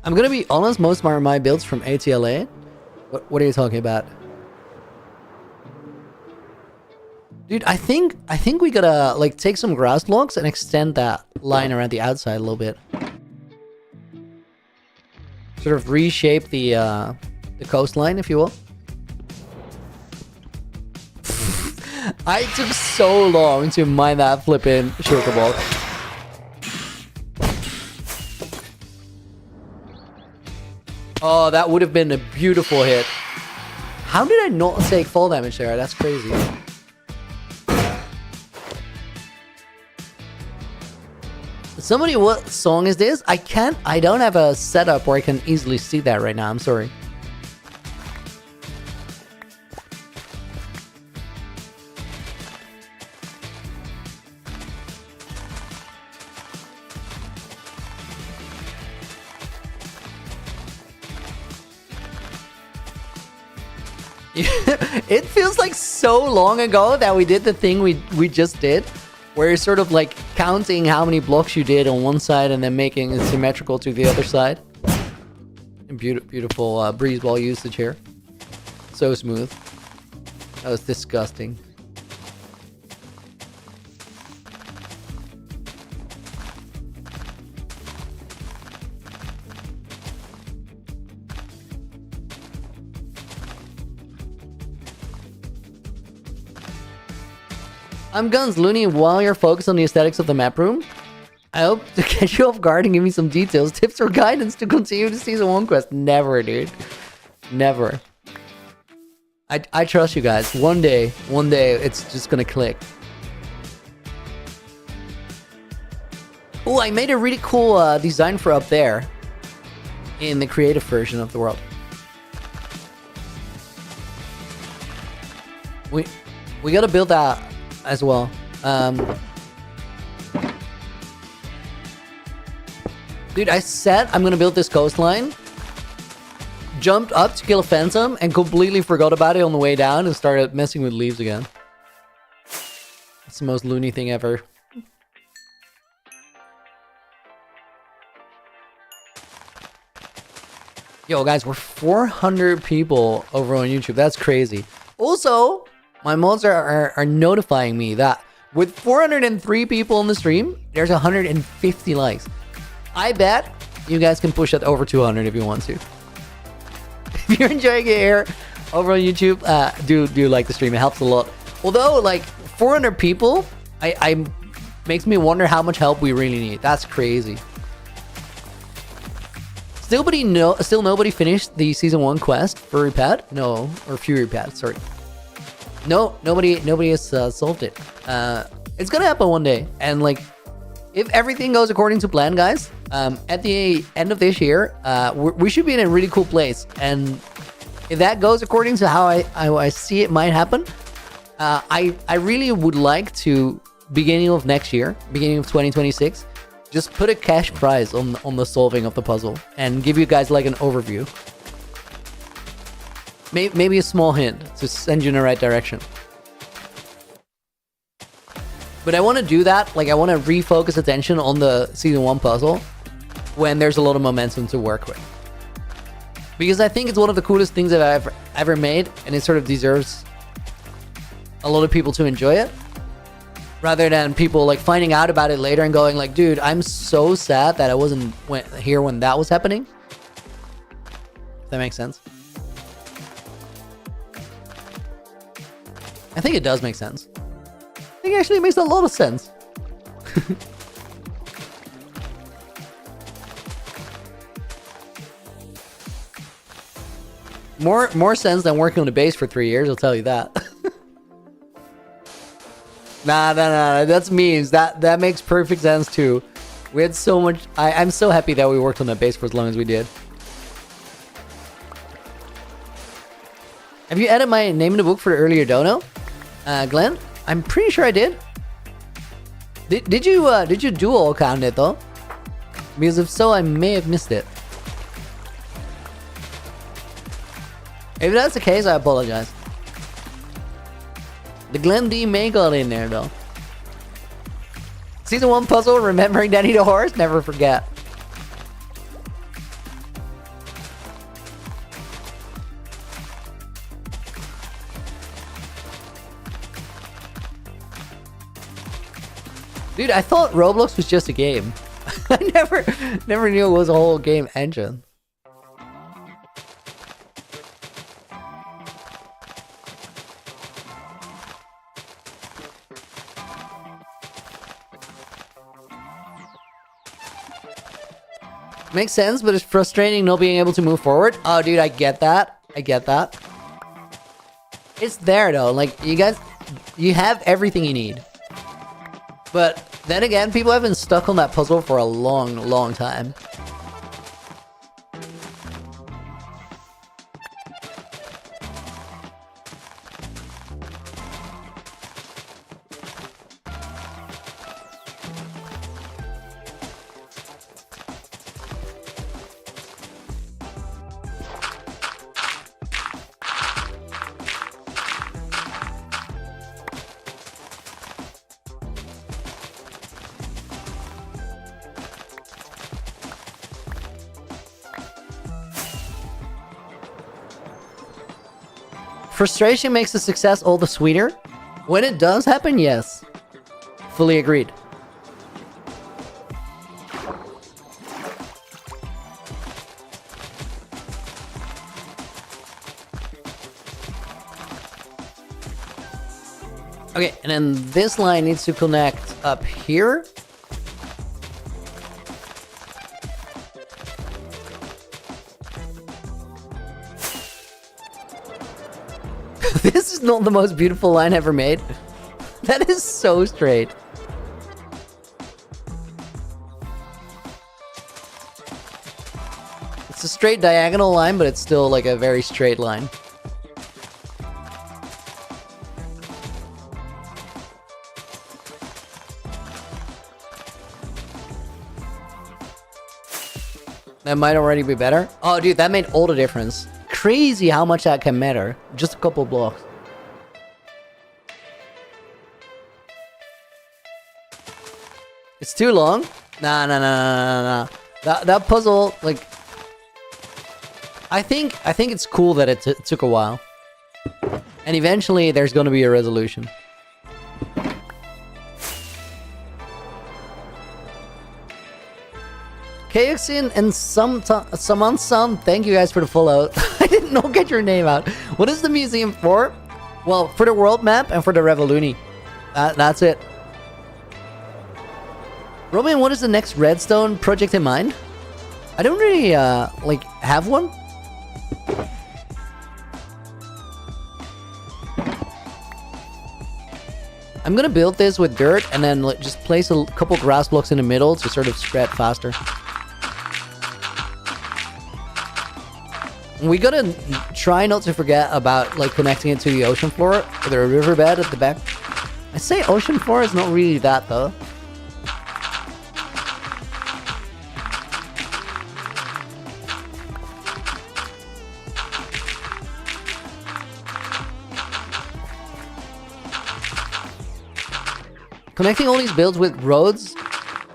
I'm gonna be honest, most of my builds from ATLA. What are you talking about? Dude, I think we gotta like take some grass blocks and extend that line around the outside a little bit. Sort of reshape the coastline, if you will. I took so long to mine that flippin' sugar ball. Oh, that would have been a beautiful hit. How did I not take fall damage there? That's crazy. Somebody, what song is this? I don't have a setup where I can easily see that right now. I'm sorry. It feels like so long ago that we did the thing we just did, where you're sort of like counting how many blocks you did on one side and then making it symmetrical to the other side. Beautiful breeze ball usage here. So smooth. That was disgusting. I'm Guns Looney. While you're focused on the aesthetics of the map room, I hope to catch you off guard and give me some details, tips, or guidance to continue the Season 1 quest. Never, dude. Never. I trust you guys. One day, it's just gonna click. Oh, I made a really cool design for up there in the creative version of the world. We gotta build that as well. Dude, I said I'm gonna build this coastline, jumped up to kill a phantom, and completely forgot about it on the way down and started messing with leaves again. It's the most loony thing ever. Yo, guys, we're 400 people over on YouTube. That's crazy. Also, my mods are notifying me that with 403 people in the stream, there's 150 likes. I bet you guys can push that over 200 if you want to. If you're enjoying it here over on YouTube, do like the stream. It helps a lot. Although, like, 400 people, I makes me wonder how much help we really need. That's crazy. Still nobody finished the Season 1 quest for Repad? No, or Fury Pad, sorry. No, nobody has solved it. It's gonna happen one day. And like, if everything goes according to plan, guys, at the end of this year, we should be in a really cool place. And if that goes according to how I see it might happen, I really would like to, beginning of next year, beginning of 2026, just put a cash prize on the solving of the puzzle and give you guys like an overview. Maybe a small hint to send you in the right direction. But I want to do that. Like, I want to refocus attention on the Season 1 puzzle when there's a lot of momentum to work with. Because I think it's one of the coolest things that I've ever made, and it sort of deserves a lot of people to enjoy it. Rather than people like finding out about it later and going like, dude, I'm so sad that I wasn't here when that was happening. If that makes sense. I think it does make sense. think actually it makes a lot of sense. More sense than working on the base for 3 years, I'll tell you that. Nah, that's memes. That makes perfect sense too. We had so much. I'm so happy that we worked on that base for as long as we did. Have you added my name in the book for the earlier dono, Glenn? I'm pretty sure I did. Did you dual account it though? Because if so, I may have missed it. If that's the case, I apologize. The Glenn D may got in there though. Season 1 puzzle, remembering Danny the horse, never forget. Dude, I thought Roblox was just a game. I never knew it was a whole game engine. Makes sense, but it's frustrating not being able to move forward. Oh, dude, I get that. I get that. It's there, though. Like, you guys, you have everything you need. But then again, people have been stuck on that puzzle for a long, long time. Frustration makes the success all the sweeter. When it does happen, yes. Fully agreed. Okay, and then this line needs to connect up here. This is not the most beautiful line ever made. That is so straight. It's a straight diagonal line, but it's still like a very straight line. That might already be better. Oh, dude, that made all the difference. Crazy how much that can matter. Just a couple blocks. It's too long? Nah. That puzzle, like... I think it's cool that it took a while. And eventually there's gonna be a resolution. KXin and Saman-san, thank you guys for the follow. I didn't know get your name out. What is the museum for? Well, for the world map and for the Revoluni. That's it. Robin, what is the next Redstone project in mind? I don't really, like, have one. I'm gonna build this with dirt and then just place a couple grass blocks in the middle to sort of spread faster. We gotta try not to forget about like connecting it to the ocean floor or the riverbed at the back. I say ocean floor is not really that though. Connecting all these builds with roads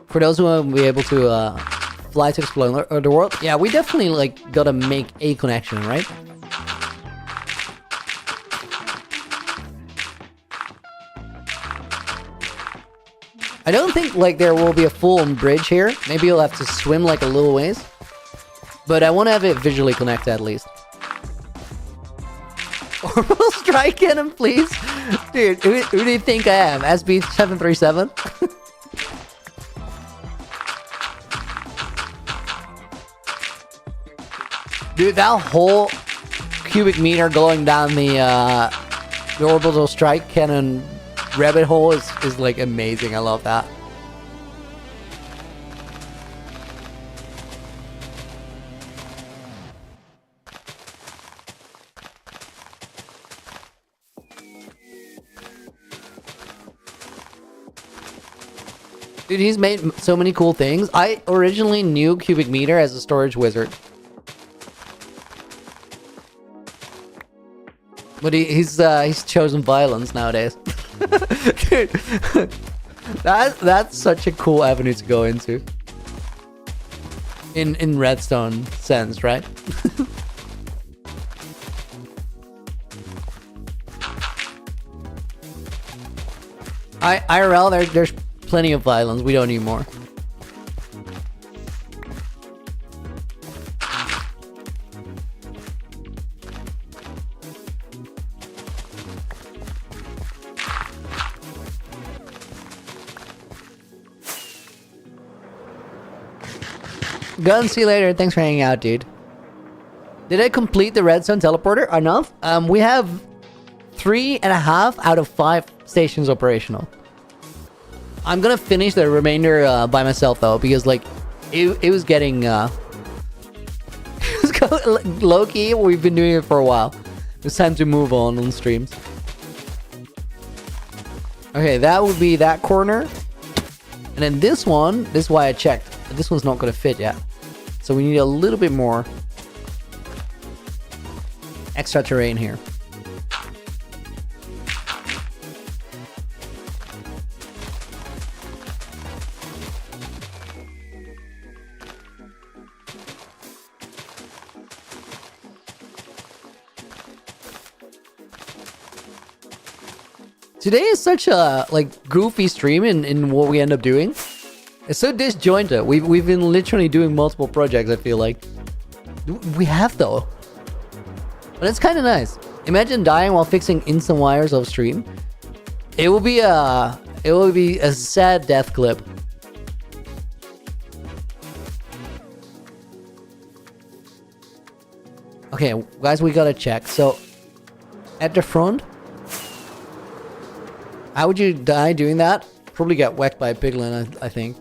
for those who want to be able to fly to explore the world. Yeah, we definitely like gotta make a connection, right? I don't think like there will be a full-on bridge here. Maybe you'll have to swim like a little ways. But I want to have it visually connected at least. Orbital strike cannon, please. Dude, who do you think I am? SB737? Dude, that whole cubic meter going down the orbital strike cannon rabbit hole is like amazing. I love that. Dude, he's made so many cool things. I originally knew Cubic Meter as a storage wizard. But he's chosen violence nowadays. Dude, that's such a cool avenue to go into. In Redstone sense, right? IRL, there's plenty of violence. We don't need more. Gun, see you later. Thanks for hanging out, dude. Did I complete the redstone teleporter? Enough? We have 3.5 out of 5 stations operational. I'm gonna finish the remainder by myself though, because like it was getting low key. We've been doing it for a while. It's time to move on streams. Okay, that would be that corner, and then this one. This is why I checked. This one's not gonna fit yet, so we need a little bit more extra terrain here. Today is such a like goofy stream in what we end up doing. It's so disjointed. We've been literally doing multiple projects. I feel like we have though, but it's kind of nice. Imagine dying while fixing instant wires off stream. It will be a sad death clip. Okay, guys, we gotta check. So at the front. How would you die doing that? Probably get whacked by a piglin, I think.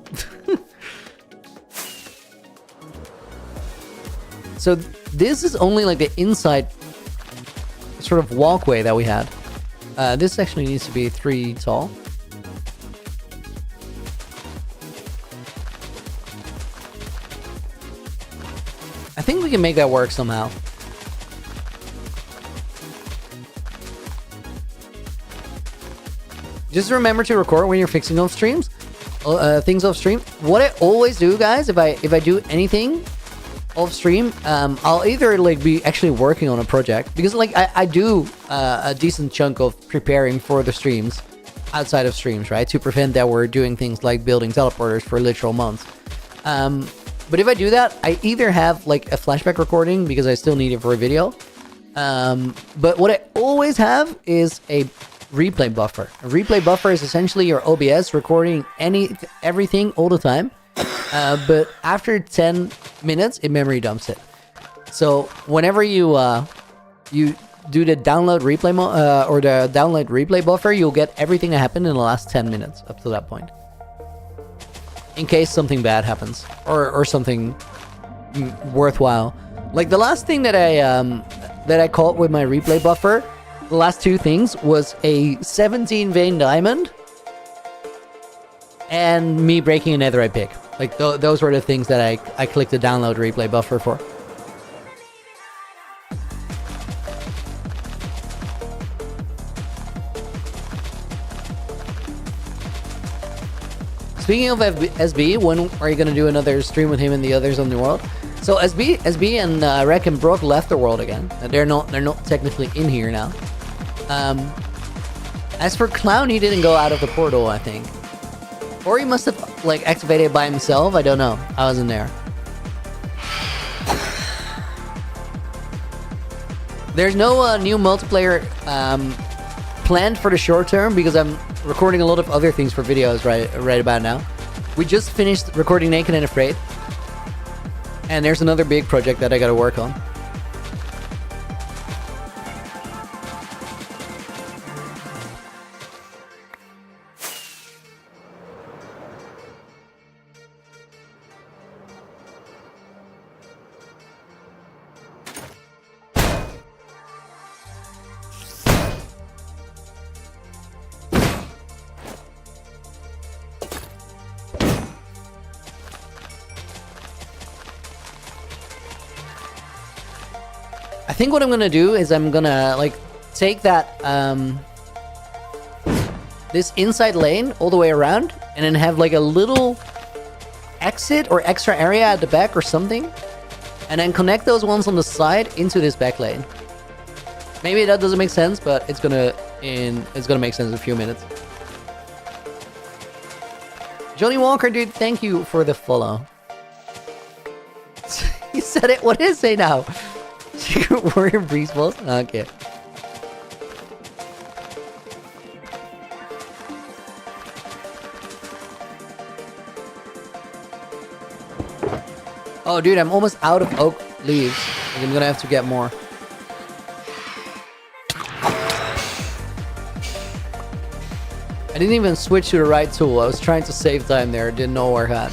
So this is only like the inside sort of walkway that we had. This actually needs to be 3 tall. I think we can make that work somehow. Just remember to record when you're fixing off streams, things off stream. What I always do, guys, if I do anything off stream, I'll either like be actually working on a project, because like I do a decent chunk of preparing for the streams outside of streams, right? To prevent that we're doing things like building teleporters for literal months. But if I do that, I either have like a flashback recording because I still need it for a video. But what I always have is a replay buffer. A replay buffer is essentially your OBS recording everything all the time, but after 10 minutes it memory dumps it. So whenever you do the download replay or the download replay buffer, you'll get everything that happened in the last 10 minutes up to that point, in case something bad happens or something worthwhile. Like the last thing that I caught with my replay buffer, the last 2 things was a 17 vein diamond and me breaking a netherite pick. Like those were the things that I clicked the download replay buffer for. Speaking of SB, when are you going to do another stream with him and the others on the world? So SB and Rek and Brock left the world again. They're not technically in here now. As for Clown, he didn't go out of the portal, I think. Or he must have like activated it by himself. I don't know. I wasn't there. There's no new multiplayer planned for the short term because I'm recording a lot of other things for videos right about now. We just finished recording Naked and Afraid. And there's another big project that I gotta work on. I think what I'm gonna do is I'm gonna like take that this inside lane all the way around and then have like a little exit or extra area at the back or something, and then connect those ones on the side into this back lane. Maybe that doesn't make sense, but it's gonna make sense in a few minutes. Johnny Walker, dude, thank you for the follow. You said it. What did it say now? Secret Warrior Breeze Balls? Okay. Oh, dude, I'm almost out of oak leaves. I'm gonna have to get more. I didn't even switch to the right tool. I was trying to save time there. Didn't know where I had.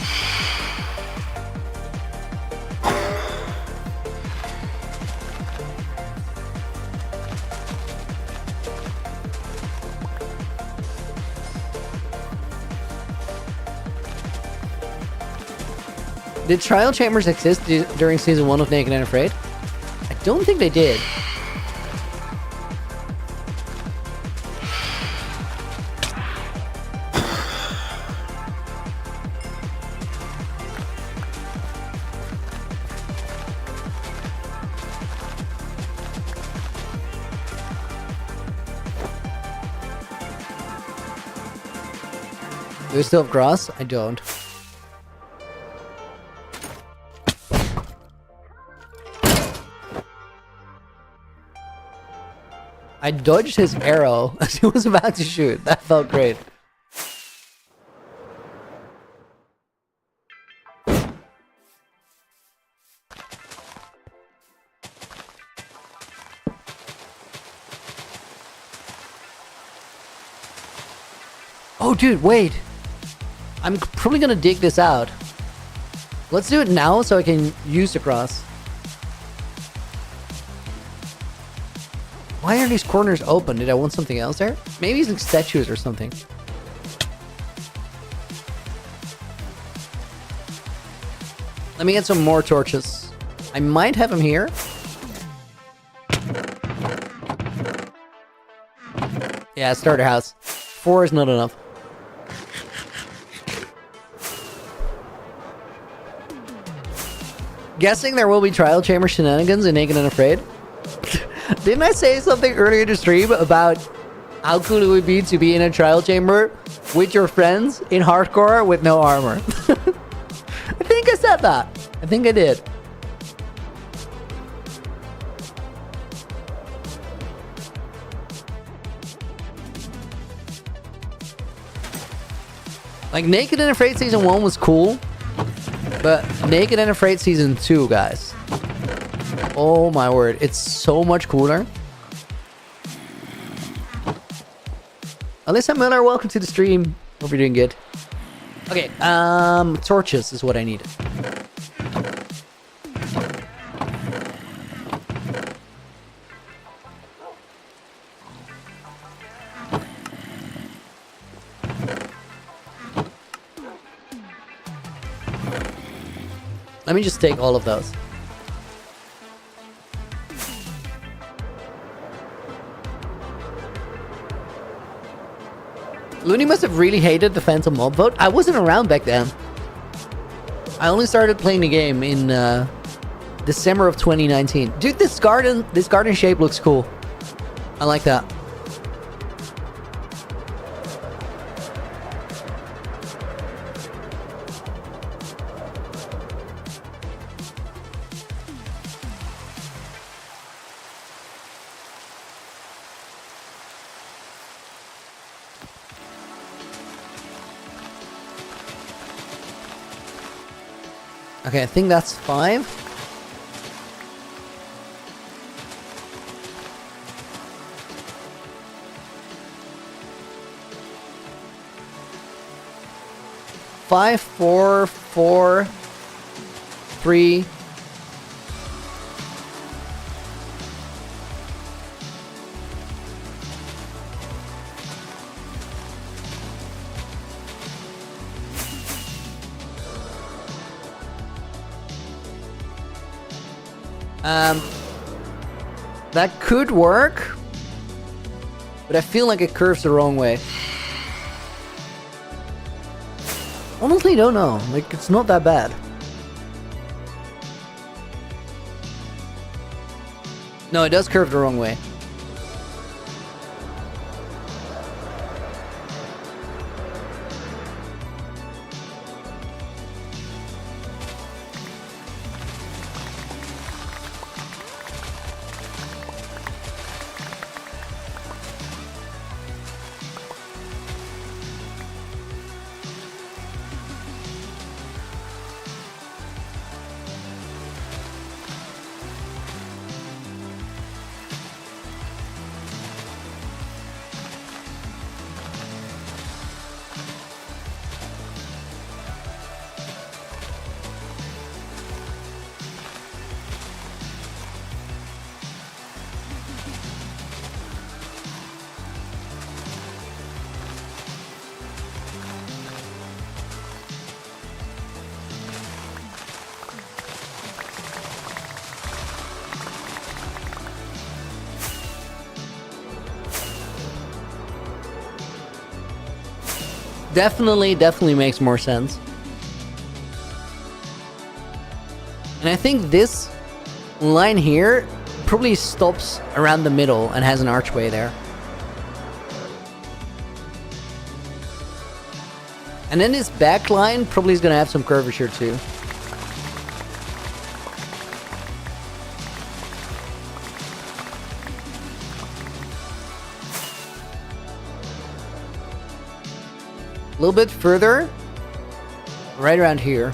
Did trial chambers exist during season 1 of Naked and Afraid? I don't think they did. Do we still have grass? I don't. I dodged his arrow as he was about to shoot. That felt great. Oh, dude, wait. I'm probably gonna dig this out. Let's do it now so I can use the cross. Why are these corners open? Did I want something else there? Maybe it's like statues or something. Let me get some more torches. I might have them here. Yeah, starter house. 4 is not enough. Guessing there will be trial chamber shenanigans in Naked and Afraid. Didn't I say something earlier in the stream about how cool it would be to be in a trial chamber with your friends in hardcore with no armor? I think I said that. I think I did. Like, Naked and Afraid Season 1 was cool, but Naked and Afraid Season 2, guys. Oh my word, it's so much cooler. Alyssa Miller, welcome to the stream. Hope you're doing good. Okay, torches is what I needed. Let me just take all of those. Looney must have really hated the Phantom Mob vote. I wasn't around back then. I only started playing the game in December of 2019. Dude, this garden shape looks cool. I like that. Okay, I think that's 5. Five, 4, 4, 3. That could work, but I feel like it curves the wrong way. Honestly, don't know. Like, it's not that bad. No, it does curve the wrong way. Definitely makes more sense. And I think this line here probably stops around the middle and has an archway there. And then this back line probably is going to have some curvature too. A little bit further, right around here.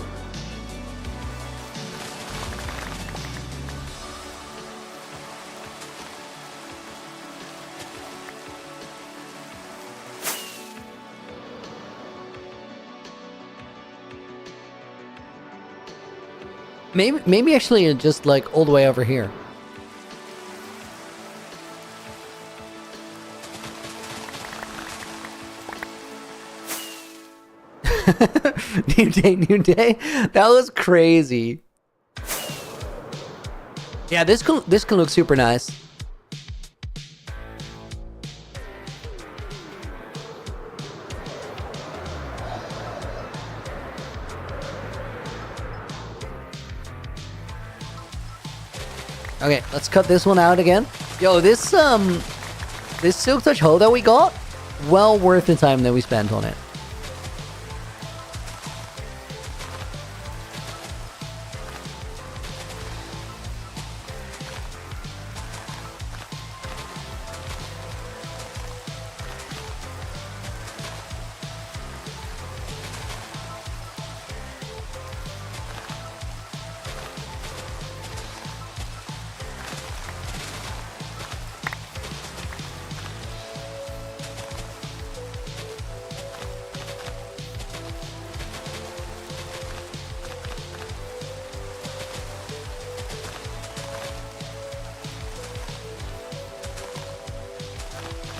Maybe actually just like all the way over here. New day. That was crazy. Yeah, this can look super nice. Okay, let's cut this one out again. Yo, this Silk Touch hoe that we got, well worth the time that we spent on it.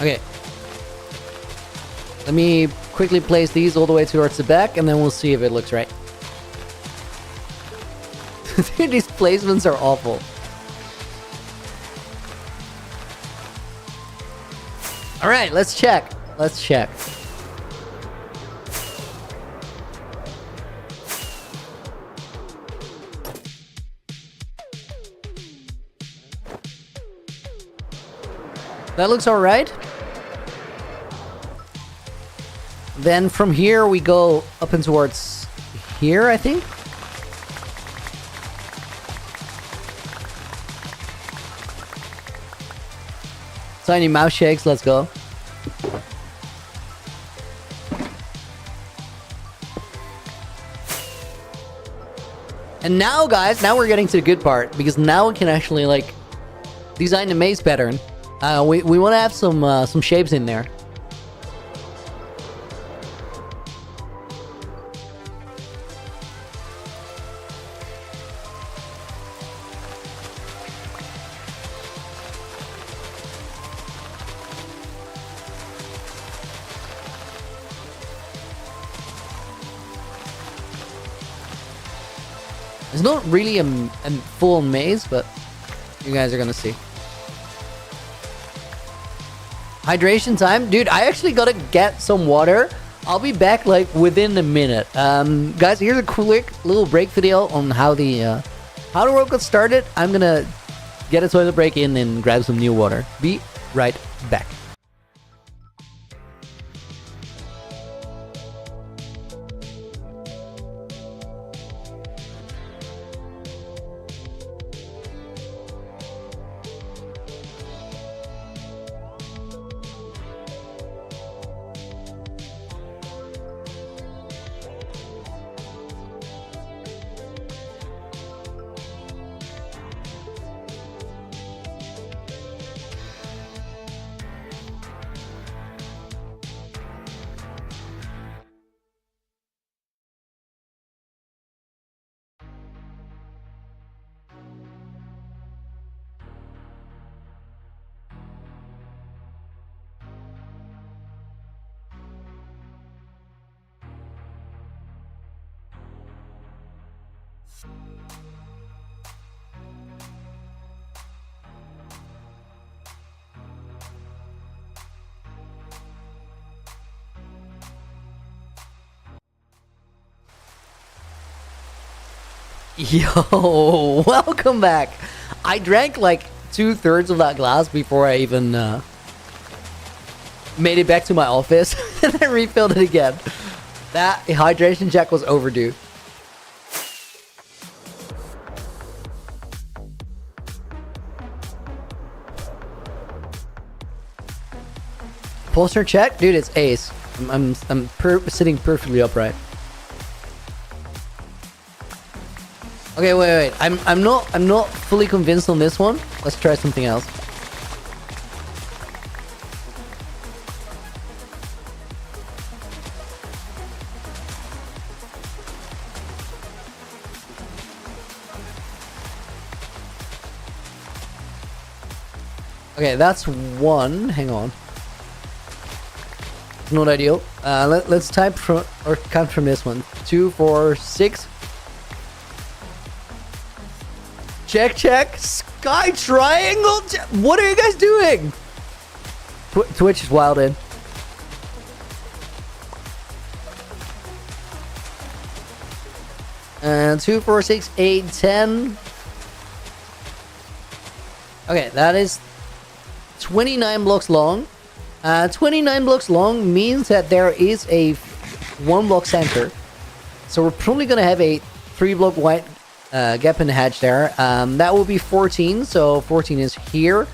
Okay. Let me quickly place these all the way towards the back, and then we'll see if it looks right. Dude, these placements are awful. Alright, let's check. Let's check. That looks alright. Then from here we go up and towards here, I think. Tiny mouse shakes, let's go. And now, guys, now we're getting to the good part, because now we can actually, like, design the maze pattern. We want to have some shapes in there. It's not really a full maze, but you guys are gonna see. Hydration time? Dude, I actually gotta get some water. I'll be back like within a minute. Guys, here's a quick little break video on how the world got started. I'm gonna get a toilet break in and grab some new water. Be right back. Yo, welcome back. I drank like 2/3 of that glass before I even made it back to my office, and I refilled it again. That hydration check was overdue. Posture check, dude. It's ace. I'm sitting perfectly upright. Okay, wait. I'm not fully convinced on this one. Let's try something else. Okay, that's one. Hang on. It's not ideal. Let's type from or count from this one. 2, 4, 6. Check. Sky triangle. What are you guys doing? Twitch is wild in. And 2, 4, 6, 8, 10. Okay, that is 29 blocks long. 29 blocks long means that there is a 1 block center. So we're probably gonna have a 3 block wide gap in the hedge there. That will be 14, so 14 is here.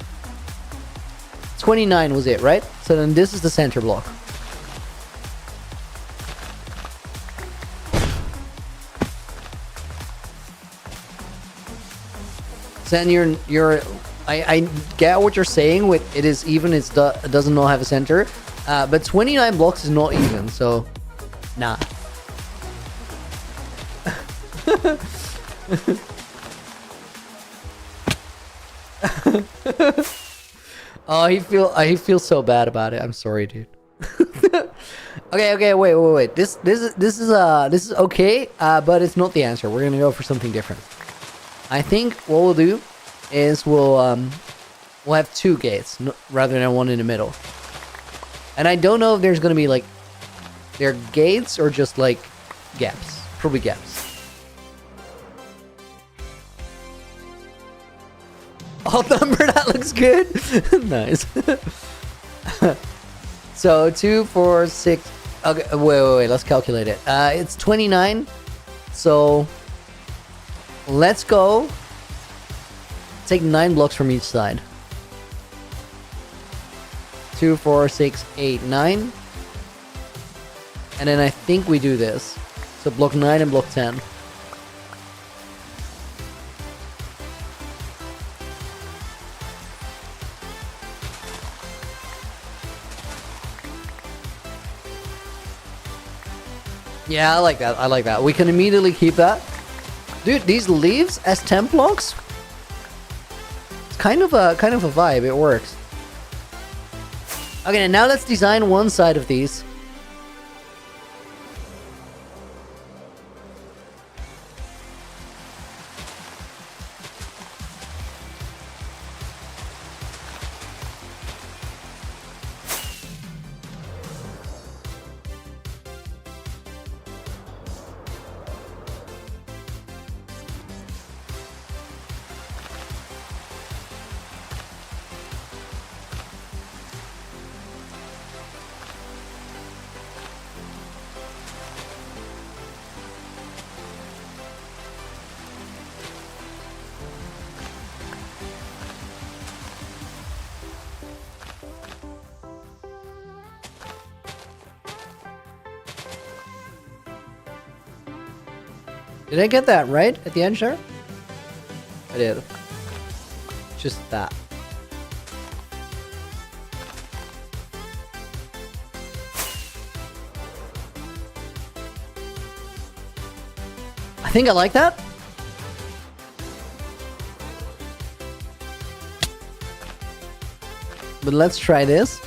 29 was it, right? So then this is the center block. So then I get what you're saying with it is even, it doesn't not have a center. But 29 blocks is not even, so nah. Oh, he feels so bad about it. I'm sorry, dude. Okay, wait. This is okay, but it's not the answer. We're gonna go for something different. I think what we'll do is we'll have 2 gates rather than one in the middle. And I don't know if there's gonna be like they're gates or just like gaps. Probably gaps. Alt number, that looks good. Nice. So 2, 4, 6. Okay, wait. Let's calculate it. It's 29. So let's go. Take 9 blocks from each side. 2, 4, 6, 8, 9. And then I think we do this. So block 9 and block 10. Yeah, I like that. I like that. We can immediately keep that. Dude, these leaves as temp blocks, it's kind of a vibe. It works. Okay, now let's design one side of these. Did I get that right at the end, sure? I did. Just that. I think I like that. But let's try this.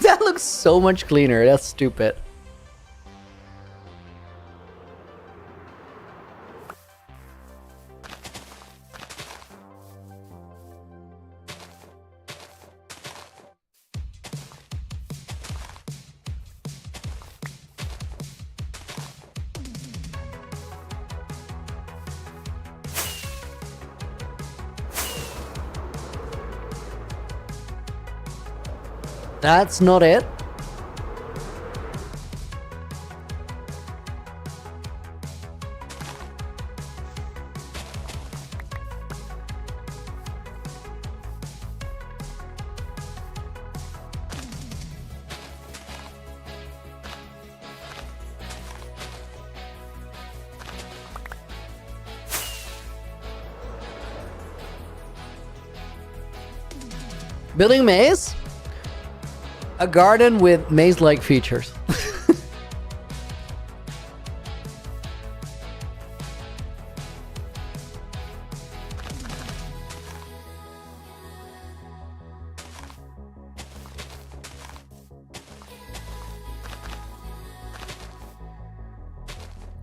That looks so much cleaner. That's stupid. That's not it. Building maze? A garden with maze-like features.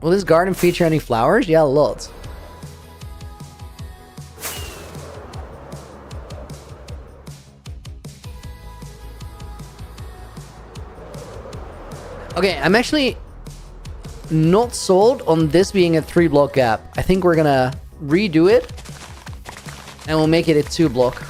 Will this garden feature any flowers? Yeah, lots. Okay, I'm actually not sold on this being a 3-block gap. I think we're gonna redo it and we'll make it a 2-block.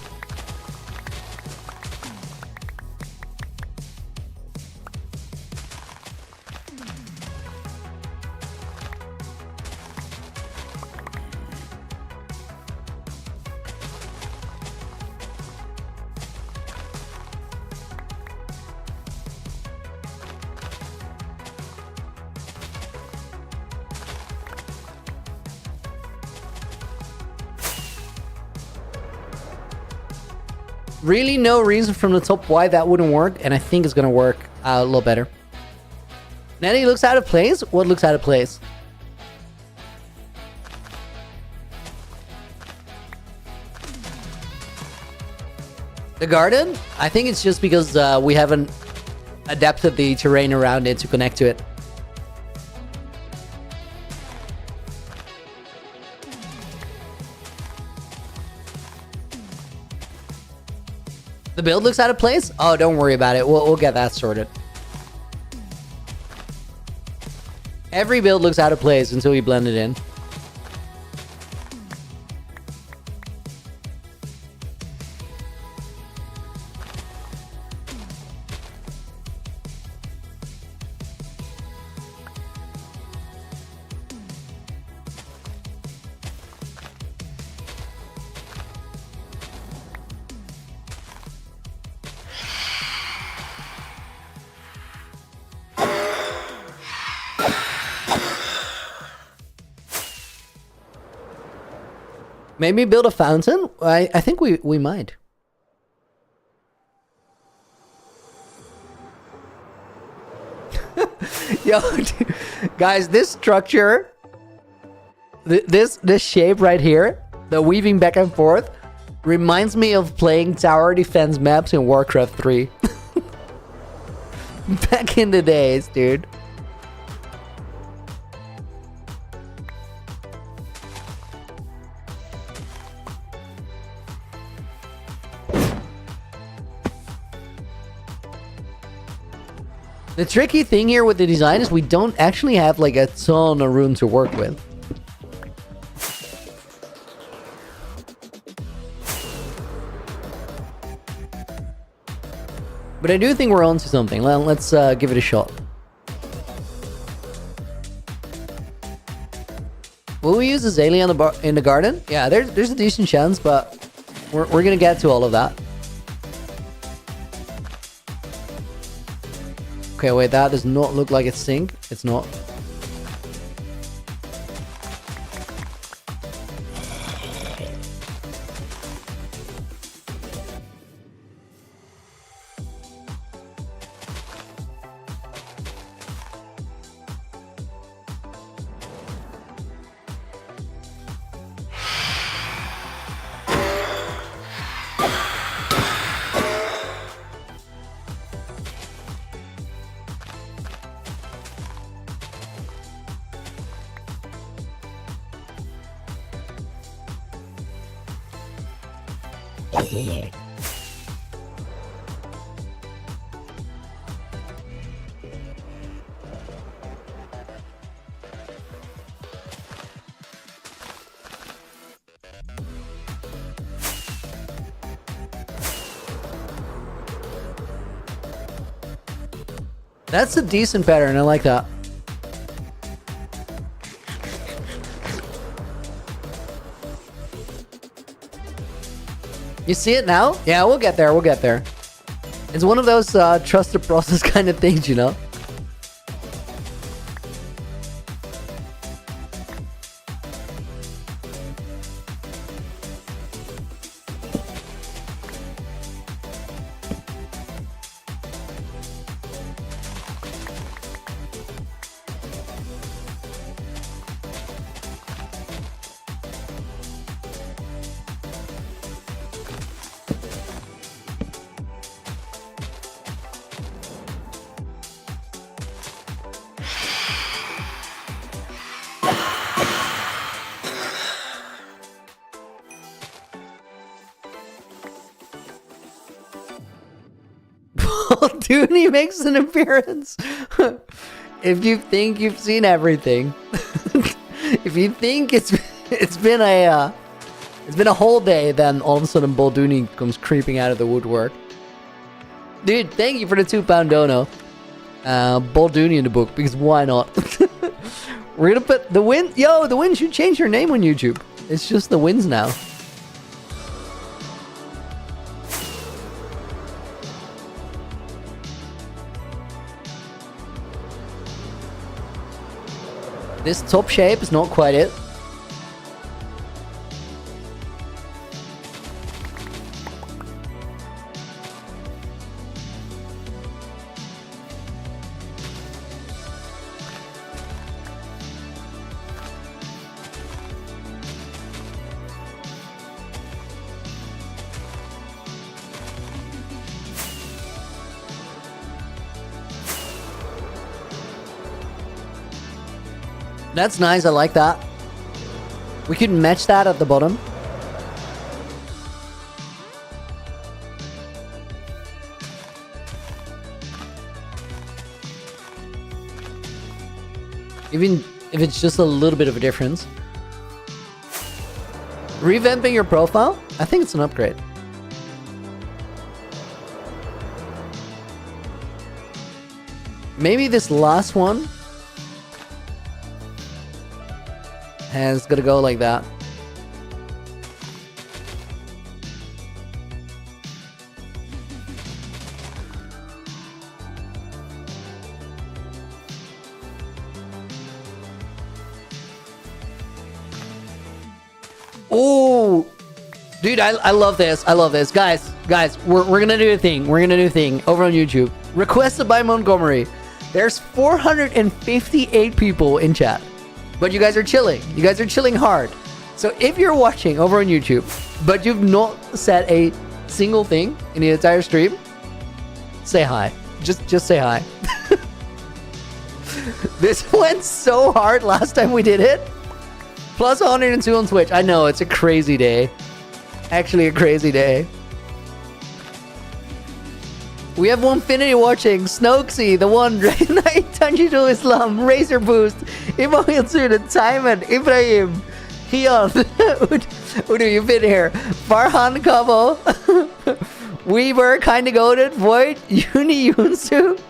Really no reason from the top why that wouldn't work, and I think it's gonna work a little better. Nettie looks out of place? What looks out of place? The garden? I think it's just because we haven't adapted the terrain around it to connect to it. The build looks out of place? Oh, don't worry about it. We'll get that sorted. Every build looks out of place until you blend it in. Maybe build a fountain? I think we might. Yo, dude, guys, this structure, this shape right here, the weaving back and forth, reminds me of playing tower defense maps in Warcraft 3. Back in the days, dude. The tricky thing here with the design is we don't actually have like a ton of room to work with. But I do think we're onto something. Let's give it a shot. Will we use Azalea in the garden? Yeah, there's a decent chance, but we're gonna get to all of that. Okay, wait, that does not look like it's sync. It's not. That's a decent pattern. I like that. You see it now? Yeah, we'll get there. We'll get there. It's one of those trust the process kind of things, you know? Dooney makes an appearance. If you think you've seen everything, if you think it's been a whole day, then all of a sudden Dooney comes creeping out of the woodwork. Dude, thank you for the £2 dono. Dooney in the book, because why not? We're gonna put the win. Yo, the win should change your name on YouTube. It's just the wins now. This top shape is not quite it. That's nice, I like that. We could match that at the bottom. Even if it's just a little bit of a difference. Revamping your profile? I think it's an upgrade. Maybe this last one has got to go like that. Oh, dude, I love this. I love this. Guys, we're gonna do a thing. We're gonna do a thing over on YouTube. Requested by Montgomery. There's 458 people in chat. But you guys are chilling. You guys are chilling hard. So if you're watching over on YouTube, but you've not said a single thing in the entire stream, say hi. Just say hi. This went so hard last time we did it. Plus 102 on Twitch. I know, it's a crazy day. Actually a crazy day. We have Onefinity watching. Snokesy, the one, Knight, Tanjiro Islam, Razor Boost, Immobil Suit, Timon, Ibrahim, Hion, Udo, you've been here. Farhan Kabo, Weaver, Kinda Goaded, Void, Uni Yunsu,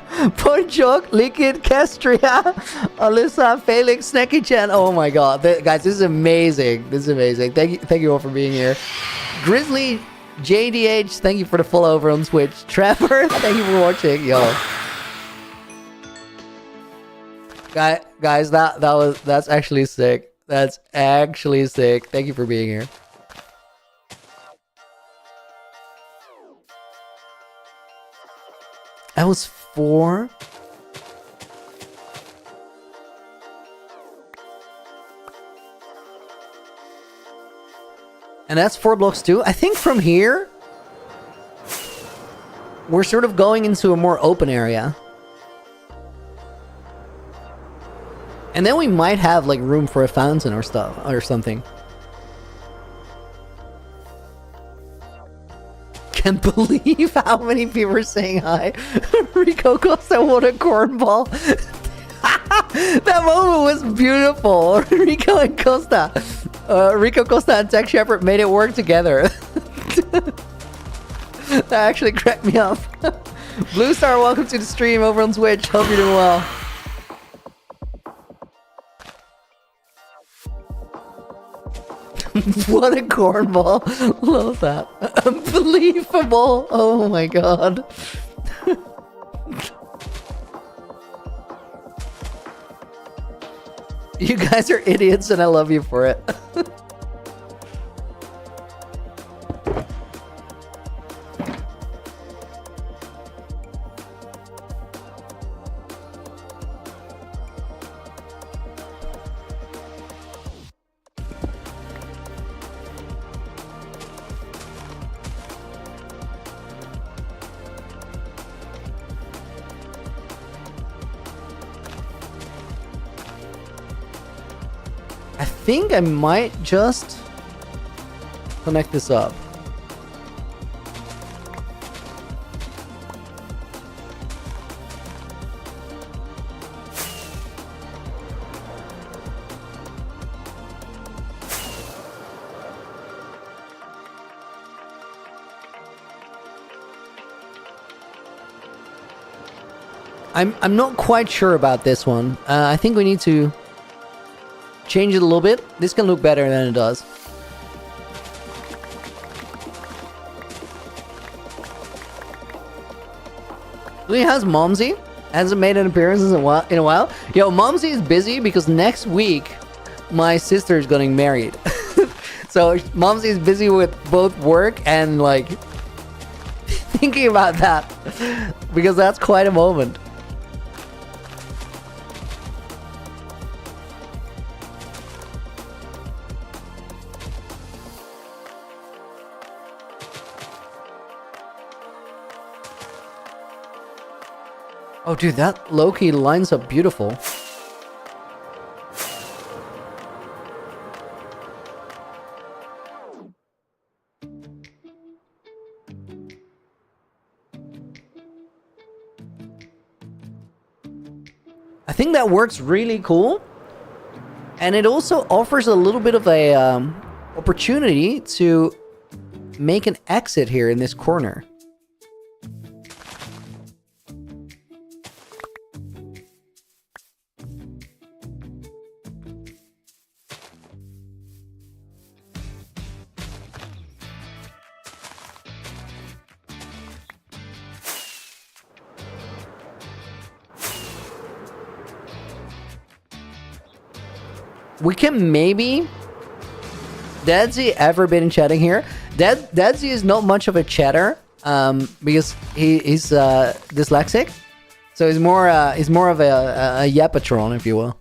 Ponchok, Liquid, Castria, Alyssa, Felix, Snacky-chan. Oh my god. Guys, this is amazing. This is amazing. Thank you all for being here. Grizzly, JDH, thank you for the follow over on Twitch. Trevor, thank you for watching. Yo. Guys, that's actually sick. That's actually sick. Thank you for being here. That was 4. And that's 4 blocks too. I think from here, we're sort of going into a more open area. And then we might have like room for a fountain or stuff or something. Can't believe how many people are saying hi. Rico Costa, what a cornball. That moment was beautiful. Rico and Costa. Rico Costa and Tech Shepherd made it work together. That actually cracked me up. Blue Star, welcome to the stream over on Twitch. Hope you're doing well. What a cornball. Love that. Unbelievable. Oh my god. You guys are idiots and I love you for it. I think I might just connect this up. I'm not quite sure about this one. I think we need to change it a little bit. This can look better than it does. How's Momsy? Hasn't made an appearance in a while. Yo, Momsy is busy because next week my sister is getting married. So Momsy is busy with both work and like thinking about that because that's quite a moment. Oh, dude, that Loki lines up beautiful. I think that works really cool. And it also offers a little bit of a opportunity to make an exit here in this corner. We can maybe... Dadzy ever been chatting here? Dadzy is not much of a chatter because he's dyslexic. So he's more of a Yepatron, if you will.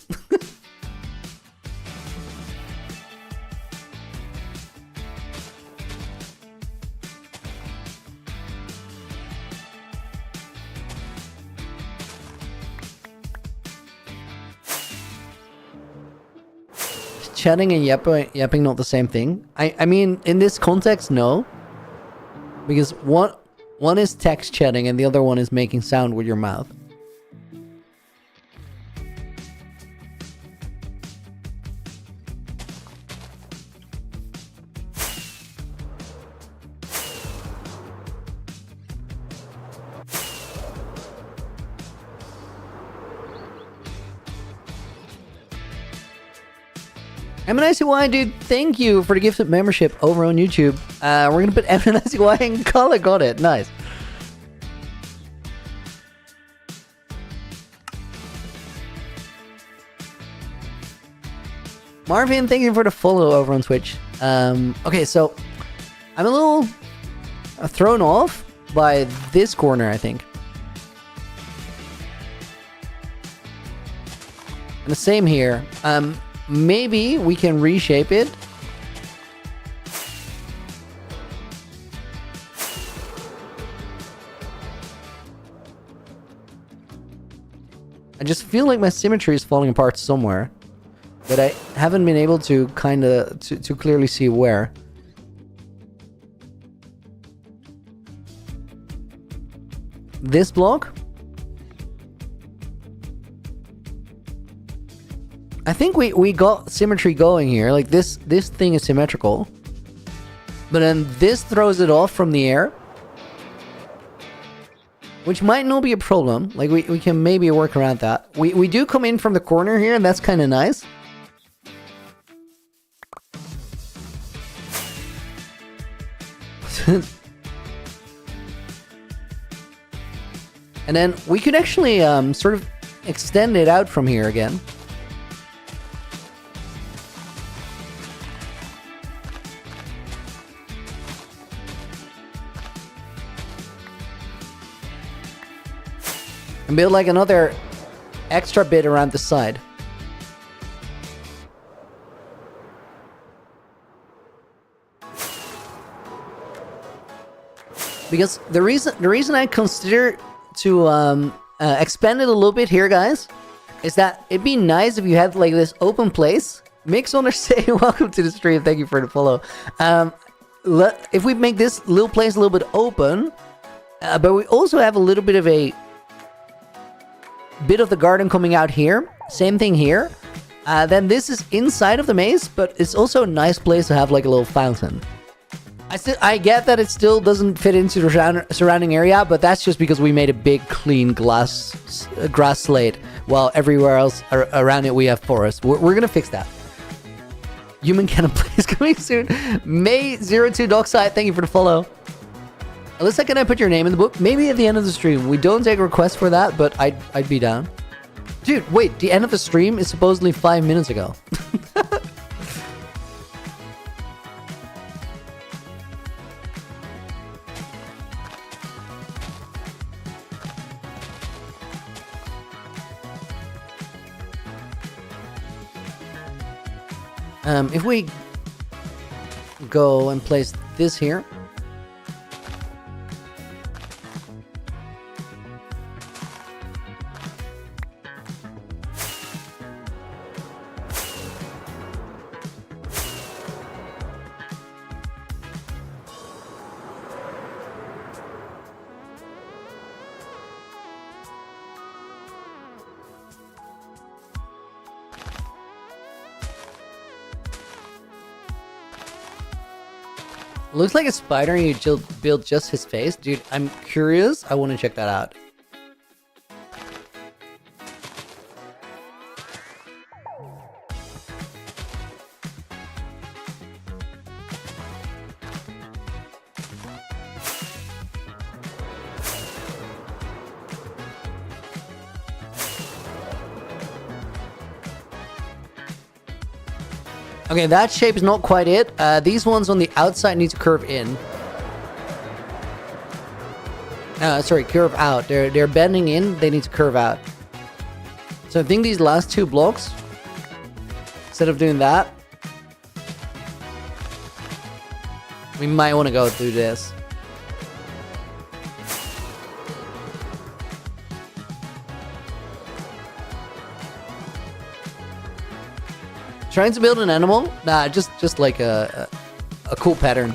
Chatting and yapping not the same thing? I mean, in this context, no. Because one is text chatting and the other one is making sound with your mouth. MNICY, dude, thank you for the gifted membership over on YouTube. We're gonna put MNICY and color. Got it. Nice. Marvin, thank you for the follow over on Twitch. Okay, so I'm a little thrown off by this corner, I think. And the same here. Maybe we can reshape it. I just feel like my symmetry is falling apart somewhere, but I haven't been able to to clearly see where. This block? I think we got symmetry going here. Like this thing is symmetrical. But then this throws it off from the air. Which might not be a problem. Like we can maybe work around that. We do come in from the corner here, and that's kind of nice. And then we could actually sort of extend it out from here again. And build like another extra bit around the side. Because the reason I consider to expand it a little bit here, guys, is that it'd be nice if you had like this open place. Mix on say welcome to the stream. Thank you for the follow. If we make this little place a little bit open, but we also have a little bit of the garden coming out here. Same thing here. Then this is inside of the maze, but it's also a nice place to have like a little fountain. I get that it still doesn't fit into the surrounding area, but that's just because we made a big clean grass slate, while everywhere else around it we have forest. We're gonna fix that. Human Cannon Plays coming soon. May02 Dockside, thank you for the follow. Alyssa, can I put your name in the book? Maybe at the end of the stream. We don't take requests for that, but I'd be down. Dude, wait, the end of the stream is supposedly 5 minutes ago. If we go and place this here. Looks like a spider and you build just his face. Dude, I'm curious. I want to check that out. Okay, that shape is not quite it. These ones on the outside need to curve in. Sorry, curve out. They're bending in. They need to curve out. So I think these last 2 blocks, instead of doing that, we might want to go through this. Trying to build an animal? Nah, just like a cool pattern.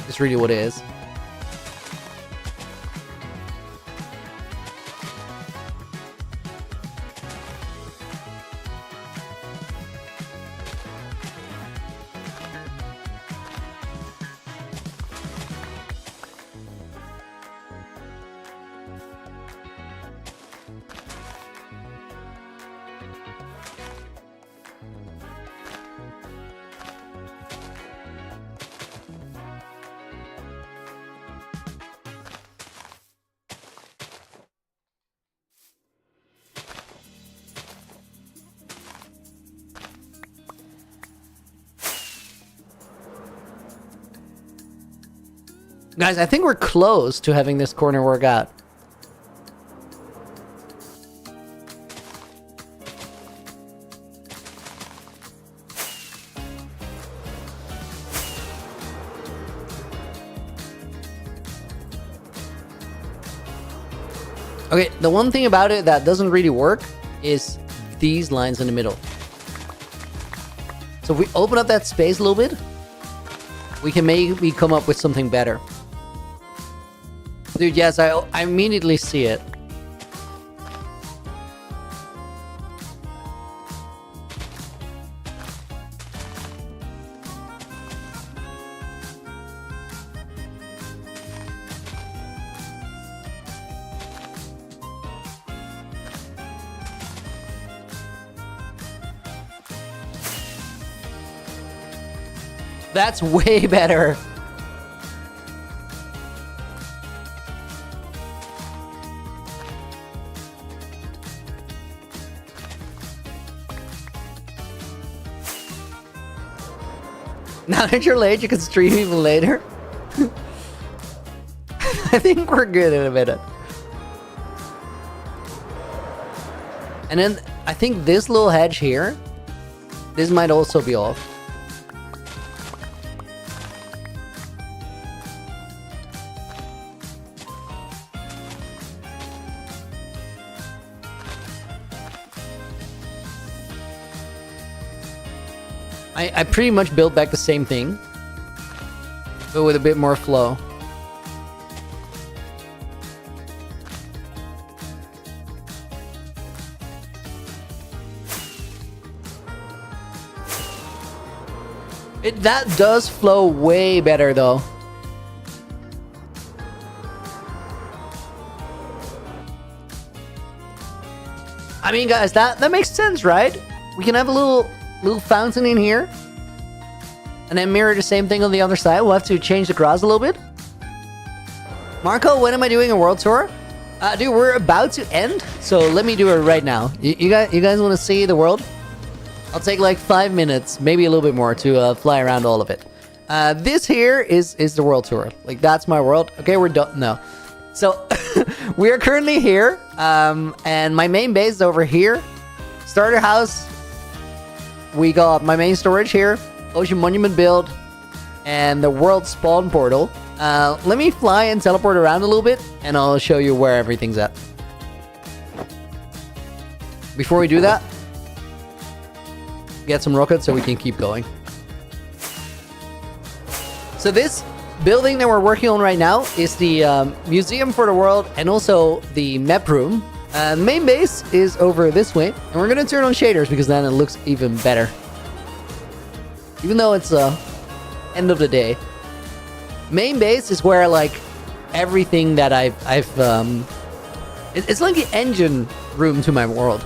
It's really what it is. Guys, I think we're close to having this corner work out. Okay, the one thing about it that doesn't really work is these lines in the middle. So if we open up that space a little bit, we can maybe come up with something better. Dude, yes, I immediately see it. That's way better. Now that you're late, you can stream even later. I think we're good in a minute. And then I think this little hedge here, this might also be off. I pretty much built back the same thing, but with a bit more flow. That does flow way better though. I mean, guys, that makes sense, right? We can have a little fountain in here, and then mirror the same thing on the other side. We'll have to change the grass a little bit. Marco, when am I doing a world tour? Dude, we're about to end, so let me do it right now. You guys want to see the world? I'll take like 5 minutes, maybe a little bit more, to fly around all of it. This here is the world tour. Like, that's my world. Okay, we're done. No. So, we are currently here, and my main base is over here. Starter house. We got my main storage here, Ocean Monument build, and the world spawn portal. Let me fly and teleport around a little bit, and I'll show you where everything's at. Before we do that, get some rockets so we can keep going. So this building that we're working on right now is the Museum for the World and also the map room. The main base is over this way, and we're gonna turn on shaders because then it looks even better. Even though it's end of the day. Main base is where like everything that it's like the engine room to my world.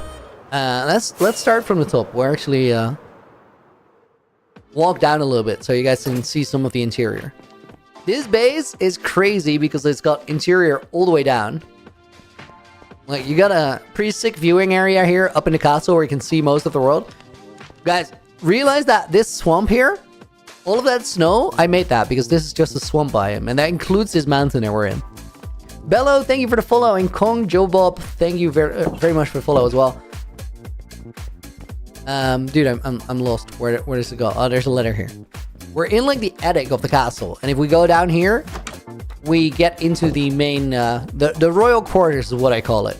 Let's start from the top. We'll actually walk down a little bit so you guys can see some of the interior. This base is crazy because it's got interior all the way down. Like, you got a pretty sick viewing area here up in the castle where you can see most of the world. Guys, realize that this swamp here, all of that snow, I made that because this is just a swamp biome, and that includes this mountain that we're in. Bello, thank you for the follow. And Kong Joe Bob, thank you very much for the follow as well. Dude, I'm lost. Where does it go? Oh, there's a letter here. We're in like the attic of the castle, and if we go down here, we get into the main, the royal quarters is what I call it.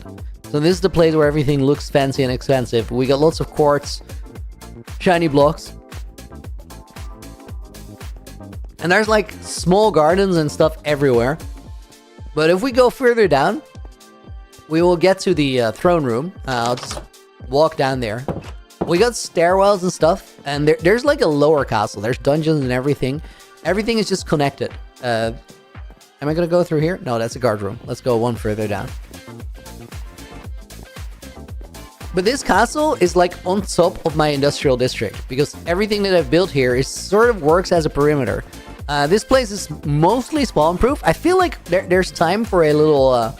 So this is the place where everything looks fancy and expensive. We got lots of quartz, shiny blocks. And there's like small gardens and stuff everywhere. But if we go further down, we will get to the throne room. I'll just walk down there. We got stairwells and stuff. And there's like a lower castle. There's dungeons and everything. Everything is just connected. Am I going to go through here? No, that's a guard room. Let's go one further down. But this castle is like on top of my industrial district because everything that I've built here is sort of works as a perimeter. This place is mostly spawn proof. I feel like there's time for a little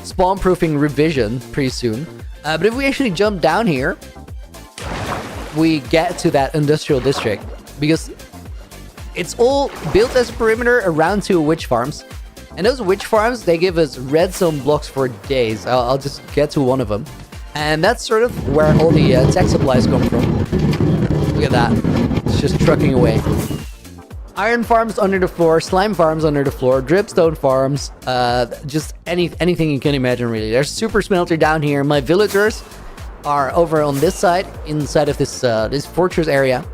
spawn proofing revision pretty soon. But if we actually jump down here, we get to that industrial district because it's all built as a perimeter around 2 witch farms. And those witch farms, they give us redstone blocks for days. I'll just get to one of them. And that's sort of where all the tech supplies come from. Look at that. It's just trucking away. Iron farms under the floor, slime farms under the floor, dripstone farms, just anything you can imagine really. There's super smelter down here. My villagers are over on this side, inside of this this fortress area.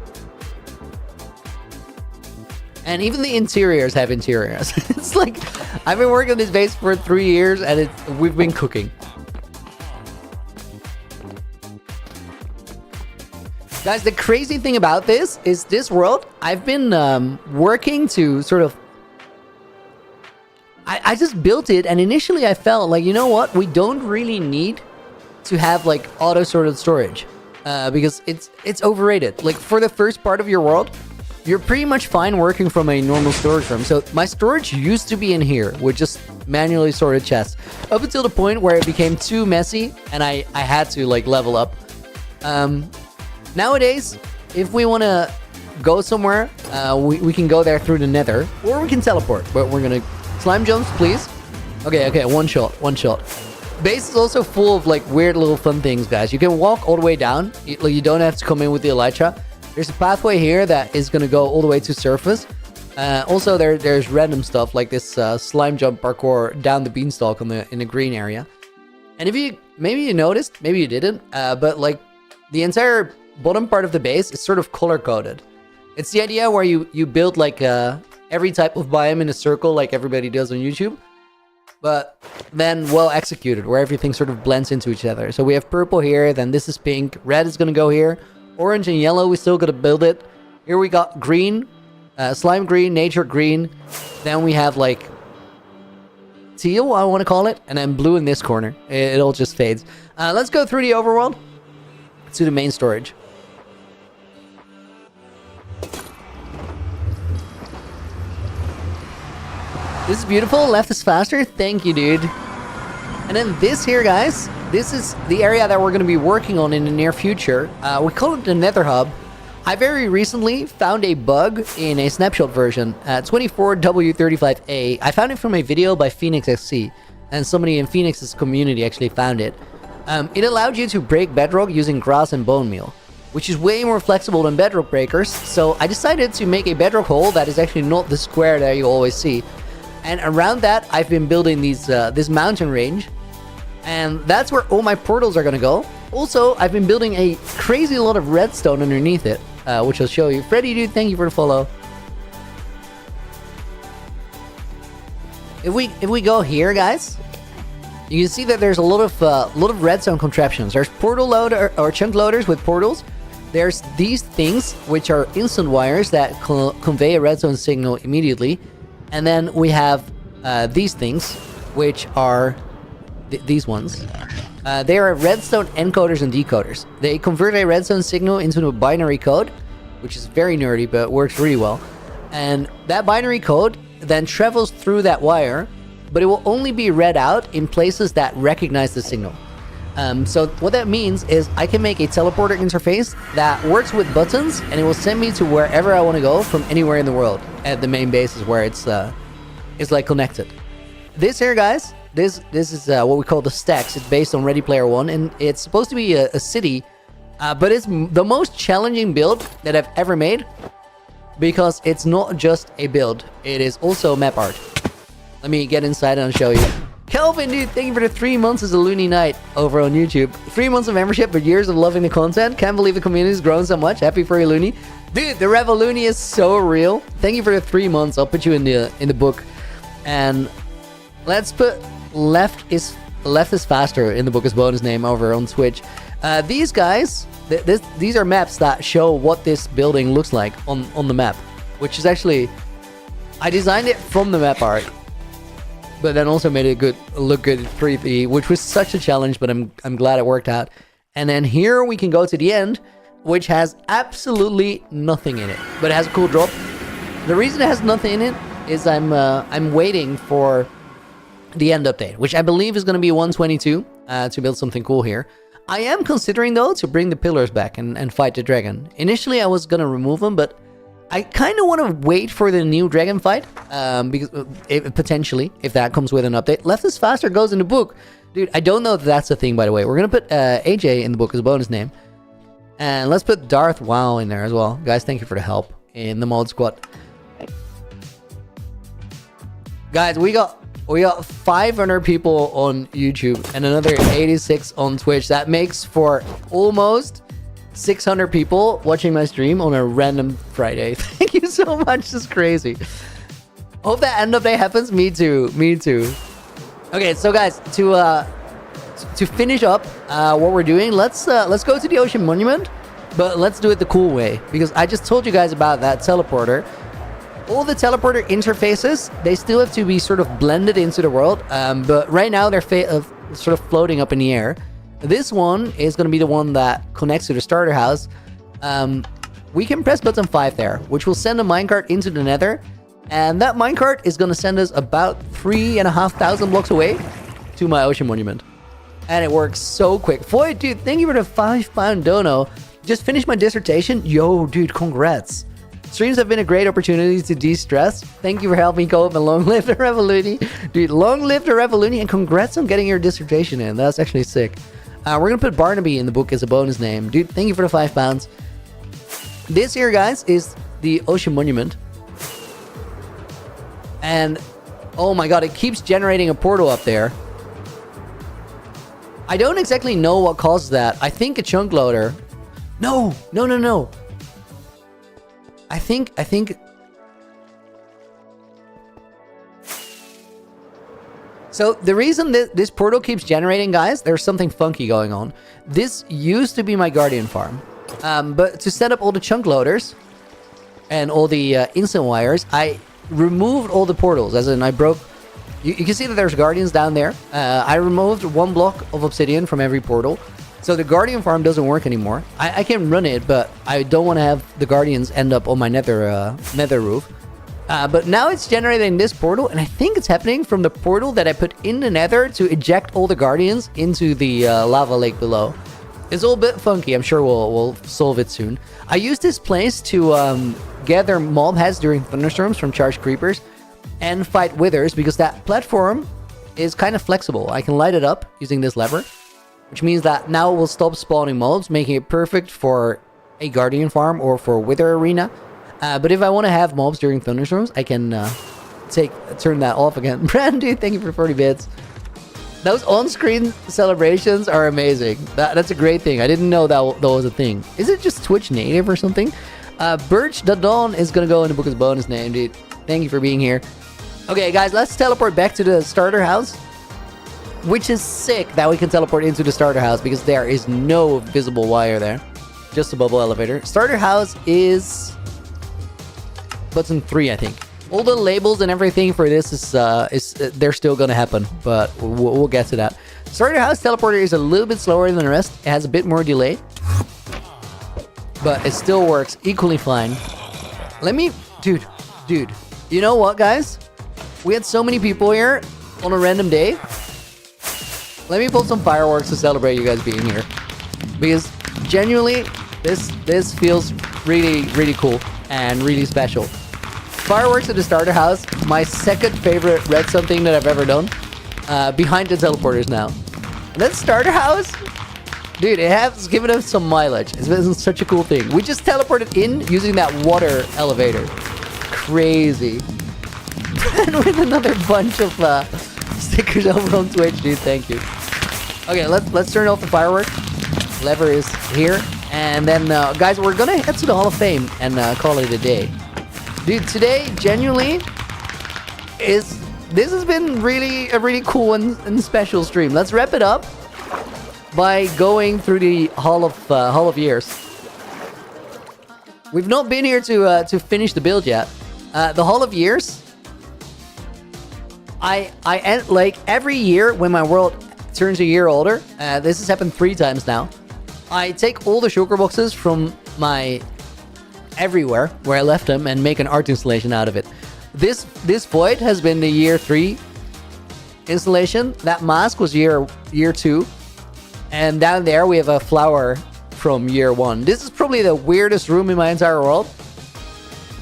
And even the interiors have interiors. It's like, I've been working on this base for 3 years and we've been cooking. Guys, the crazy thing about this is this world, I've been working to sort of... I just built it, and initially I felt like, you know what? We don't really need to have like auto-sorted storage because it's overrated. Like for the first part of your world, you're pretty much fine working from a normal storage room. So my storage used to be in here with just manually sorted chests up until the point where it became too messy and I had to like level up. Nowadays, if we want to go somewhere, we can go there through the nether, or we can teleport. But we're going to... Slime jumps, please. Okay, one shot. Base is also full of, like, weird little fun things, guys. You can walk all the way down. You don't have to come in with the elytra. There's a pathway here that is going to go all the way to surface. Also, there's random stuff, like this slime jump parkour down the beanstalk in the green area. And if you... Maybe you noticed, maybe you didn't, but, like, the entire... bottom part of the base is sort of color-coded. It's the idea where you build like every type of biome in a circle like everybody does on YouTube, but then well executed, where everything sort of blends into each other. So we have purple here, then this is pink, red is gonna go here, orange and yellow, we still gotta build it. Here we got green, slime green, nature green, then we have like teal, I want to call it, and then blue in this corner. It all just fades. Let's go through the overworld to the main storage. This is beautiful. Left is faster. Thank you, dude. And then this here, guys, this is the area that we're going to be working on in the near future. We call it the Nether Hub. I very recently found a bug in a snapshot version, 24W35A. I found it from a video by Phoenix XC, and somebody in Phoenix's community actually found it. It allowed you to break bedrock using grass and bone meal, which is way more flexible than bedrock breakers. So I decided to make a bedrock hole that is actually not the square that you always see. And around that, I've been building this mountain range. And that's where all my portals are going to go. Also, I've been building a crazy lot of redstone underneath it, which I'll show you. Freddy, dude, thank you for the follow. If we go here, guys, you can see that there's a lot of redstone contraptions. There's portal loader or chunk loaders with portals. There's these things, which are instant wires that convey a redstone signal immediately. And then we have these things, which are these ones. They are redstone encoders and decoders. They convert a redstone signal into a binary code, which is very nerdy, but works really well. And that binary code then travels through that wire, but it will only be read out in places that recognize the signal. So what that means is I can make a teleporter interface that works with buttons, and it will send me to wherever I want to go from anywhere in the world. At the main base is where it's like connected. This here, guys, this is what we call the stacks. It's based on Ready Player One, and it's supposed to be a city, but it's the most challenging build that I've ever made because it's not just a build; it is also map art. Let me get inside and I'll show you. Kelvin, dude, thank you for the 3 months as a Looney Knight over on YouTube. 3 months of membership, but years of loving the content. Can't believe the community's grown so much. Happy for you, Looney. Dude, the Revolution is so real. Thank you for the 3 months. I'll put you in the book. And let's put left is faster in the book as bonus name over on Twitch. These guys, these are maps that show what this building looks like on the map, which is actually, I designed it from the map art, but then also made it look good 3D, which was such a challenge, but I'm glad it worked out. And then here we can go to the end, which has absolutely nothing in it, but it has a cool drop. The reason it has nothing in it is I'm waiting for the end update, which I believe is going to be 122 to build something cool here. I am considering though to bring the pillars back and fight the dragon. Initially I was going to remove them, but I kind of want to wait for the new dragon fight, because potentially, if that comes with an update. Left is faster goes in the book. Dude, I don't know if that's a thing, by the way. We're going to put AJ in the book as a bonus name. And let's put Darth Wow in there as well. Guys, thank you for the help in the mod squad. Guys, we got 500 people on YouTube and another 86 on Twitch. That makes for almost 600 people watching my stream on a random Friday. Thank you so much. This is crazy. Hope that end update happens. Me too. Me too. Okay, so guys, to finish up what we're doing, let's go to the Ocean Monument, but let's do it the cool way, because I just told you guys about that teleporter. All the teleporter interfaces, they still have to be sort of blended into the world, but right now they're sort of floating up in the air. This one is going to be the one that connects to the starter house. We can press button 5 there, which will send a minecart into the nether. And that minecart is going to send us about 3,500 blocks away to my Ocean Monument. And it works so quick. Floyd, dude, thank you for the £5 dono. Just finished my dissertation. Yo, dude, congrats. Streams have been a great opportunity to de-stress. Thank you for helping me cope, and long live the Revolution. Dude, long live the Revolution, and congrats on getting your dissertation in. That's actually sick. We're going to put Barnaby in the book as a bonus name. Dude, thank you for the £5. This here, guys, is the Ocean Monument. And, oh my god, it keeps generating a portal up there. I don't exactly know what caused that. I think a chunk loader. No. I think... So the reason that this portal keeps generating, guys, there's something funky going on. This used to be my Guardian farm. But to set up all the chunk loaders and all the instant wires, I removed all the portals. As in, I broke... You can see that there's Guardians down there. I removed 1 block of obsidian from every portal. So the Guardian farm doesn't work anymore. I can run it, but I don't want to have the Guardians end up on my nether roof. But now it's generating this portal, and I think it's happening from the portal that I put in the nether to eject all the Guardians into the lava lake below. It's all a bit funky. I'm sure we'll solve it soon. I use this place to gather mob heads during thunderstorms from charged creepers and fight withers, because that platform is kind of flexible. I can light it up using this lever, which means that now it will stop spawning mobs, making it perfect for a Guardian farm or for Wither Arena. But if I want to have mobs during thunderstorms, I can turn that off again. Brandy, thank you for 40 bits. Those on-screen celebrations are amazing. That's a great thing. I didn't know that was a thing. Is it just Twitch native or something? Birch the Dawn is going to go in the book as bonus name, dude. Thank you for being here. Okay, guys, let's teleport back to the starter house. Which is sick that we can teleport into the starter house, because there is no visible wire there. Just a bubble elevator. Starter house is button 3, I think. All the labels and everything for this is they're still gonna happen, but we'll get to that. Starter house teleporter is a little bit slower than the rest. It has a bit more delay, but it still works equally fine. Dude, you know what, guys? We had so many people here on a random day. Let me pull some fireworks to celebrate you guys being here, because genuinely, this feels really, really cool and really special. Fireworks at the starter house, my second favorite redstone thing that I've ever done. behind the teleporters now. And that starter house, dude, it has given us some mileage. It's been such a cool thing. We just teleported in using that water elevator. Crazy. And with another bunch of stickers over on Twitch, dude. Thank you. Okay, let's turn off the firework. Lever is here. And then, guys, we're gonna head to the Hall of Fame and call it a day. Dude, today, genuinely, this has been really a really cool and special stream. Let's wrap it up by going through the Hall of Years. We've not been here to finish the build yet. The Hall of Years. I end, like every year when my world turns a year older. This has happened 3 times now. I take all the shulker boxes from my everywhere where I left them and make an art installation out of it. This void has been the year 3 installation. That mask was year 2, and down there we have a flower from year 1. This is probably the weirdest room in my entire world.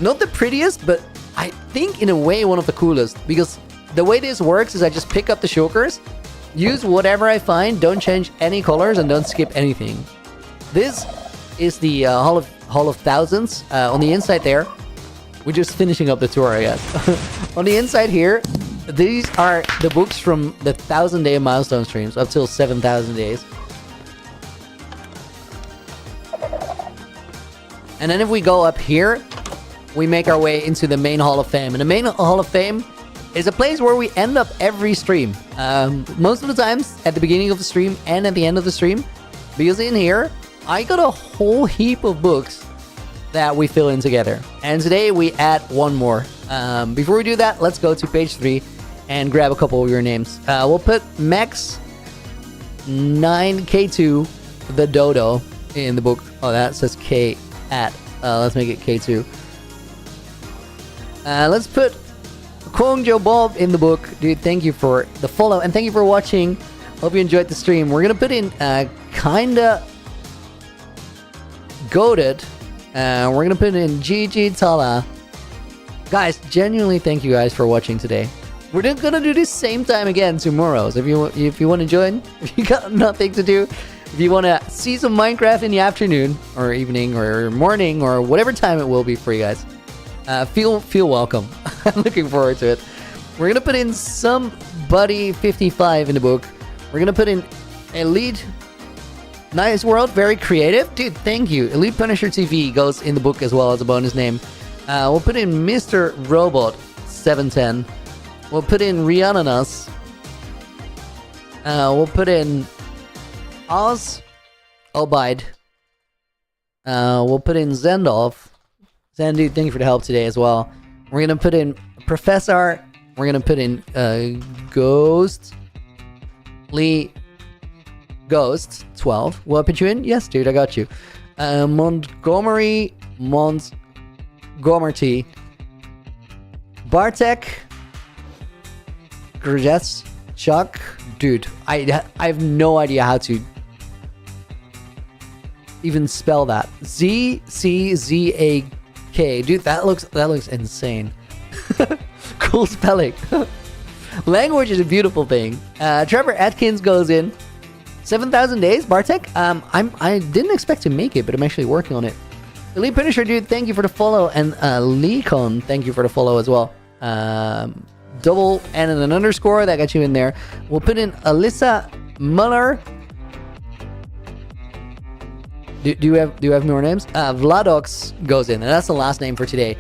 Not the prettiest, but I think in a way one of the coolest, because the way this works is I just pick up the shulkers, use whatever I find, don't change any colors, and don't skip anything. This is the Hall of Thousands. On the inside there, we're just finishing up the tour, I guess. On the inside here, these are the books from the 1,000-day milestone streams up till 7,000 days. And then if we go up here, we make our way into the main Hall of Fame. And the main Hall of Fame is a place where we end up every stream. Most of the times at the beginning of the stream and at the end of the stream. Because in here, I got a whole heap of books that we fill in together. And today we add one more. Before we do that, let's go to page 3 and grab a couple of your names. We'll put Max 9K2, the Dodo, in the book. Oh, that says K at. Let's make it K2. Let's put Kwong Joe Bob in the book. Dude, thank you for the follow and thank you for watching. Hope you enjoyed the stream. We're gonna put in kinda goated. We're gonna put in GG Tala. Guys, genuinely thank you guys for watching today. We're gonna do this same time again tomorrow. So if you want to join, if you got nothing to do, if you want to see some Minecraft in the afternoon or evening or morning or whatever time it will be for you guys, feel welcome. I'm looking forward to it. We're gonna put in somebody 55 in the book. We're gonna put in Elite. Nice world, very creative. Dude, thank you. Elite Punisher TV goes in the book as well as a bonus name. We'll put in Mr. Robot 710. We'll put in Rihanna's. We'll put in Oz Obide. We'll put in Zendov. Zendu, thank you for the help today as well. We're gonna put in Professor. We're gonna put in Ghost Lee Ghost 12. Will I put you in? Yes, dude, I got you. Montgomery Bartek Grjes Chuck. Dude, I have no idea how to even spell that. ZCZAK. Dude, that looks insane. Cool spelling. Language is a beautiful thing. Trevor Atkins goes in. 7,000 days, Bartek. I didn't expect to make it, but I'm actually working on it. Elite Punisher, dude, thank you for the follow, and Leecon, thank you for the follow as well. Double and an underscore that got you in there. We'll put in Alyssa Muller. Do you have more names? Vladox goes in, and that's the last name for today.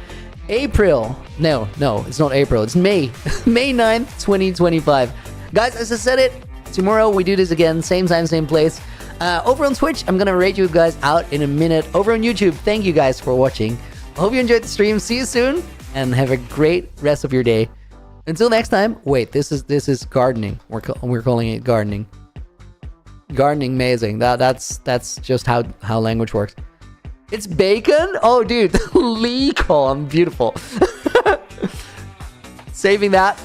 April. No, it's not April. It's May. May 9th, 2025. Guys, as I said it, tomorrow we do this again, same time, same place. Over on Twitch, I'm gonna rate you guys out in a minute. Over on YouTube, thank you guys for watching. I hope you enjoyed the stream. See you soon, and have a great rest of your day. Until next time. Wait, this is gardening. We're calling it gardening. Gardening, amazing. That's just how language works. It's bacon. Oh, dude, Leecon, beautiful. Saving that.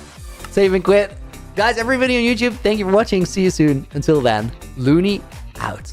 Save and quit. Guys, everybody on YouTube, thank you for watching. See you soon. Until then, Looney out.